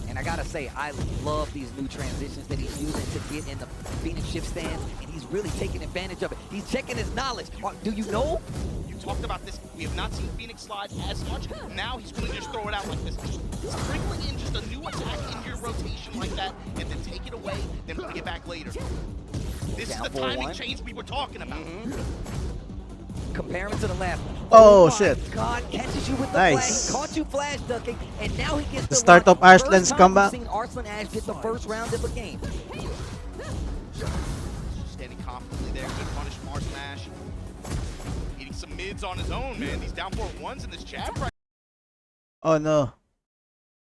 And I gotta say, I love these new transitions that he's using to get in the Phoenix shift stance, and he's really taking advantage of it. He's checking his knowledge. Do you know? You talked about this. We have not seen Phoenix slide as much. Now he's going to just throw it out like this. Sprinkling in just a new attack in your rotation like that, and then take it away, then bring it back later. This is Down the for timing one. change we were talking about. Comparing to the last one. Oh, my shit. God, catches you with the Nice. flag. He caught you flash ducking, and now he gets The start run. of Arslan's First time comeback. we've seen Arslan Ash get the first round of the game. Standing confidently there. Good punish from Arslan Ash. Eating some mids on his own, man. These down 4-1s in this jab Oh no.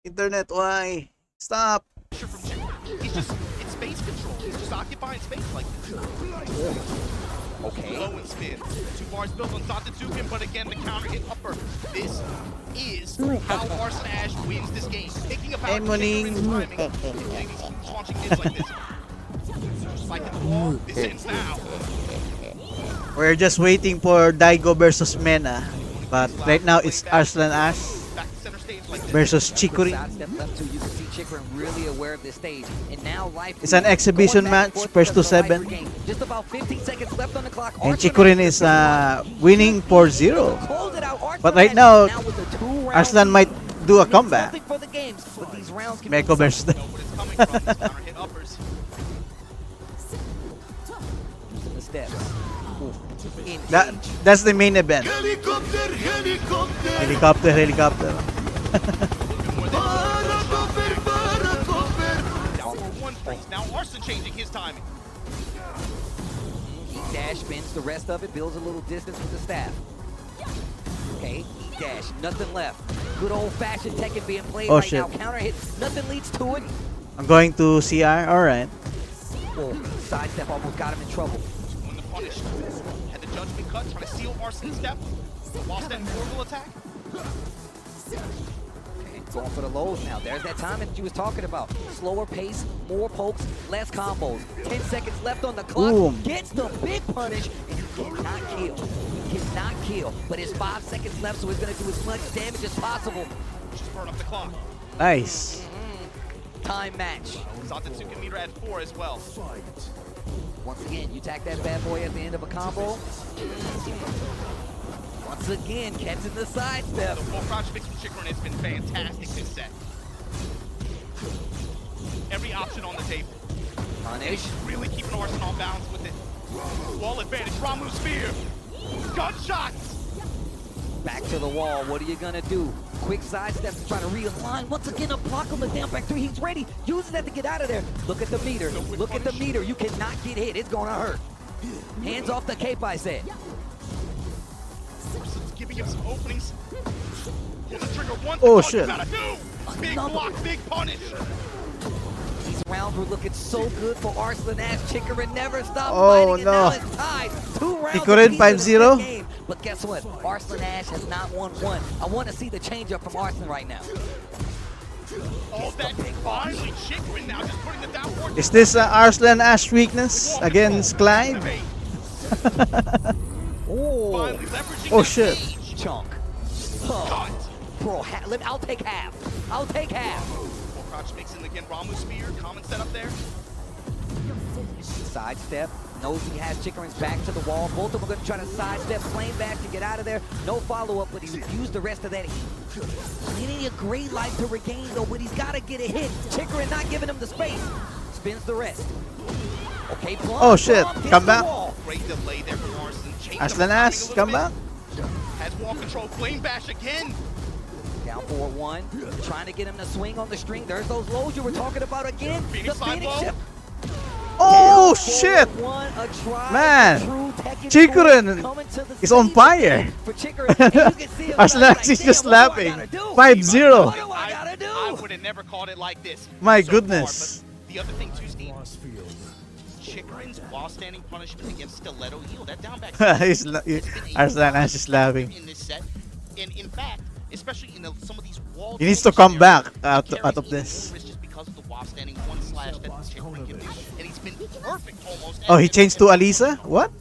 Internet, why? Stop. pressure from Chikurin. He's just, it's space control. He's just occupying space like this. Okay. Low and spin. 2 bars built on Zantetsuken, but again, the counter hit upper. This is how Arslan Ash wins this game. Picking apart Hey, morning. Chikurin's timing and getting these launching hits like this. Spike at the wall. This ends now. We're just waiting for Daigo versus Mena. But right now it's Arslan Ash Back to center stage like this. versus Chikurin. Sidestep left two. You can see Chikurin really aware of this stage. And now life It's an exhibition going back and match, forth first to because of the 7. life game. Just about 15 seconds left on the clock. And Arslan Chikurin Ash is winning 4-0. close it out. Arslan But right Ash now, with a 2-round Arslan lead. might do a It's comeback. something for the games, but these rounds can Meko be versus Know what it's coming from. These counter hit uppers. the steps. That's the main event. Helicopter, helicopter. Down 4-1 freeze. Now Arslan changing his timing. He dash, spins the rest of it, builds a little distance with the staff. Okay, he dash, nothing left. Good old-fashioned Tekken being played Oh, right shit. now. Counter hit, nothing leads to it. I'm going to CR. Alright. Oh, sidestep almost got him in trouble. When the punish had the judgment cut, trying to seal Arslan's step. Lost that orbital attack. Okay, going for the lows now. There's that timing that you was talking about. Slower pace, more pokes, less combos. 10 seconds left on the clock. Boom. Gets the big punish, and he cannot kill. He cannot kill, but it's 5 seconds left, so he's going to do as much damage as possible. Just burn up the clock. Nice. Time match. Zantetsuken meter at 4 as well. Once again, you tack that bad boy at the end of a combo. Once again, catching the sidestep. The full crouch mix from Chikurin has been fantastic this set. Every option on the table. Punish. Really keeping Arslan on balance with it. Wall advantage, Ramu spear. Gunshots! Back to the wall. What are you gonna do? Quick sidestep to try to realign. Once again, a block on the down back three. He's ready. Using that to get out of there. Look at the meter. Look at the meter. You cannot get hit. It's gonna hurt. Hands off the cape, I said. Arslan's giving him some openings. Pull the trigger once. Oh, that's all shit. You gotta do. Big Another- block, big punish. These rounds were looking so good for Arslan Ash. Chikurin never stopped Oh, fighting, and no. now it's tied. 2 rounds Chikurin apiece in the 5-0? split game. But guess what? Arslan Ash has not won one. I want to see the change-up from Arslan right now. All that finally Chikurin now just putting the down forward. Is this Arslan Ash weakness against Clyde? Oh, Finally leveraging Oh, the shit. cage. chunk. Cut. Bro, I'll take half. I'll take half. Full crouch mixing again. Ramu spear. Common setup there. Sidestep. Knows he has Chikurin's back to the wall. Both of them are going to try to sidestep, flame back to get out of there. No follow-up, but he used the rest of that heat. He need a great life to regain, though, but he's got to get a hit. Chikurin not giving him the space. Spins the rest. Okay, Plum, Oh shit, Plum come back. Great delay there from Arslan. Changed Arslan the Ash, timing a come little back. bit. Has wall control. Flame bash again. Down 4-1. Trying to get him to swing on the string. There's those lows you were talking about again. Phoenix The side Phoenix blow. ship. Oh shit! Man, Chikurin is on fire. Arslan Ash is just laughing. 5-0. I would have never called it like this. My so goodness. Far, but the other thing too, Steve. Chikurin's while standing punishment against Stiletto Eel. That down back. Arslan Ash is laughing. In this set, and in fact, especially in some of these wall. He needs to come back out of this. Just because of the while standing one slash that Chikurin can do, and he's been perfect almost. Oh, he changed to Alisa? What?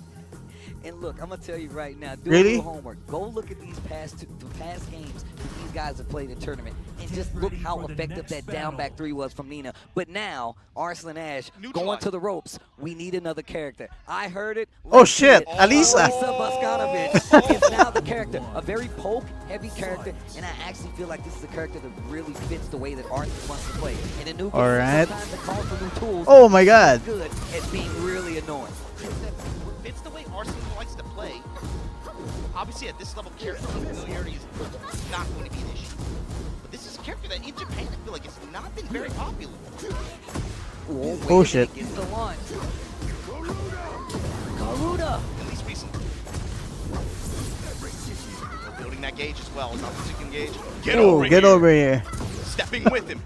And look, I'm gonna tell you right now, do Really? a little homework. Go look at these past games that these guys have played in tournament, and just look how effective that down back 3 was from Nina. But now, Arslan Ash going to the ropes. We need another character. I heard it. Oh shit, Alisa. Alisa Boscanovic is now the character. A very poke-heavy character, and I actually feel like this is a character that really fits the way that Arslan wants to play. In a new game, Alright. sometimes the call for new tools Oh my god. is good at being really annoying. Fits the way Arslan likes to play. Obviously, at this level, character familiarity is not going to be an issue. But this is a character that in Japan, I feel like it's not been very popular. Oh shit. Gets the launch. Garuda. At least recently. Building that gauge as well. Not the gauge. Get Oh, over get here. over here. Stepping with him.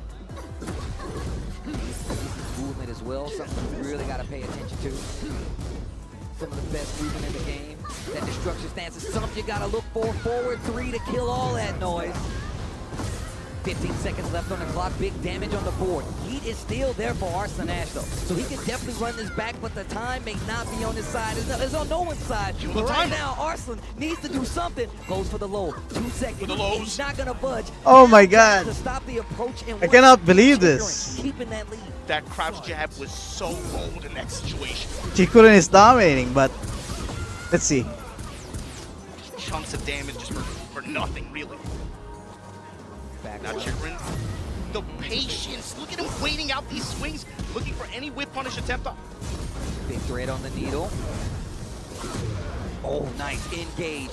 Movement as well, something you really got to pay attention to. Some of the best movement in the game. That destruction stance is something you got to look for. Forward 3 to kill all that noise. 15 seconds left on the clock. Big damage on the board. Heat is still there for Arslan Ash, though. So he can definitely run this back, but the time may not be on his side. It's on no one's side. But right now, Arslan needs to do something. Goes for the low. 2 seconds. For the lows. He's not going to budge. Oh my god. To stop the approach and I cannot believe this. keeping that lead. That crouch jab was so bold in that situation. Chikurin is dominating, but let's see. Chunks of damage just for nothing, really. Now Chikurin, the patience. Look at him waiting out these swings, looking for any whip punish attempt. Big thread on the needle. Oh, nice. Engage.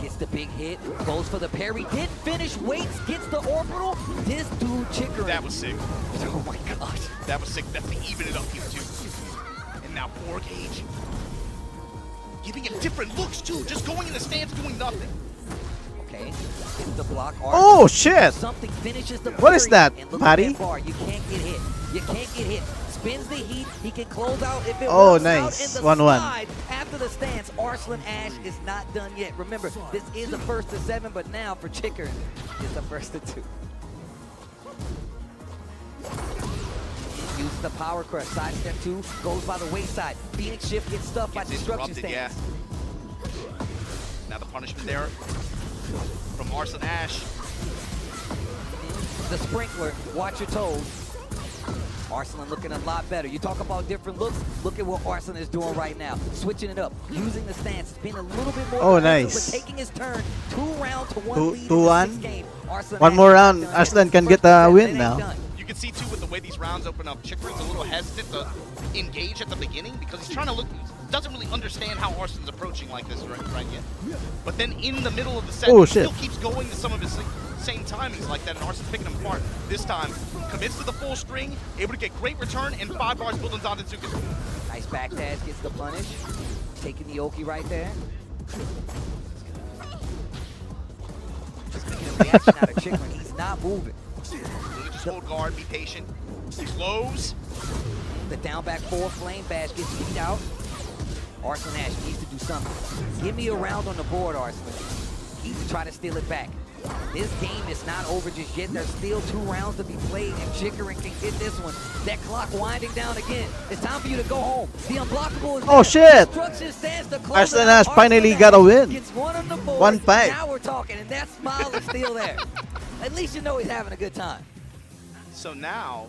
Gets the big hit. Goes for the parry. Did finish. Waits. Gets the orbital. This dude, Chikurin. That was sick. Oh my gosh. That was sick. That's to even it up here, too. And now 4 gauge. Giving him different looks, too. Just going in the stance, doing nothing. Okay. Hits the block. Oh shit. Something finishes the What is parry, that, and look Patty? at that bar. You can't get hit. You can't get hit. Spins the heat. He can close out if it Oh, works nice. out. And the 1-1. slide after the stance. Arslan Ash is not done yet. Remember, this is a 1st to 7, but now for Chikurin, it's a 1st to 2. Uses the power crush. Side step 2 goes by the wayside. Phoenix shift gets stuffed by destruction stance. Now the punishment there from Arslan Ash. The sprinkler. Watch your toes. Arslan looking a lot better. You talk about different looks. Look at what Arslan is doing right now. Switching it up. Using the stance. Being a little bit more aggressive, nice. but taking his turn. 2 round to 1 lead 2-1. in the 6th game. Arslan One Ash more is not round, done Arslan yet. can get First the step, win it ain't now. done. You can see, too, with the way these rounds open up, Chikurin's a little hesitant to engage at the beginning because he's trying to look, doesn't really understand how Arslan's approaching like this right yet. But then in the middle of the set, Oh, he shit. still keeps going to some of his same timings like that, and Arslan's picking him apart. This time, commits to the full string, able to get great return, and 5 bars built on Dantetsuka. Nice back dash. Gets the punish. Taking the Oki right there. Just making a reaction out of Chikurin. He's not moving. Just hold guard, be patient. Slows. The down back 4 flame bash gets beat out. Arslan Ash needs to do something. Give me a round on the board, Arslan. Needs to try to steal it back. This game is not over just yet. There's still 2 rounds to be played, and Chikurin can get this one. That clock winding down again. It's time for you to go home. The unblockable is Oh, there. shit. Destruction stands to close Arslan it out. Ash finally Arslan got a Ash win. Gets one on the board. 1-5. Now we're talking, and that smile is still there. At least you know he's having a good time. So now,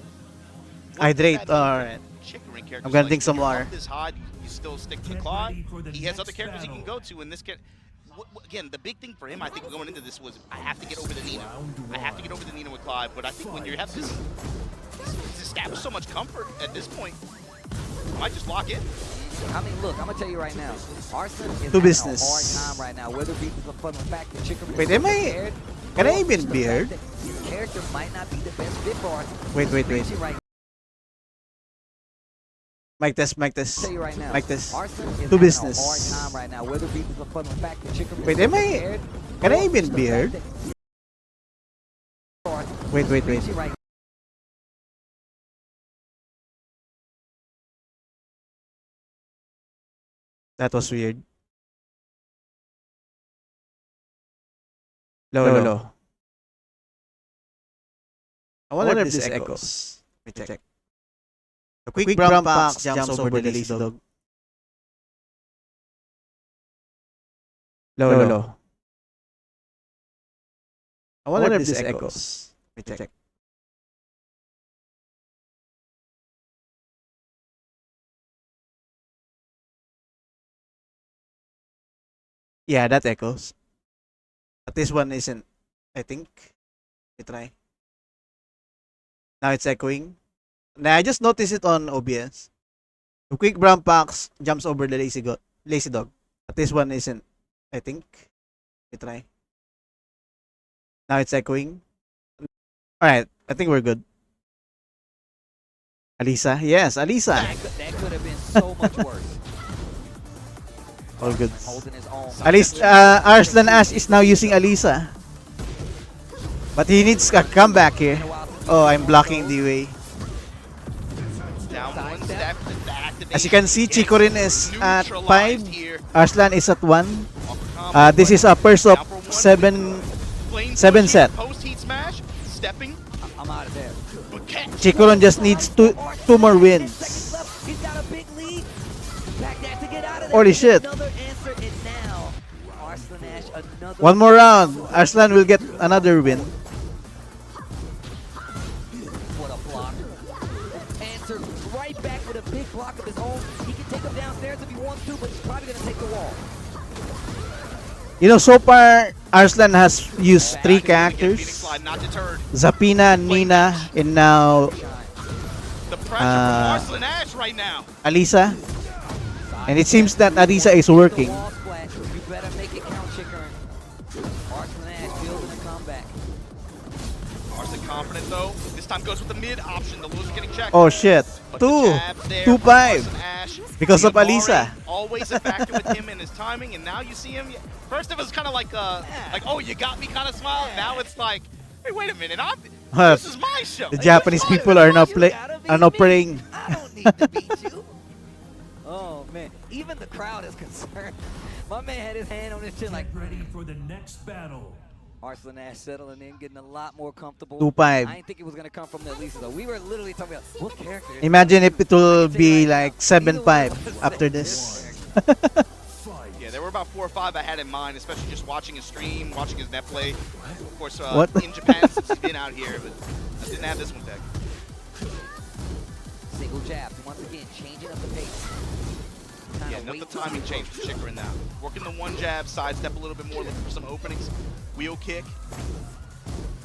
Hydrate, alright. Chikurin Chikurin characters. I'm gonna like, drink some when you're water. up this high, you still stick to the Claw. He has other characters he can go to, and this can. Again, the big thing for him, I think, going into this was I have to get over the Nina. I have to get over the Nina with Clive. But I think when you have this, he's established so much comfort at this point. I might just lock in. I mean, look, I'm gonna tell you right now, Arslan is Do having business. a hard time right now. Whether it be from the fact that Chikurin Wait, is am I- prepared, can I or even just the be fact heard? that his character might not be the best fit for Arslan. Wait. Especially right Mic test. tell you right now, Mic test. Arslan is Do having business. a hard time right now. Whether it be from the fact that Chikurin Wait, is am I- prepared, can I or even just be the heard? fact that Wait. especially right That was weird. Low. I wonder if this echoes. Let me check. A quick brown fox jumps over the lazy dog. Low. I wonder if this echoes. Let me check. Yeah, that echoes. But this one isn't, I think. Let me try. Now it's echoing. Now I just noticed it on OBS. The quick brown fox jumps over the lazy dog. But this one isn't, I think. Let me try. Now it's echoing. Alright, I think we're good. Alisa? Yes, Alisa. that could have been so much worse. All good. Holding his own. At least Arslan Ash is now using Alisa. But he needs a comeback here. Oh, I'm blocking the way. Down one step. As you can see, Chikurin is at 5. Here. Arslan is at 1. Upper This is a purse of 7 set. Post heat smash. Stepping. I'm out of there. But catch. Chikurin just needs two more wins. Seconds left. He's got a big lead. Back that to get out of there. Holy shit. Another answer, and now Arslan Ash, another One more round. Arslan will get another win. What a block. Answer right back with a big block of his own. He can take him downstairs if he wants to, but he's probably going to take the wall. You know, so far, Arslan has used 3 characters. Slide, not deterred. Zapina, Nina, and now The pressure from Arslan Ash right now. Alisa. And it seems that Alisa is working. The wall splat. You better make it count, Chikurin. Arslan Ash building a comeback. Arslan confident though. This time goes with the mid option. The loser getting checked. Oh shit. But the 2. jab there 2-5. from Arslan Ash. Because of Amari, Alisa. Always a factor with him and his timing, and now you see him. First it was kind of like oh, you got me kind of smile. Now it's like, hey, wait a minute, this is my show. The Japanese people are now praying. I don't need to beat you. Oh man, even the crowd is concerned. My man had his hand on his chin like, ready for the next battle. Arslan Ash settling in, getting a lot more comfortable. 2-5. I didn't think it was going to come from the Elisa though. We were literally talking about what character. Imagine if it will be like 7-5 after this. Yeah, there were about 4 or 5 I had in mind, especially just watching his stream, watching his net play. Of course, in Japan since he's been out here, but I didn't have this one deck. Single jab, once again, changing up the pace. Yeah, note the timing change for Chikurin now. Working the one jab, sidestep a little bit more, looking for some openings. Wheel kick.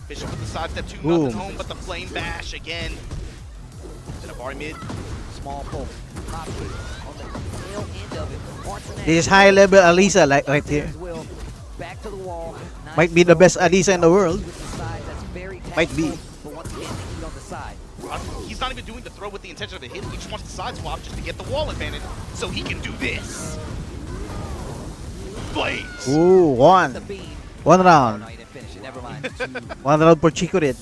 Bishop with the sidestep, 2-0 home, but the flame bash again. Then a bar mid. Small poke. Pop kick on the tail end of it. Arslan Ash This is high level Alisa like right here. back to the wall. Might be the best Alisa in the world. With the side, that's very Might be. tactical, but once again, he's on the side. He's not even doing the throw with the intention of a hit. He just wants the side swap just to get the wall advantage so he can do this. Flames. Ooh, 1. The beam. 1 round. No, you didn't finish it. Never mind. 1 round for Chikurin.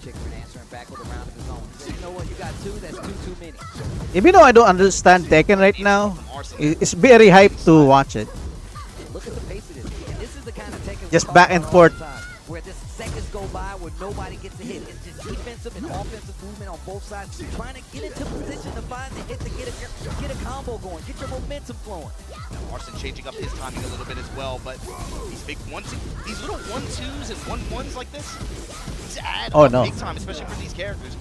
Chikurin answering back with a round of his own. So you know what? You got 2. That's 2 too many. Even though I don't understand Tekken right now, it's very hype to watch it. Look at the pace of this. And this is the kind of Tekken Just we back talk and about all the forth. time, where this seconds go by where nobody gets a hit. It's just defensive and offensive movement on both sides, trying to get into position to find the hit to get a combo going, get your momentum flowing. Now Arslan changing up his timing a little bit as well, but these big these little 1-2s and 1-1s like this, these add Oh, up no. big time, especially for these characters.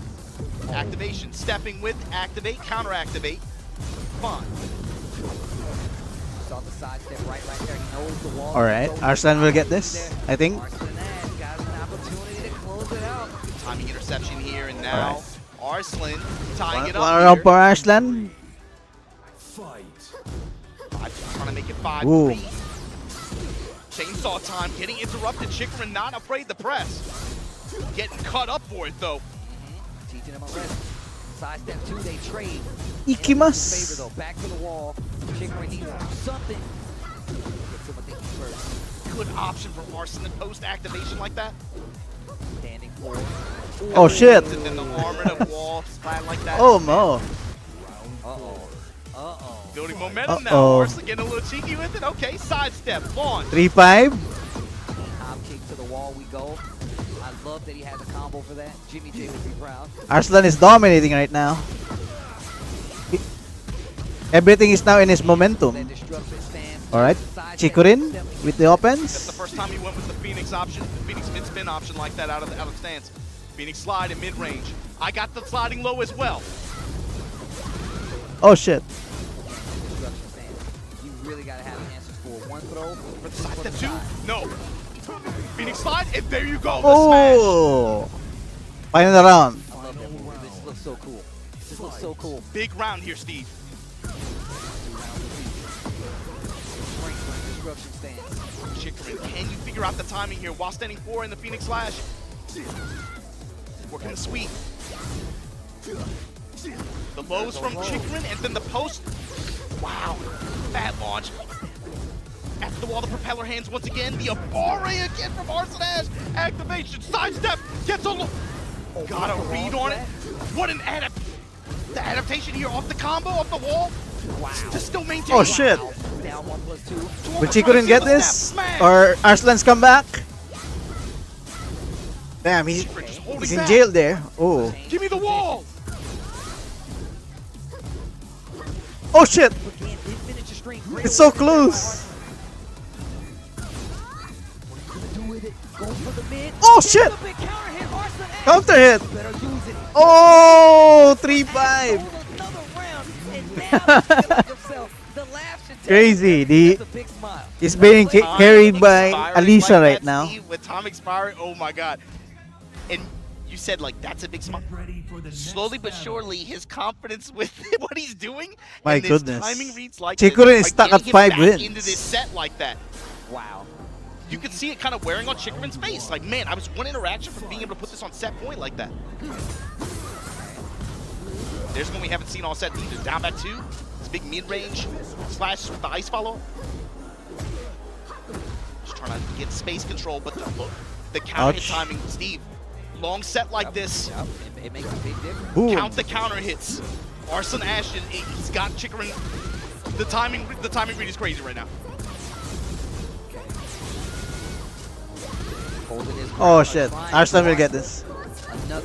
Activation, stepping with, activate, counter activate. Fine. Saw the side step right there. He knows the wall. Alright, Arslan will get this, I think. Arslan Ash got an opportunity to close it out. Timing interception here, and now Arslan tying One it up round here. for Arslan. Trying to make it 5-3. Ooh. Chainsaw time, getting interrupted. Chikurin not afraid to press. Getting cut up for it, though. Teaching him a lesson. Side step 2, they trade. Ikimasu. Favor though, back to the wall. Chikurin needs something. Gets him a thinking first. Good option for Arslan post activation like that. Standing for. Oh shit. And then the armored up wall flat like that. Oh no. Building momentum now. Uh-oh. Arslan getting a little cheeky with it. Okay, sidestep, launch. 3-5. Top kick to the wall we go. I love that he has a combo for that. Jimmy J would be proud. Arslan is dominating right now. Everything is now in his momentum. Alright, Chikurin with the That's offense. the first time he went with the Phoenix option, Phoenix mid-spin option like that out of stance. Phoenix slide in mid-range. I got the sliding low as well. Oh shit. You really gotta have answers for one throw For the side step 2? No. Phoenix slide, and there you go, the smash. Oh. Final round. I love that move. This looks so cool. This looks so cool. Big round here, Steve. Disruption stance. Chikurin, can you figure out the timing here while standing 4 in the Phoenix slash? Working the sweep. The lows from Chikurin, and then the post. Wow, bad launch. After the wall, the propeller hands once again. The Abare again from Arslan Ash. Activation, sidestep, gets a look. Got a read on it. What an the adaptation here off the combo, off the wall. Wow. To still maintain. Oh shit. Down 1+2. Will Chikurin get this? Or Arslan's come back? Damn, he's in jail there. Oh. Give me the wall. Oh shit. It's so close. Oh shit. Counter hit. Oh, 3-5. Crazy. He's being carried by Alicia right now. With time expiring, oh my god. And you said like that's a big smile. Slowly but surely, his confidence with what he's doing. My and goodness. Timing reads like Chikurin is stuck at getting him 5 back wins. into this set like that. Wow. You could see it kind of wearing on Chikurin's face. Like, man, I was one interaction from being able to put this on set point like that. There's one we haven't seen all set either. Down back 2. This big mid-range slash with the ice follow. Just trying to get space control, but the counter hit timing, Steve. Long set like this. It makes a big difference. Boom. Count the counter hits. Arslan Ash, he's got Chikurin. The timing read is crazy right now. Oh shit. Arslan will get this.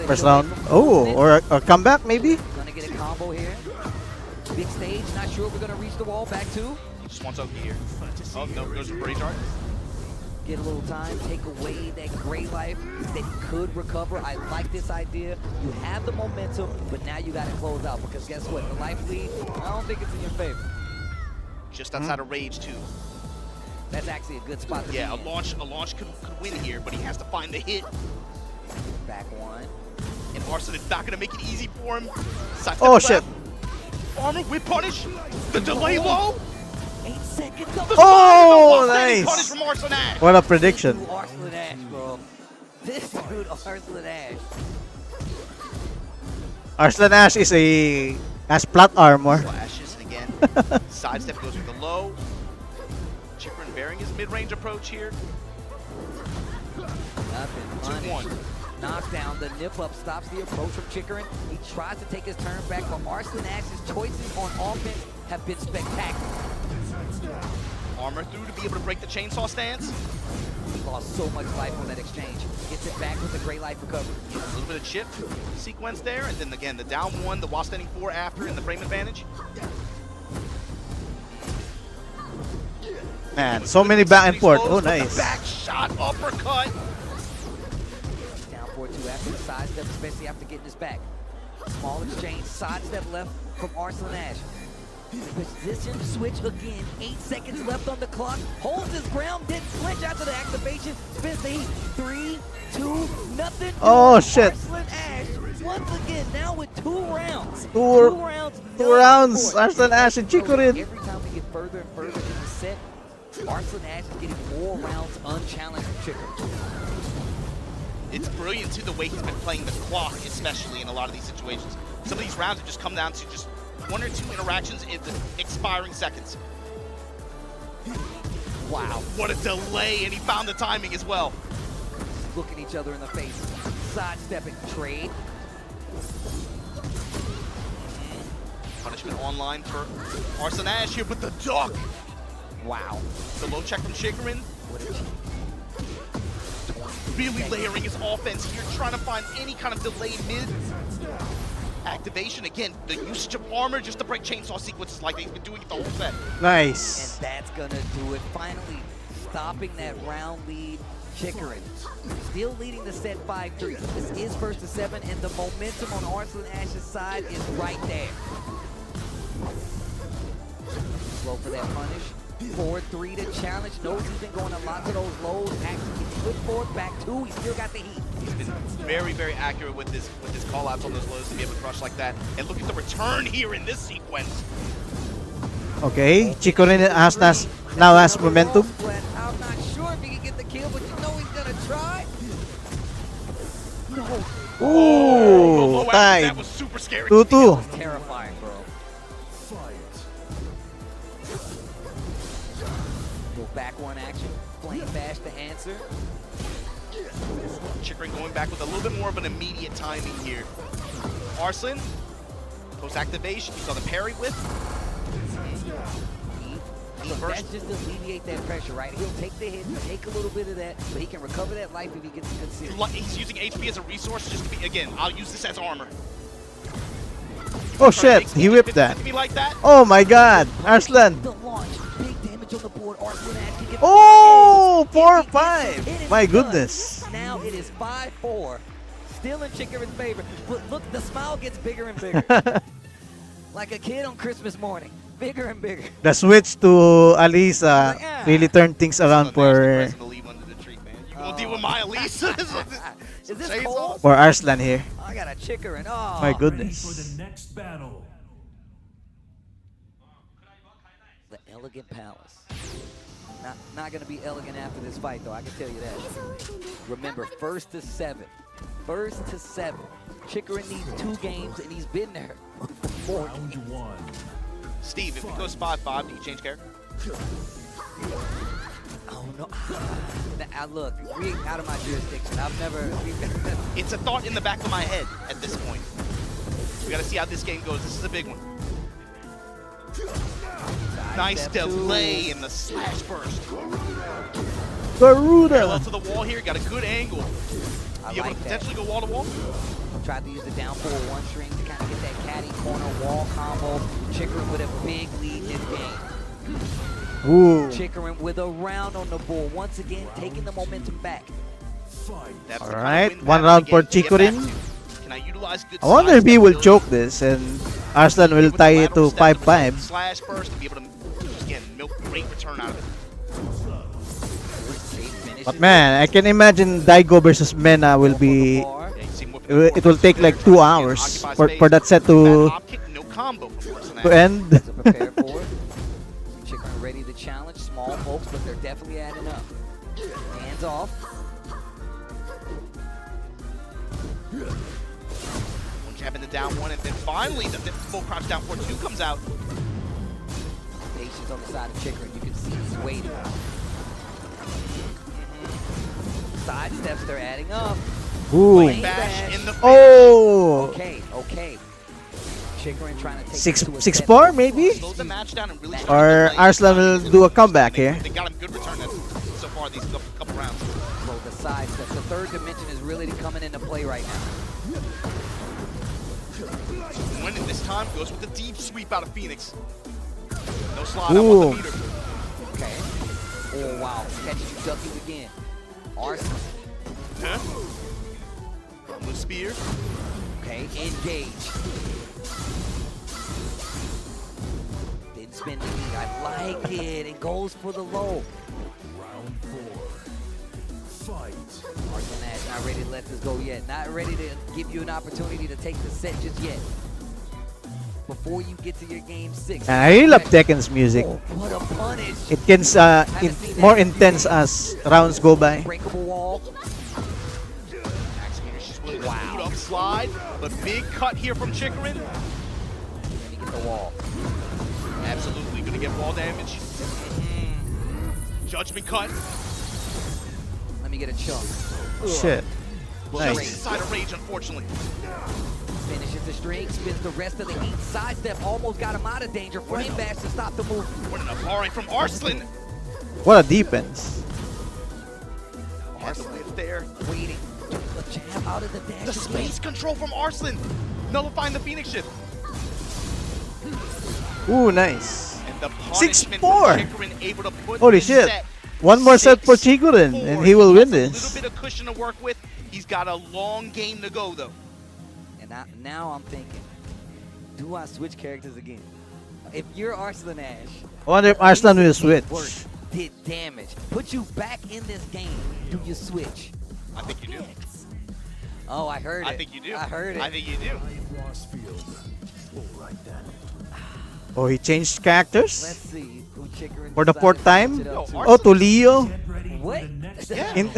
First round. Oh, or a comeback maybe? Gonna get a combo here. Big stage, not sure if we're gonna reach the wall. Back 2. He just wants Oki here. Oh no, goes for Rage Art. Get a little time, take away that gray life that he could recover. I like this idea. You have the momentum, but now you gotta close out because guess what? The life lead, I don't think it's in your favor. Just outside of Rage 2. That's actually a good spot to be Yeah, in. a launch could win here, but he has to find the hit. Back 1. And Arslan is not gonna make it easy for him. Side step Oh left. shit. Armor with punish. The delay low. 8 seconds. Oh, Outstanding nice. punish from Arslan Ash. What a prediction. Arslan Ash, bro. This dude, Arslan Ash. Arslan Ash has plot armor. Flashes and again. Sidestep goes with the low. Chikurin bearing his mid-range approach here. Nothing. 2-1. Knockdown, the nip up stops the approach from Chikurin. He tries to take his turn back, but Arslan Ash's choices on offense have been spectacular. Armor through to be able to break the chainsaw stance. He lost so much life on that exchange. Gets it back with a great life recovery. A little bit of chip sequence there, and then again the down 1, the while standing 4 after in the frame advantage. Man, so many back and forth. Oh, nice. Back shot, uppercut. Down 4-2 after the side step, especially after getting his back. Small exchange, sidestep left from Arslan Ash. Position switch again, 8 seconds left on the clock. Holds his ground, didn't flinch after the activation. Spins the heat, 3, 2, nothing. Oh, shit. Arslan Ash, once again, now with 2 rounds. Two rounds. Two rounds. Arslan Ash and Chikurin. Every time we get further and further in the set, Arslan Ash is getting more rounds unchallenged from Chikurin. It's brilliant, too, the way he's been playing the clock, especially in a lot of these situations. Some of these rounds have just come down to just 1 or 2 interactions in the expiring seconds. Wow. What a delay, and he found the timing as well. Looking each other in the face. Sidestepping trade. Punishment online for Arslan Ash here, but the duck. Wow. The low check from Chikurin. Really layering his offense here, trying to find any kind of delayed mid activation. Again, the usage of armor just to break chainsaw sequences like he's been doing it the whole set. Nice. And that's gonna do it. Finally, stopping that round lead. Chikurin still leading the set 5-3. This is first to 7, and the momentum on Arslan Ash's side is right there. Slow for that punish. 4-3 to challenge. Knows he's been going a lot to those lows. Actually gets put forward, back 2. He's still got the heat. He's been very, very accurate with his call-outs on those lows to be able to crush like that. And look at the return here in this sequence. Okay, Chikurin now has momentum. I'm not sure if he can get the kill, but you know he's gonna try. No. Ooh, That tied. was super scary. 2-2. Terrifying, bro. Little back 1 action. Flame bash to answer. Chikurin going back with a little bit more of an immediate timing here. Arslan, post-activation, you saw the parry whip. Look, that's just to alleviate that pressure, right? He'll take the hit, take a little bit of that, but he can recover that life if he gets a good series. He's using HP as a resource just to be, again, I'll use this as armor. Oh shit, he whipped that. Me like that. Oh my god, Arslan. The launch, big damage on the board. Arslan Ash can get Oh, 4-5. My goodness. Now it is 5-4. Still in Chikurin's favor. But look, the smile gets bigger and bigger. Like a kid on Christmas morning. Bigger and bigger. The switch to Alisa really turned things around for You gonna deal with my Elisa? Is this cold? for Arslan here. I got a Chikurin. Oh. My Ready for goodness. the next battle. The Elegant Palace. Not going to be elegant after this fight, though. I can tell you that. Remember, first to 7. First to 7. Chikurin needs 2 games, and he's been there for 4 Round 1. Steve, if it goes 5-5, do you change character? Oh, no. Look, we out of my jurisdiction. I've never... It's a thought in the back of my head at this point. We got to see how this game goes. This is a big one. Nice delay in the slash burst. Garuda. Parallel to the wall here. Got a good angle. I Be able like to that. potentially go wall to wall. Tried to use the down 4-1 string to kind of get that caddy corner wall combo. Chikurin with a big lead this game. Ooh. Chikurin with a round on the board. Once again, taking the momentum back. That's All the kind of right, win 1 pattern round for again to get back Chikurin. to. Can I utilize good I wonder if he sidestep will ability? choke this and Arslan will With the tie it lateral to step 5-5. Slash burst and be able to, again, milk great return out of it. But man, I can imagine Daigo versus Mena will be. Yeah, you see him whipping the It will take like 2 hours for that set Bad to hop kick, no combo from Arslan Ash. end. To prepare for it. Chikurin ready to challenge. Small folks, but they're definitely adding up. Hands off. One jab in the down 1, and then finally the full crouch down 4-2 comes out. Patience on the side of Chikurin. You can see he's waiting. Side steps, they're adding up. Ooh. Flame bash in the face. Oh. Okay. Chikurin trying to take 6-4 maybe? Slows the match down and really starts Or to play. Arslan will do a comeback here. They got him good return so far these couple rounds. So the side steps. The third dimension is really coming into play right now. Winning this time goes with the deep sweep out of Phoenix. No slide out on the meter. Okay. Oh wow, catches you ducking again. Arslan. Huh? With spear. Okay, engage. Didn't spin the heat. I like it. It goes for the low. Round 4. Fight. Arslan Ash not ready to let this go yet. Not ready to give you an opportunity to take the set just yet. Before you get to your game 6. I really love Tekken's music. Oh, what a punish. It gets more intense as rounds go by. Breakable wall. Wow. Up slide, but big cut here from Chikurin. Let me get the wall. Absolutely gonna get wall damage. Judgment cut. Let me get a chunk. Shit. Just Nice. inside of rage, unfortunately. Finishes the string, spins the rest of the heat. Sidestep almost got him out of danger. Flame bash to stop the move. What an abhorring from Arslan. What a defense. Arslan there. Waiting. The jab out of the dash. The space control from Arslan. Nullifying the Phoenix shift. Ooh, nice. And the punishment 6-4. from Chikurin able to put Holy this shit. set One more set for Chikurin, 6-4. and he will win A this. little bit of cushion to work with. He's got a long game to go, though. And now I'm thinking, do I switch characters again? If you're Arslan Ash, I wonder if Arslan will switch. work, did damage, put you back in this game, do you switch? I think you do. Oh, I heard it. I think you do. I heard it. I think you do. Oh, he changed characters? Let's see who Chikurin For the decided 4th to time? switch it up to. Oh, to Leo? What? Yeah.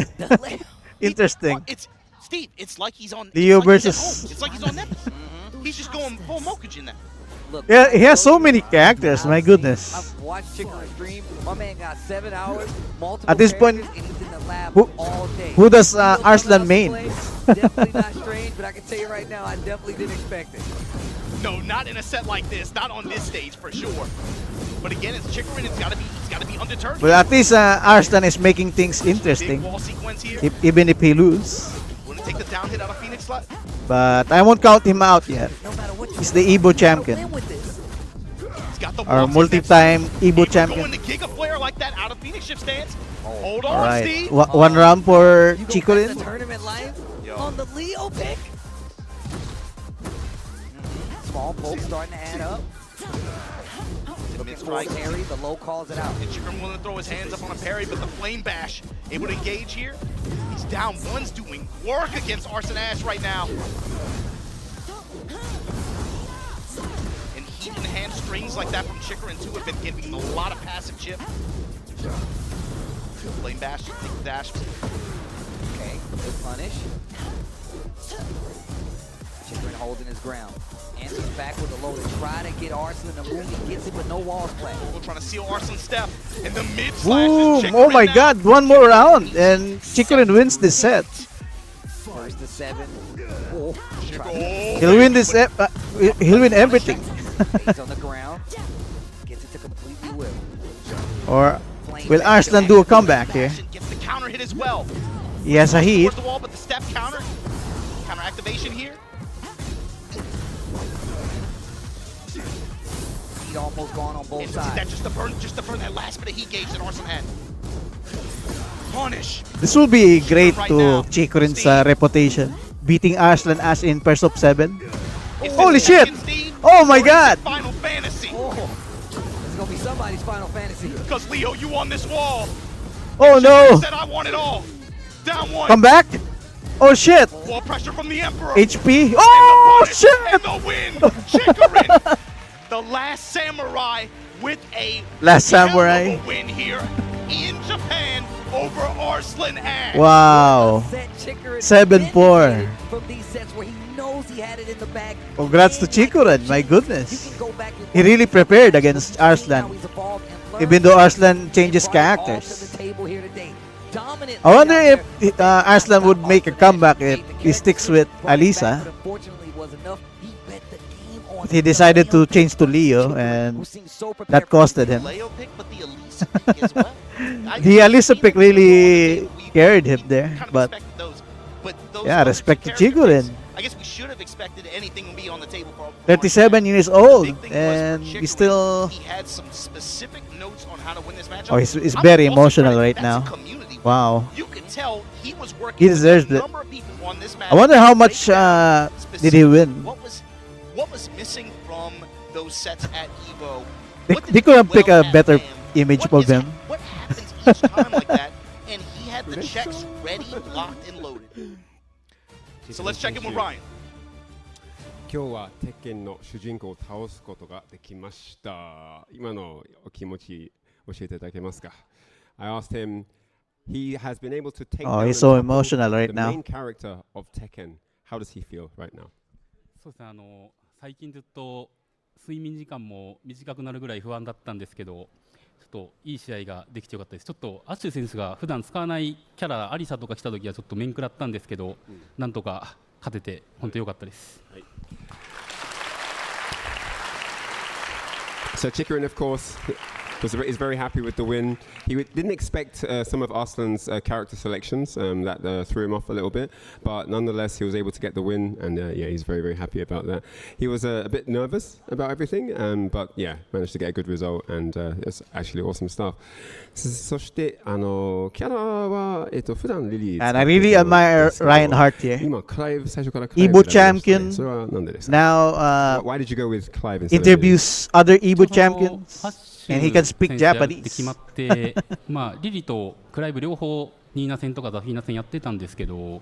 Interesting. It's Steve. It's like he's on. Leo it's like he's at versus- home. It's like he's on Nemesis. He's just going full Mokujin now. Look, Yeah, he has so many characters, my goodness. I've watched Chikurin stream. My man got 7 hours, multiple At this point, characters, and he's in the lab who- all day. who does He knows what Arslan else to main? play. Definitely not strange, but I can tell you right now, I definitely didn't expect it. No, not in a set like this. Not on this stage for sure. But again, it's Chikurin. He's got to be undeterred. But at least Arslan is making things Big interesting, wall sequence here. even if he lose. Want to take the down hit out of Phoenix slot? But I won't count him out yet. No matter what He's the Evo champion, He's got the or wall multi-time Evo Going champion. to Giga Flare like that out of Phoenix shift stance. Hold on, All right, Steve. one round for You go back Chikurin. to tournament life Yo. on the Leo pick. Small poke starting to add up. Looking for a parry, the low calls it out. And Chikurin willing to throw his hands up on a parry, but the Flame Bash able to engage here. He's down. One's doing work against Arslan Ash right now. And heat and hand strings like that from Chikurin too have been giving him a lot of passive chip. Flame Bash, take the dash. Okay, good punish. Chikurin holding his ground. Answers back with a low to try to get Arslan to move. He gets it with no walls flat. We're trying to seal Arslan's step. And the mid slash Boom! is Oh my now. god, one more round, and Chikurin wins this set. First to 7. Oh, He'll win this. He'll win everything. Stays on the ground. Gets it to completely whip. Or will Arslan do a comeback here? Gets the counter hit as well. He has a heat. Towards the wall, but the step counter. Counter activation here. Heat almost gone on both And sides. that just to burn that last bit of heat gauge that Arslan had. Punish. This will be great to Chikurin's reputation. Beating Arslan Ash in Pairs of 7. Holy shit! Oh my god! Final Fantasy. It's gonna be somebody's Final Fantasy. Because Leo, you on this wall. Oh no! Said I want it all. Down one. Come back! Oh shit! Wall pressure from the Emperor. HP! Oh shit! And the win. Chikurin, the last samurai with a Last hell of samurai. a win here in Japan over Arslan Ash. Wow! Set Chikurin 7-4. from these sets where he knows he had it in the bag. Congrats to Chikurin, my You goodness. can go back and He really prepared against Arslan, even though Arslan changes characters. I wonder if Arslan would make a comeback if he sticks with Alisa. But he decided to change to Leo, and that costed him. Leo pick, but the Elisa pick as well. The Alisa pick really carried him there, but those yeah, other respect to character Chikurin. picks, I guess we should have expected anything to be on the table for 37 years old, and he's still. He had some specific notes on how to win this matchup. Oh, he's I'm very also emotional credit, right that's now. a community Wow. You could tell he was working He with deserves a it. number of people on this match. I wonder how to much break down did he win? What was missing from those sets at Evo? They could have picked a better image of him. What happens each time like that? And he had the checks ready, locked, and loaded. So let's check in with Ryan. 今日は鉄拳の主人公を倒すことができました。今のお気持ち教えていただけますか? I asked him, he has been able to take down he's so and topple emotional right the now. main character of Tekken. How does he feel right now? そうですね、最近ずっと睡眠時間も短くなるぐらい不安だったんですけど、ちょっといい試合ができてよかったです。ちょっとアッシュ選手が普段使わないキャラアリサとか来た時はちょっと面食らったんですけど、なんとか勝てて本当良かったです。はい。So Chikurin, of course, is very happy with the win. He didn't expect some of Arslan's character selections that threw him off a little bit, but nonetheless he was able to get the win, and yeah, he's very, very happy about that. He was a bit nervous about everything, but yeah, managed to get a good result, and it's actually awesome stuff. そしてキャラは普段リリー And I really admire Reinhardt here. 今クライブ最初からクライブ Evo champion. それはなんでですか? Now Why did you go with Clive instead interviews other Evo champions, and he can speak 選手やるって Japanese. 決まってまあリリとクライブ両方ニーナ戦とかザフィーナ戦やってたんですけど、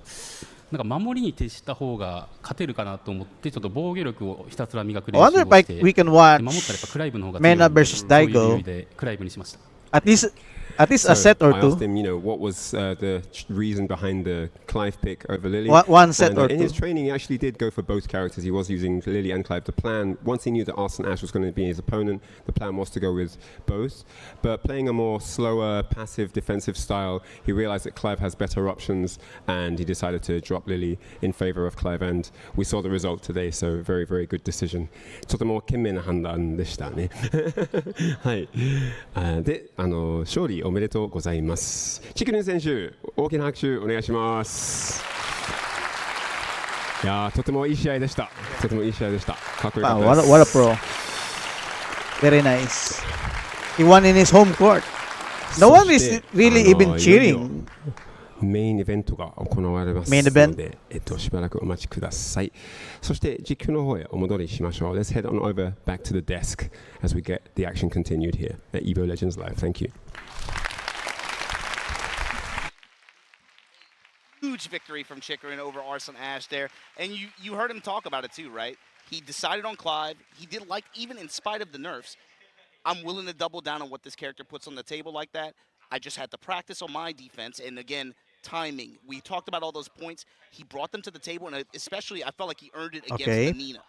なんか守りに徹した方が勝てるかなと思ってちょっと防御力をひたすら磨く練 I 習 wonder を if して、we can watch 守ったらやっぱクライブの方が強い Mena ので、 versus そういう理 Daigo. 由でクライブにしました。 At least a So, set or I two. asked him, what was the reason behind the Clive pick over Lily? One set and, or in two. his training, he actually did go for both characters. He was using Lily and Clive. The plan, once he knew that Arslan Ash was going to be his opponent, the plan was to go with both. But playing a more slower, passive, defensive style, he realized that Clive has better options, and he decided to drop Lily in favor of Clive. And we saw the result today, so very, very good decision. とても賢明な判断でしたね。はい。で、勝利おめでとうございます。チクリン選手、大きな拍手お願いします。いやー、とてもいい試合でした。とてもいい試合でした。かっこよかったです。Wow, what a pro. Very nice. He won in his home court. No one is really even cheering. メインイベントが行われますメインイベンので、しばらくお待ちください。そして実況の方へお戻りしましょう。Let's head on over back to the desk as we get the action continued here at Evo Legends Live. Thank you. Huge victory from Chikurin over Arslan Ash there. And you heard him talk about it too, right? He decided on Clive. He did like, even in spite of the nerfs, I'm willing to double down on what this character puts on the table like that. I just had to practice on my defense. And again, timing. We talked about all those points. He brought them to the table, and especially I felt like he earned it against Okay. the Nina.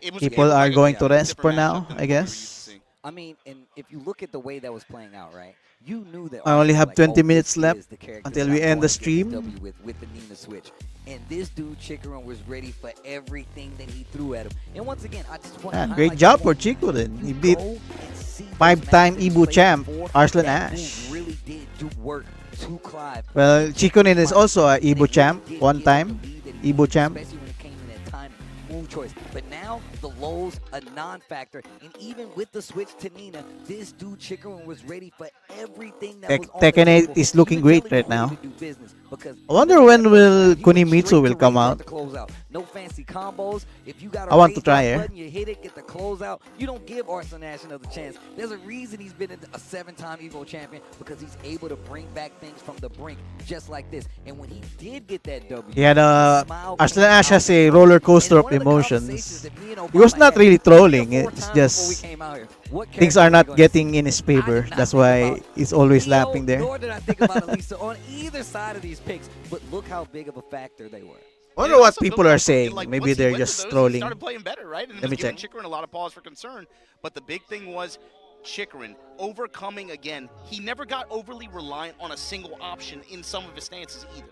It was People are going to rest for now, I guess. I mean, and if you look at the way that was playing out, right? You knew that. I only Arslan, have like, 20 oh, minutes this left is the character until that we I'm end the going to get this stream. W with the Nina switch. And this dude, Chikurin, was ready for everything that he threw at him. And once again, I just want to Great job for Chikurin. He beat five-time Evo champ Arslan Ash. Really did do work to Clive. Well, Chikurin is also a Evo champ, one time Evo champ. Especially when it came to that time move choice. But now the lows a non-factor, and even with the switch to Nina, this dude Chikurin was ready for everything that was on the Tekken 8 table. is looking You could great tell he right now. was ready to do business because I wonder when will Kunimitsu will come out. no fancy combos. If you got I want to try it. button, you hit it, get the closeout. You don't give Arslan Ash another chance. There's a reason he's been a 7-time Evo champion, because he's able to bring back things from the brink just like this. And when he did get that W, He had a smile Arslan came Ash has out. a roller coaster And of one the emotions. conversations that me and He was Obama not had really 3 or trolling. 4 It's times just before we came out here. What things character are we not gonna getting see? in his I favor. did not That's think why about he's always Leo, lapping there. Nor did I think about Elisa on either side of these picks, but look how big of a factor they were. I wonder what people are saying. Like, Maybe once he they're went to just those, trolling. He started playing better, right? And it Let me was giving check. Chikurin a lot of pause for concern. But the big thing was Chikurin overcoming again. He never got overly reliant on a single option in some of his stances either.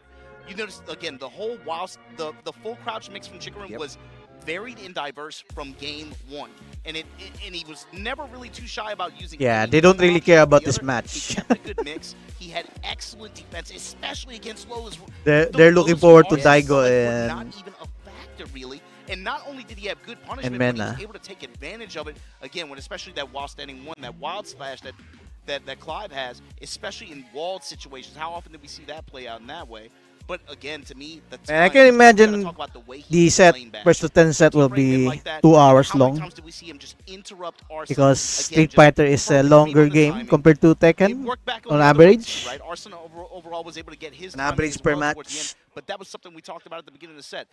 You notice again the whole whilst the full crouch mix from Chikurin was varied and diverse from game one, and and he was never really too shy about using. Yeah, any they don't one really option care or about the this other. match. He kept a good mix. He had excellent defense, especially against lows. They're looking forward to Daigo Daigo were not and even a factor really. And not only did he have good punishment, and but he Mena. was able to take advantage of it again when especially that while standing one, that wild slash that that Clive has, especially in walled situations. How often did we see that play out in that way? But again, to me, the time, And I can we gotta imagine talk about the way the he's set playing back. first to 10 set will Frame him be like that, 2 and hours how many long times did we see him just interrupt Arslan? because Again, Street just Fighter is a perfect read longer on the game timing. compared to It Tekken worked back on the other ways average. too, right? Arslan overall was able to get his On timing average as per well towards the end, match. but that was something we talked about at the beginning of the set.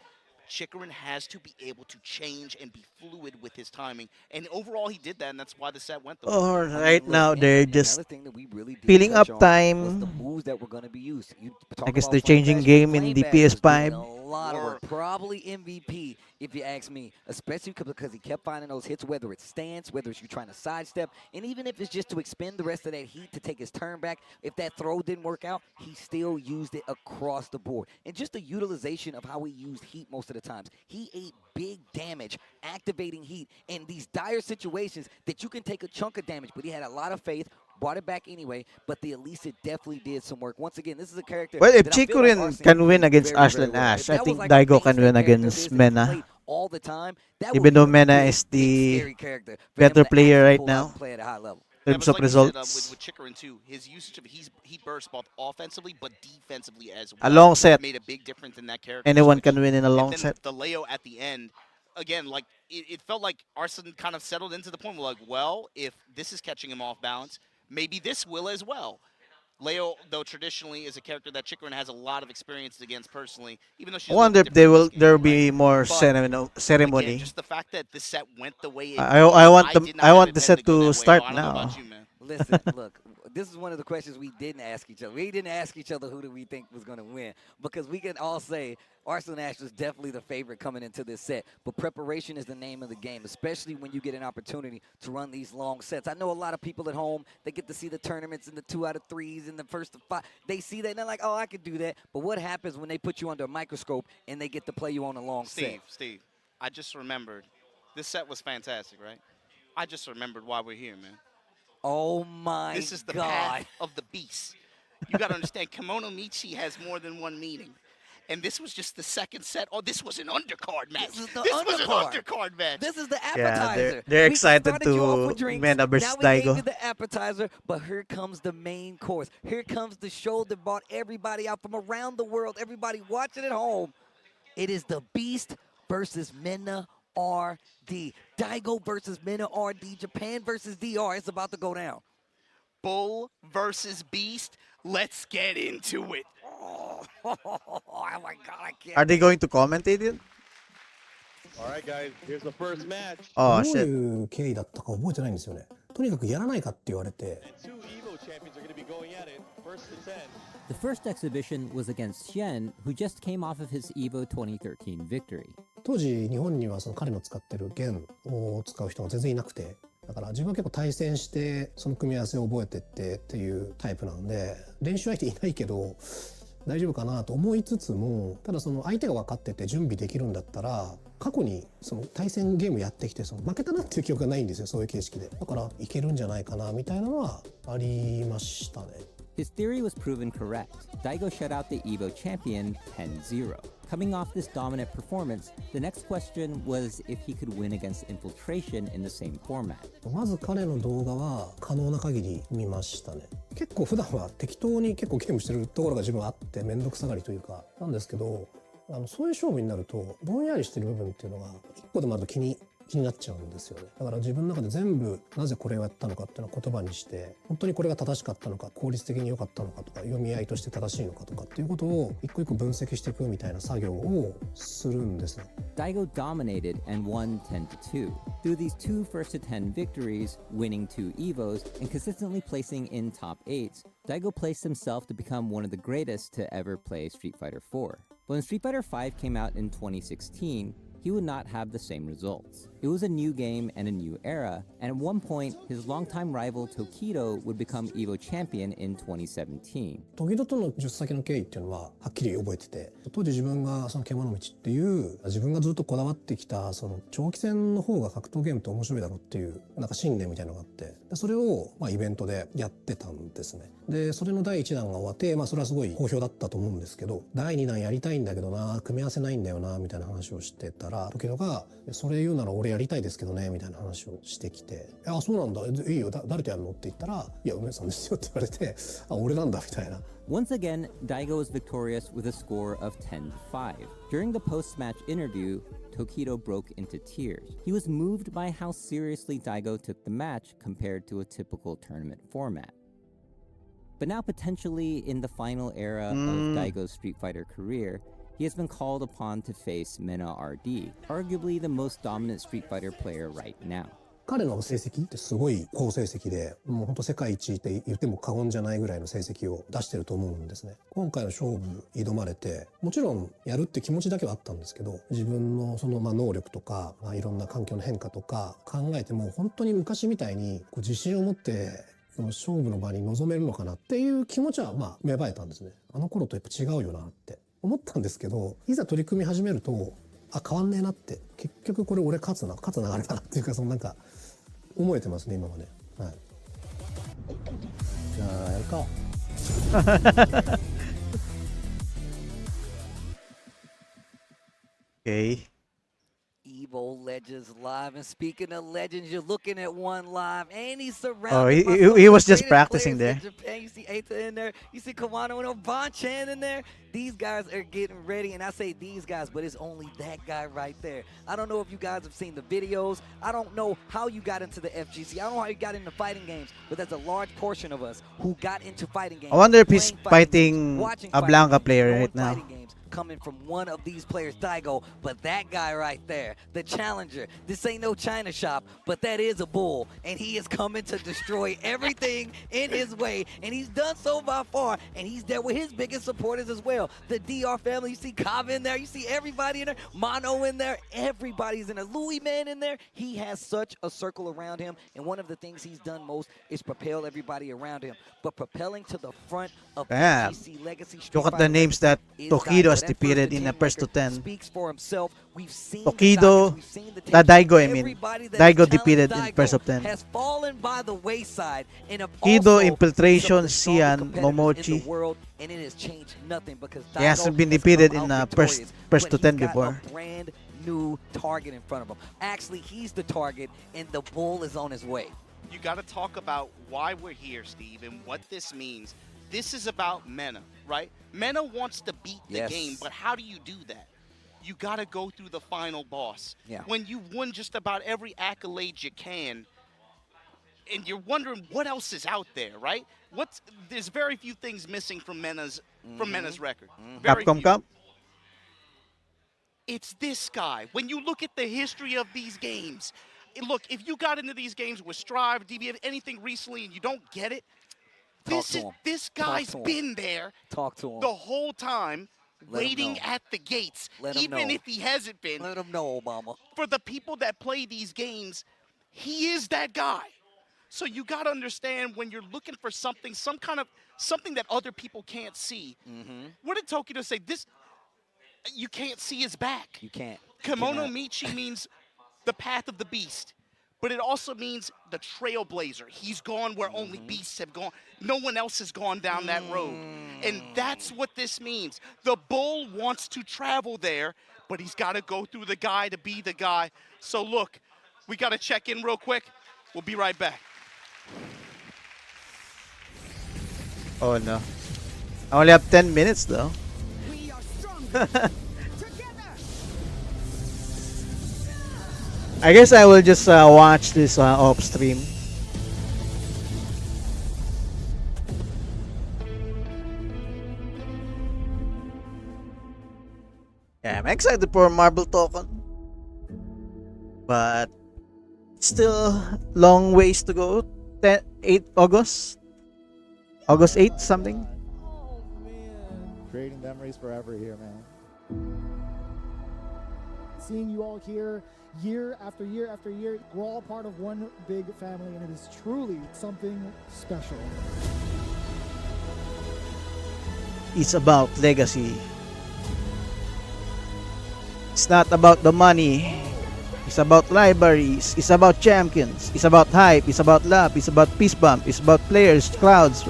Chikurin has to be able to change and be fluid with his timing, and overall he did that, and that's why the set went the way. Or I mean, right look, now and they're just another thing that we really didn't filling touch up on was the time. moves that were going to be used. You I talk guess about they're Flame changing Bash. game in Flame the Bash was doing PS5. a lot of work. Probably MVP, if you ask me, especially because he kept finding those hits, whether it's stance, whether it's you trying to sidestep, and even if it's just to expend the rest of that heat to take his turn back. If that throw didn't work out, he still used it across the board. And just the utilization of how he used heat most of the times. He ate big damage, activating heat in these dire situations that you can take a chunk of damage, but he had a lot of faith, brought it back anyway, but the Elisa definitely did some work. Once again, this is a character Well, if that I feel like Chikurin Arslan can can win play against very, very Arslan well. Ash, If I that was think like a Daigo can mainstay win character of against his that he Mena. played all the time, that would Even be though a Mena big, is big, the scary character for him better to player actually right pull out now and play at a high level. in That terms was of like you said results. with Chikurin too. His usage of he bursts both offensively but defensively as A well. long set, Made a big difference in that character anyone switch. can win in a And long then set. the Leo at the end, again, like it felt like Arslan kind of settled into the point where like, well, if this is catching him off balance, maybe this will as well. Leo, though traditionally is a character that Chikurin has a lot of experience against personally, even though I she's a little wonder bit if they different in will this game, there will right? be more But again, ceremony. just the fact that the set went the way it I did, I want I did not I have want it the pegged set to go to that way. start I don't know about now. you, man. Listen, look, this is one of the questions we didn't ask each other. We didn't ask each other who do we think was going to win, because we can all say Arslan Ash was definitely the favorite coming into this set. But preparation is the name of the game, especially when you get an opportunity to run these long sets. I know a lot of people at home, they get to see the tournaments in the 2 out of 3s and the first of 5. They see that and they're like, oh, I could do that. But what happens when they put you under a microscope and they get to play you on a long set? Steve, I just remembered. This set was fantastic, right? I just remembered why we're here, man. Oh, my God. This is the path of the beast. You got to understand, Kimono Michi has more than one meaning. And this was just the second set. Oh, this was an undercard match. This is the was an undercard. undercard match. This is the Yeah, appetizer. they're We excited started you off to with drinks. Mena versus Now we gave Daigo. you the appetizer, but here comes the main course. Here comes the show that brought everybody out from around the world, everybody watching at home. It is the Beast versus Mena RD. Daigo versus Mena RD. Japan versus DR. It's about to go down. Bull versus Beast. Let's get into it. Oh, my God, I can't. Are they going to commentate it? All right, guys, here's the first match. Oh どう shit. いう経緯だったか覚えてないんですよね。とにかくやらないかって言われて、 Two Evo champions are going to be going at it. First to 10. The first exhibition was against Xian, who just came off of his EVO 2013 victory. 当時日本にはその彼の使ってる弦を使う人が全然いなくて、だから自分は結構対戦してその組み合わせを覚えてっていうタイプなんで、練習相手いないけど大丈夫かなと思いつつも、ただその相手が分かってて準備できるんだったら、過去にその対戦ゲームやってきてその負けたなっていう記憶がないんですよ、そういう形式で。だからいけるんじゃないかなみたいなのはありましたね。 His theory was proven correct. Daigo shut out the EVO champion 10-0. Coming off this dominant performance, the next question was if he could win against Infiltration in the same format. まず彼の動画は可能な限り見ましたね。結構普段は適当に結構ゲームしてるところが自分はあって面倒くさがりというかなんですけど、そういう勝負になるとぼんやりしてる部分っていうのが一個でもあると気になっちゃうんですよね。だから自分の中で全部なぜこれをやったのかっていうのを言葉にして、本当にこれが正しかったのか、効率的に良かったのかとか、読み合いとして正しいのかとかっていうことを一個一個分析していくみたいな作業をするんですね。Daigo dominated and won 10-2. Through these 2 first-to-10 victories, winning 2 EVOs, and consistently placing in top 8s, Daigo placed himself to become one of the greatest to ever play Street Fighter IV. But when Street Fighter V came out in 2016, he would not have the same results. It was a new game and a new era, and at one point, his longtime rival Tokido would become EVO champion in 2017. 時々との10先の経緯っていうのははっきり覚えてて、当時自分がその獣道っていう自分がずっとこだわってきたその長期戦の方が格闘ゲームって面白いだろうっていうなんか信念みたいなのがあって、でそれをイベントでやってたんですね。でそれの第1弾が終わって、それはすごい好評だったと思うんですけど、第2弾やりたいんだけどな、組み合わせないんだよなみたいな話をしてたら、時々がそれ言うなら俺俺やりたいですけどねみたいな話をしてきて、あ、そうなんだ、いいよ、誰とやるのって言ったら、いや、梅さんですよって言われて、あ、俺なんだみたいな。Once again, Daigo was victorious with a score of 10-5. During the post-match interview, Tokido broke into tears. He was moved by how seriously Daigo took the match compared to a typical tournament format. But now potentially in the final era of Daigo's Street Fighter career, he has been called upon to face Mena RD, arguably the most dominant Street Fighter player right now. 彼の成績ってすごい好成績で、もう本当世界一って言っても過言じゃないぐらいの成績を出してると思うんですね。今回の勝負挑まれて、もちろんやるって気持ちだけはあったんですけど、自分のその能力とか、いろんな環境の変化とか考えても、本当に昔みたいにこう自信を持ってその勝負の場に臨めるのかなっていう気持ちは芽生えたんですね。あの頃とやっぱ違うよなって思ったんですけど、いざ取り組み始めると、あ、変わんねえなって、結局これ俺勝つ流れだなっていうか、そのなんか思えてますね今はね。はい。じゃあやるか。Okay. Evo Legends live, and speaking of legends, you're looking at one live, and he's surrounded. Oh, by some of he the was just greatest practicing players there. in Japan. You see Eita in there, you see Kawano and Oban-chan in there. These guys are getting ready, and I say these guys, but it's only that guy right there. I don't know if you guys have seen the videos. I don't know how you got into the FGC. I don't know how you got into fighting games, but there's a large portion of us who got into fighting games. I wonder if he's playing fighting watching a fighting Blanca games, player knowing right now. fighting games coming from one of these players, Daigo, but that guy right there, the challenger. This ain't no China shop, but that is a bull, and he is coming to destroy everything in his way, and he's done so by far, and he's there with his biggest supporters as well. The DR family, you see Kav in there, you see everybody in there, Mono in there, everybody's in there, Louis Man in there. He has such a circle around him, and one of the things he's done most is propel everybody around him, but propelling to the front of Damn. PGC Legacy Street Look at the Fighter names that is Tokido has Daigo. That defeated first to in the 10 first to record 10. speaks for himself. We've seen Tokido, Daigo, I mean. Daigo defeated in first of 10. Has fallen by the wayside, and Kido, also Infiltration, some of the strongest Sian, competitors in Momochi. the world, and it has changed nothing because He hasn't Daigo been has defeated come in out first victorious, to but 10 he's got before. a brand new target in front of him. Actually, he's the target, and the bull is on his way. You got to talk about why we're here, Steve, and what this means. This is about Mena, right? Mena wants to beat the Yes. game, but how do you do that? You got to go through the final boss. Yeah. When you've won just about every accolade you can, and you're wondering what else is out there, right? There's very few things missing from Mena's record. Very Capcom few. Cup? It's this guy. When you look at the history of these games, look, if you got into these games with Strive, DBF, anything recently, and you don't get it, this guy's been there Talk to him. the whole time, Let him waiting know. at the gates, Let him even know. if he hasn't been. Let him know, Obama. For the people that play these games, he is that guy. So you got to understand when you're looking for something that other people can't see. What did Tokido say? You can't see his back. You can't. Kimono Michi means the path of the beast, but it also means the trailblazer. He's gone where only beasts have gone. No one else has gone down that road. And that's what this means. The bull wants to travel there, but he's got to go through the guy to be the guy. So look, we got to check in real quick. We'll be right back. Oh no. I only have 10 minutes though. I guess I will just watch this off stream. Yeah, I'm excited for Marble Token. But still long ways to go. 8 August? August 8 something? Creating memories forever here, man. Seeing you all here year after year after year, we're all part of one big family, and it is truly something special. It's about legacy. It's not about the money. It's about libraries. It's about champions. It's about hype. It's about love. It's about peace bump. It's about players, crowds.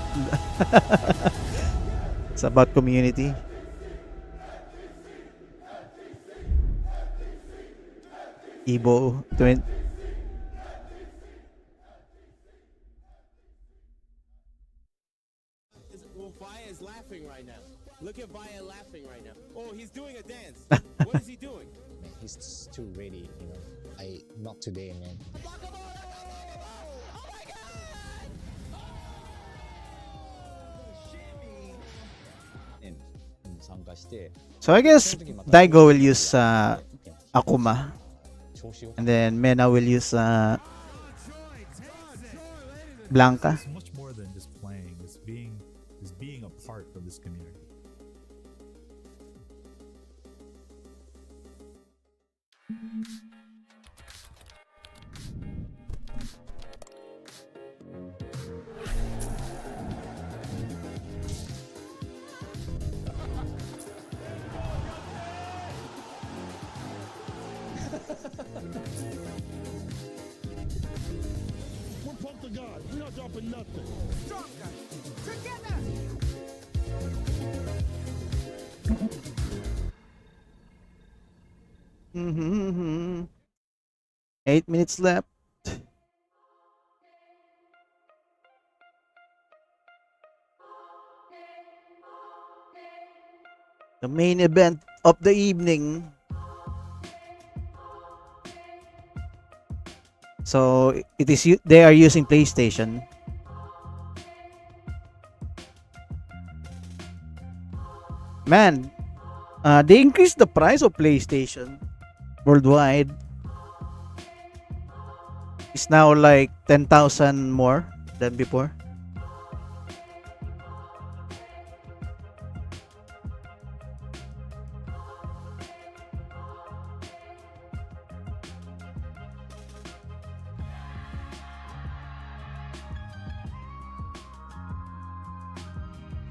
It's about community. Evo 20. Well, Vaya is laughing right now. Look at Vaya laughing right now. Oh, he's doing a dance. What is he doing? He's too ready, you know. Not today, man. So I guess Daigo will use Akuma, and then Mena will use Blanca. It's much more than just playing. It's being a part of this community. We're pumped to God. We're not dropping nothing. Stronger. Together. Mm-hmm. 8 minutes left. The main event of the evening. So it is they are using PlayStation. Man, they increased the price of PlayStation worldwide. It's now like 10,000 more than before.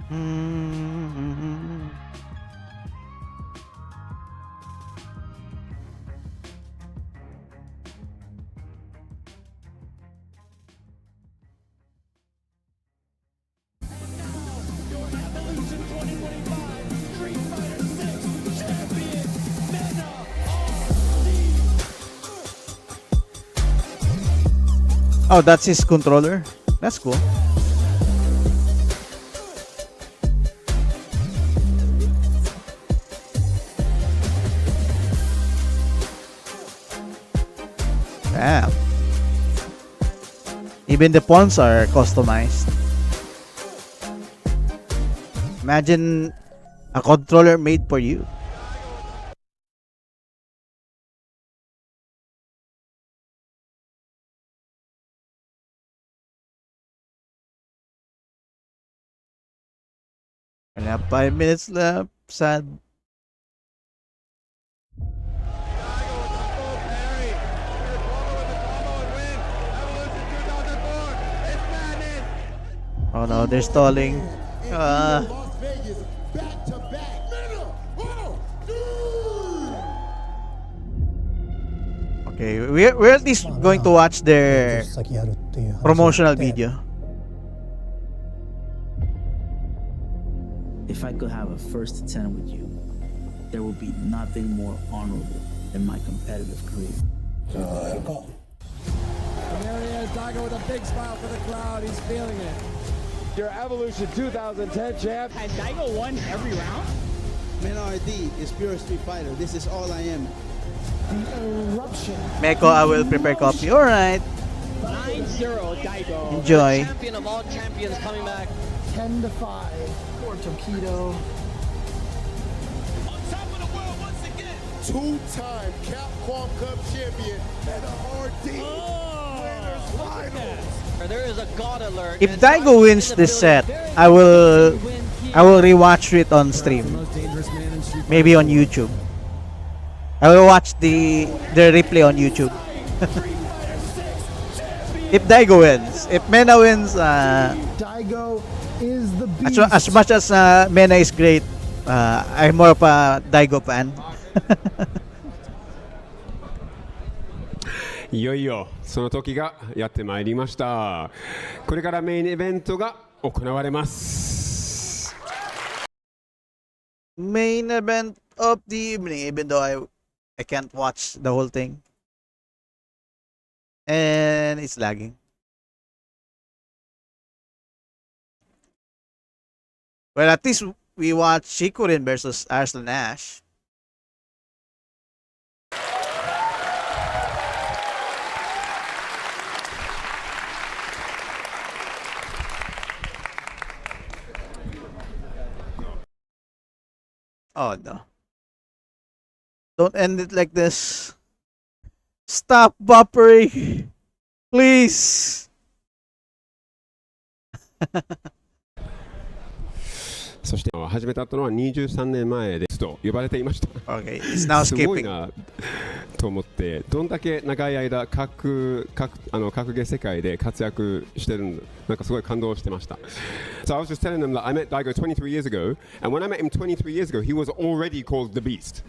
Mm-hmm. Oh, that's his controller. That's cool. Damn. Even the pawns are customized. Imagine a controller made for you. We have 5 minutes left. Sad. Oh no, they're stalling. Okay, we're at least going to watch their promotional video. If I could have a first to 10 with you, there will be nothing more honorable than my competitive career. And there he is, Daigo with a big smile for the crowd. He's feeling it. Your Evolution 2010 champ. Has Daigo won every round? Man RD is pure Street Fighter. This is all I am. The eruption. Meko, I will prepare coffee. Alright. 9-0 Daigo. Enjoy. Champion of all champions coming back. 10-5. Poor Tokido. Two-time Capcom Cup champion and a RD winners finals. There is a god alert. If Daigo wins this set, I will rewatch it on stream. Maybe on YouTube. I will watch the replay on YouTube. If Daigo wins, if Mena wins, Daigo is the beast. as much as Mena is great, I'm more of a Daigo fan. いよいよその時がやってまいりました。これからメインイベントが行われます。Main event of the evening, even though I can't watch the whole thing. And it's lagging. Well, at least we watched Chikurin versus Arslan Ash. Oh no. Don't end it like this. Stop buffering. Please. そして始めたのは23年前ですと呼ばれていました。Okay, it's now すごい skipping. なと思って、どんだけ長い間格ゲー世界で活躍してるのなんかすごい感動してました。So I was just telling them that I met Daigo 23 years ago, and when I met him 23 years ago, he was already called the Beast.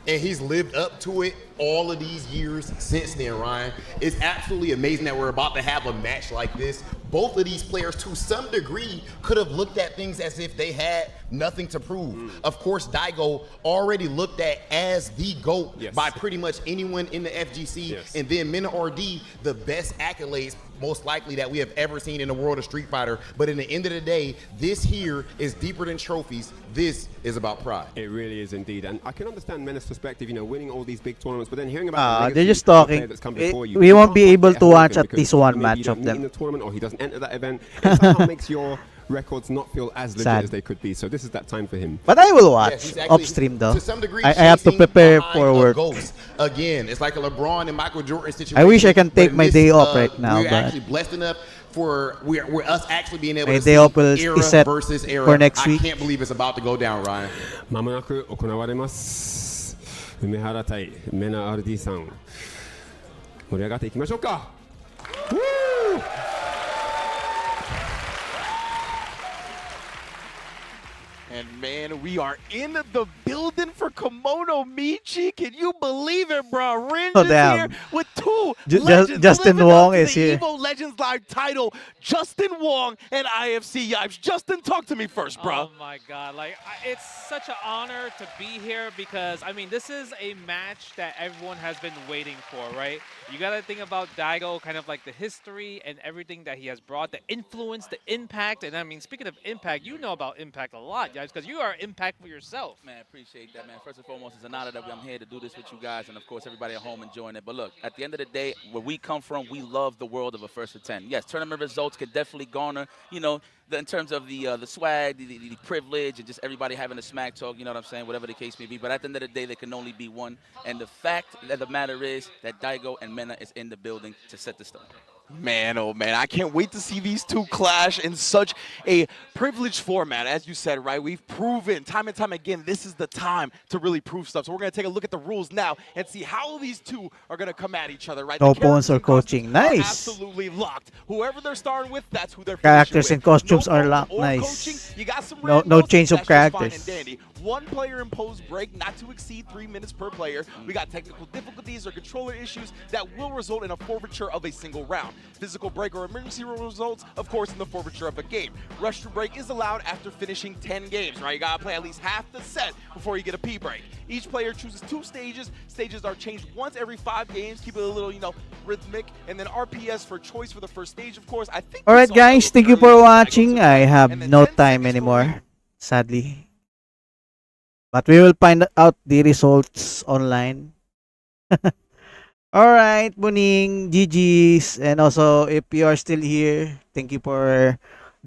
And he's lived up to it all of these years since then, Ryan. It's absolutely amazing that we're about to have a match like this. Both of these players, to some degree, could have looked at things as if they had nothing to prove. Of course, Daigo already looked at as the GOAT by pretty much anyone in the FGC. And then Mena RD, the best accolades most likely that we have ever seen in the world of Street Fighter. But in the end of the day, this here is deeper than trophies. This is about pride. It really is indeed. And I can understand Mena's perspective, you know, winning all these big tournaments, but then hearing about They're just the talking. player that's come before you, We you won't can't be quite able get to hold of watch him at because least one maybe match you don't of meet them. in the tournament or he doesn't enter that event. It somehow makes your records not feel as legit Sad. as they could be. So this is that time for him. But I will watch he's actually, upstream though. To some degree, I have to chasing prepare behind for a work. ghost. Again, it's like a LeBron and Michael Jordan situation. I wish I can but take in my this, day off right now, We're but actually blessed enough for we're us actually being able my to day see off will era be set versus era. for next I week. can't believe it's about to go down, Ryan. まもなく行われます。梅原対メナ RD さん。盛り上がっていきましょうか。Woo! And man, we are in the building for Kimono Michi. Can you believe it, bro? Ringe Oh, is damn. here with two Justin legends living Wong up to is the here. Evo Legends Live title. Justin Wong and IFC Yipes. Justin, talk to me first, bro. Oh my God! Like it's such an honor to be here because I mean this is a match that everyone has been waiting for, right? You gotta think about Daigo, kind of like the history and everything that he has brought, the influence, the impact, and I mean speaking of impact, you know about impact a lot, guys, because you are impactful yourself. Man, appreciate that, man. First and foremost, it's an honor that I'm here to do this with you guys, and of course, everybody at home enjoying it. But look, at the end of the day, where we come from, we love the world of a first to 10. Yes, tournament results could definitely garner, you know, in terms of the swag, the privilege, and just everybody having a smack talk, you know what I'm saying, whatever the case may be. But at the end of the day, there can only be one. And the fact of the matter is that Daigo and Mena is in the building to set the stone. Man, oh man, I can't wait to see these two clash in such a privileged format. As you said, right, we've proven time and time again, this is the time to really prove stuff. So we're going to take a look at the rules now and see how these two are going to come at each other, right? No The opponents or characters coaching. and costumes are Nice. absolutely locked. Whoever they're starting with, that's who they're Characters finishing and with. costumes No are opponent locked. or Nice. coaching. You got some No randos, change of that's just fine characters. and dandy. One player imposed break not to exceed 3 minutes per player. We got technical difficulties or controller issues that will result in a forfeiture of a single round. Physical break or emergency results, of course, in the forfeiture of a game. Rush to break is allowed after finishing 10 games, right? You gotta play at least half the set before you get a P break. Each player chooses 2 stages. Stages are changed once every 5 games. Keep it a little, you know, rhythmic. And then RPS for choice for the first stage, of course. I think. Alright guys, thank you for watching. I have no time anymore, sadly. But we will find out the results online. Alright, Buning, GG's. And also, if you are still here, thank you for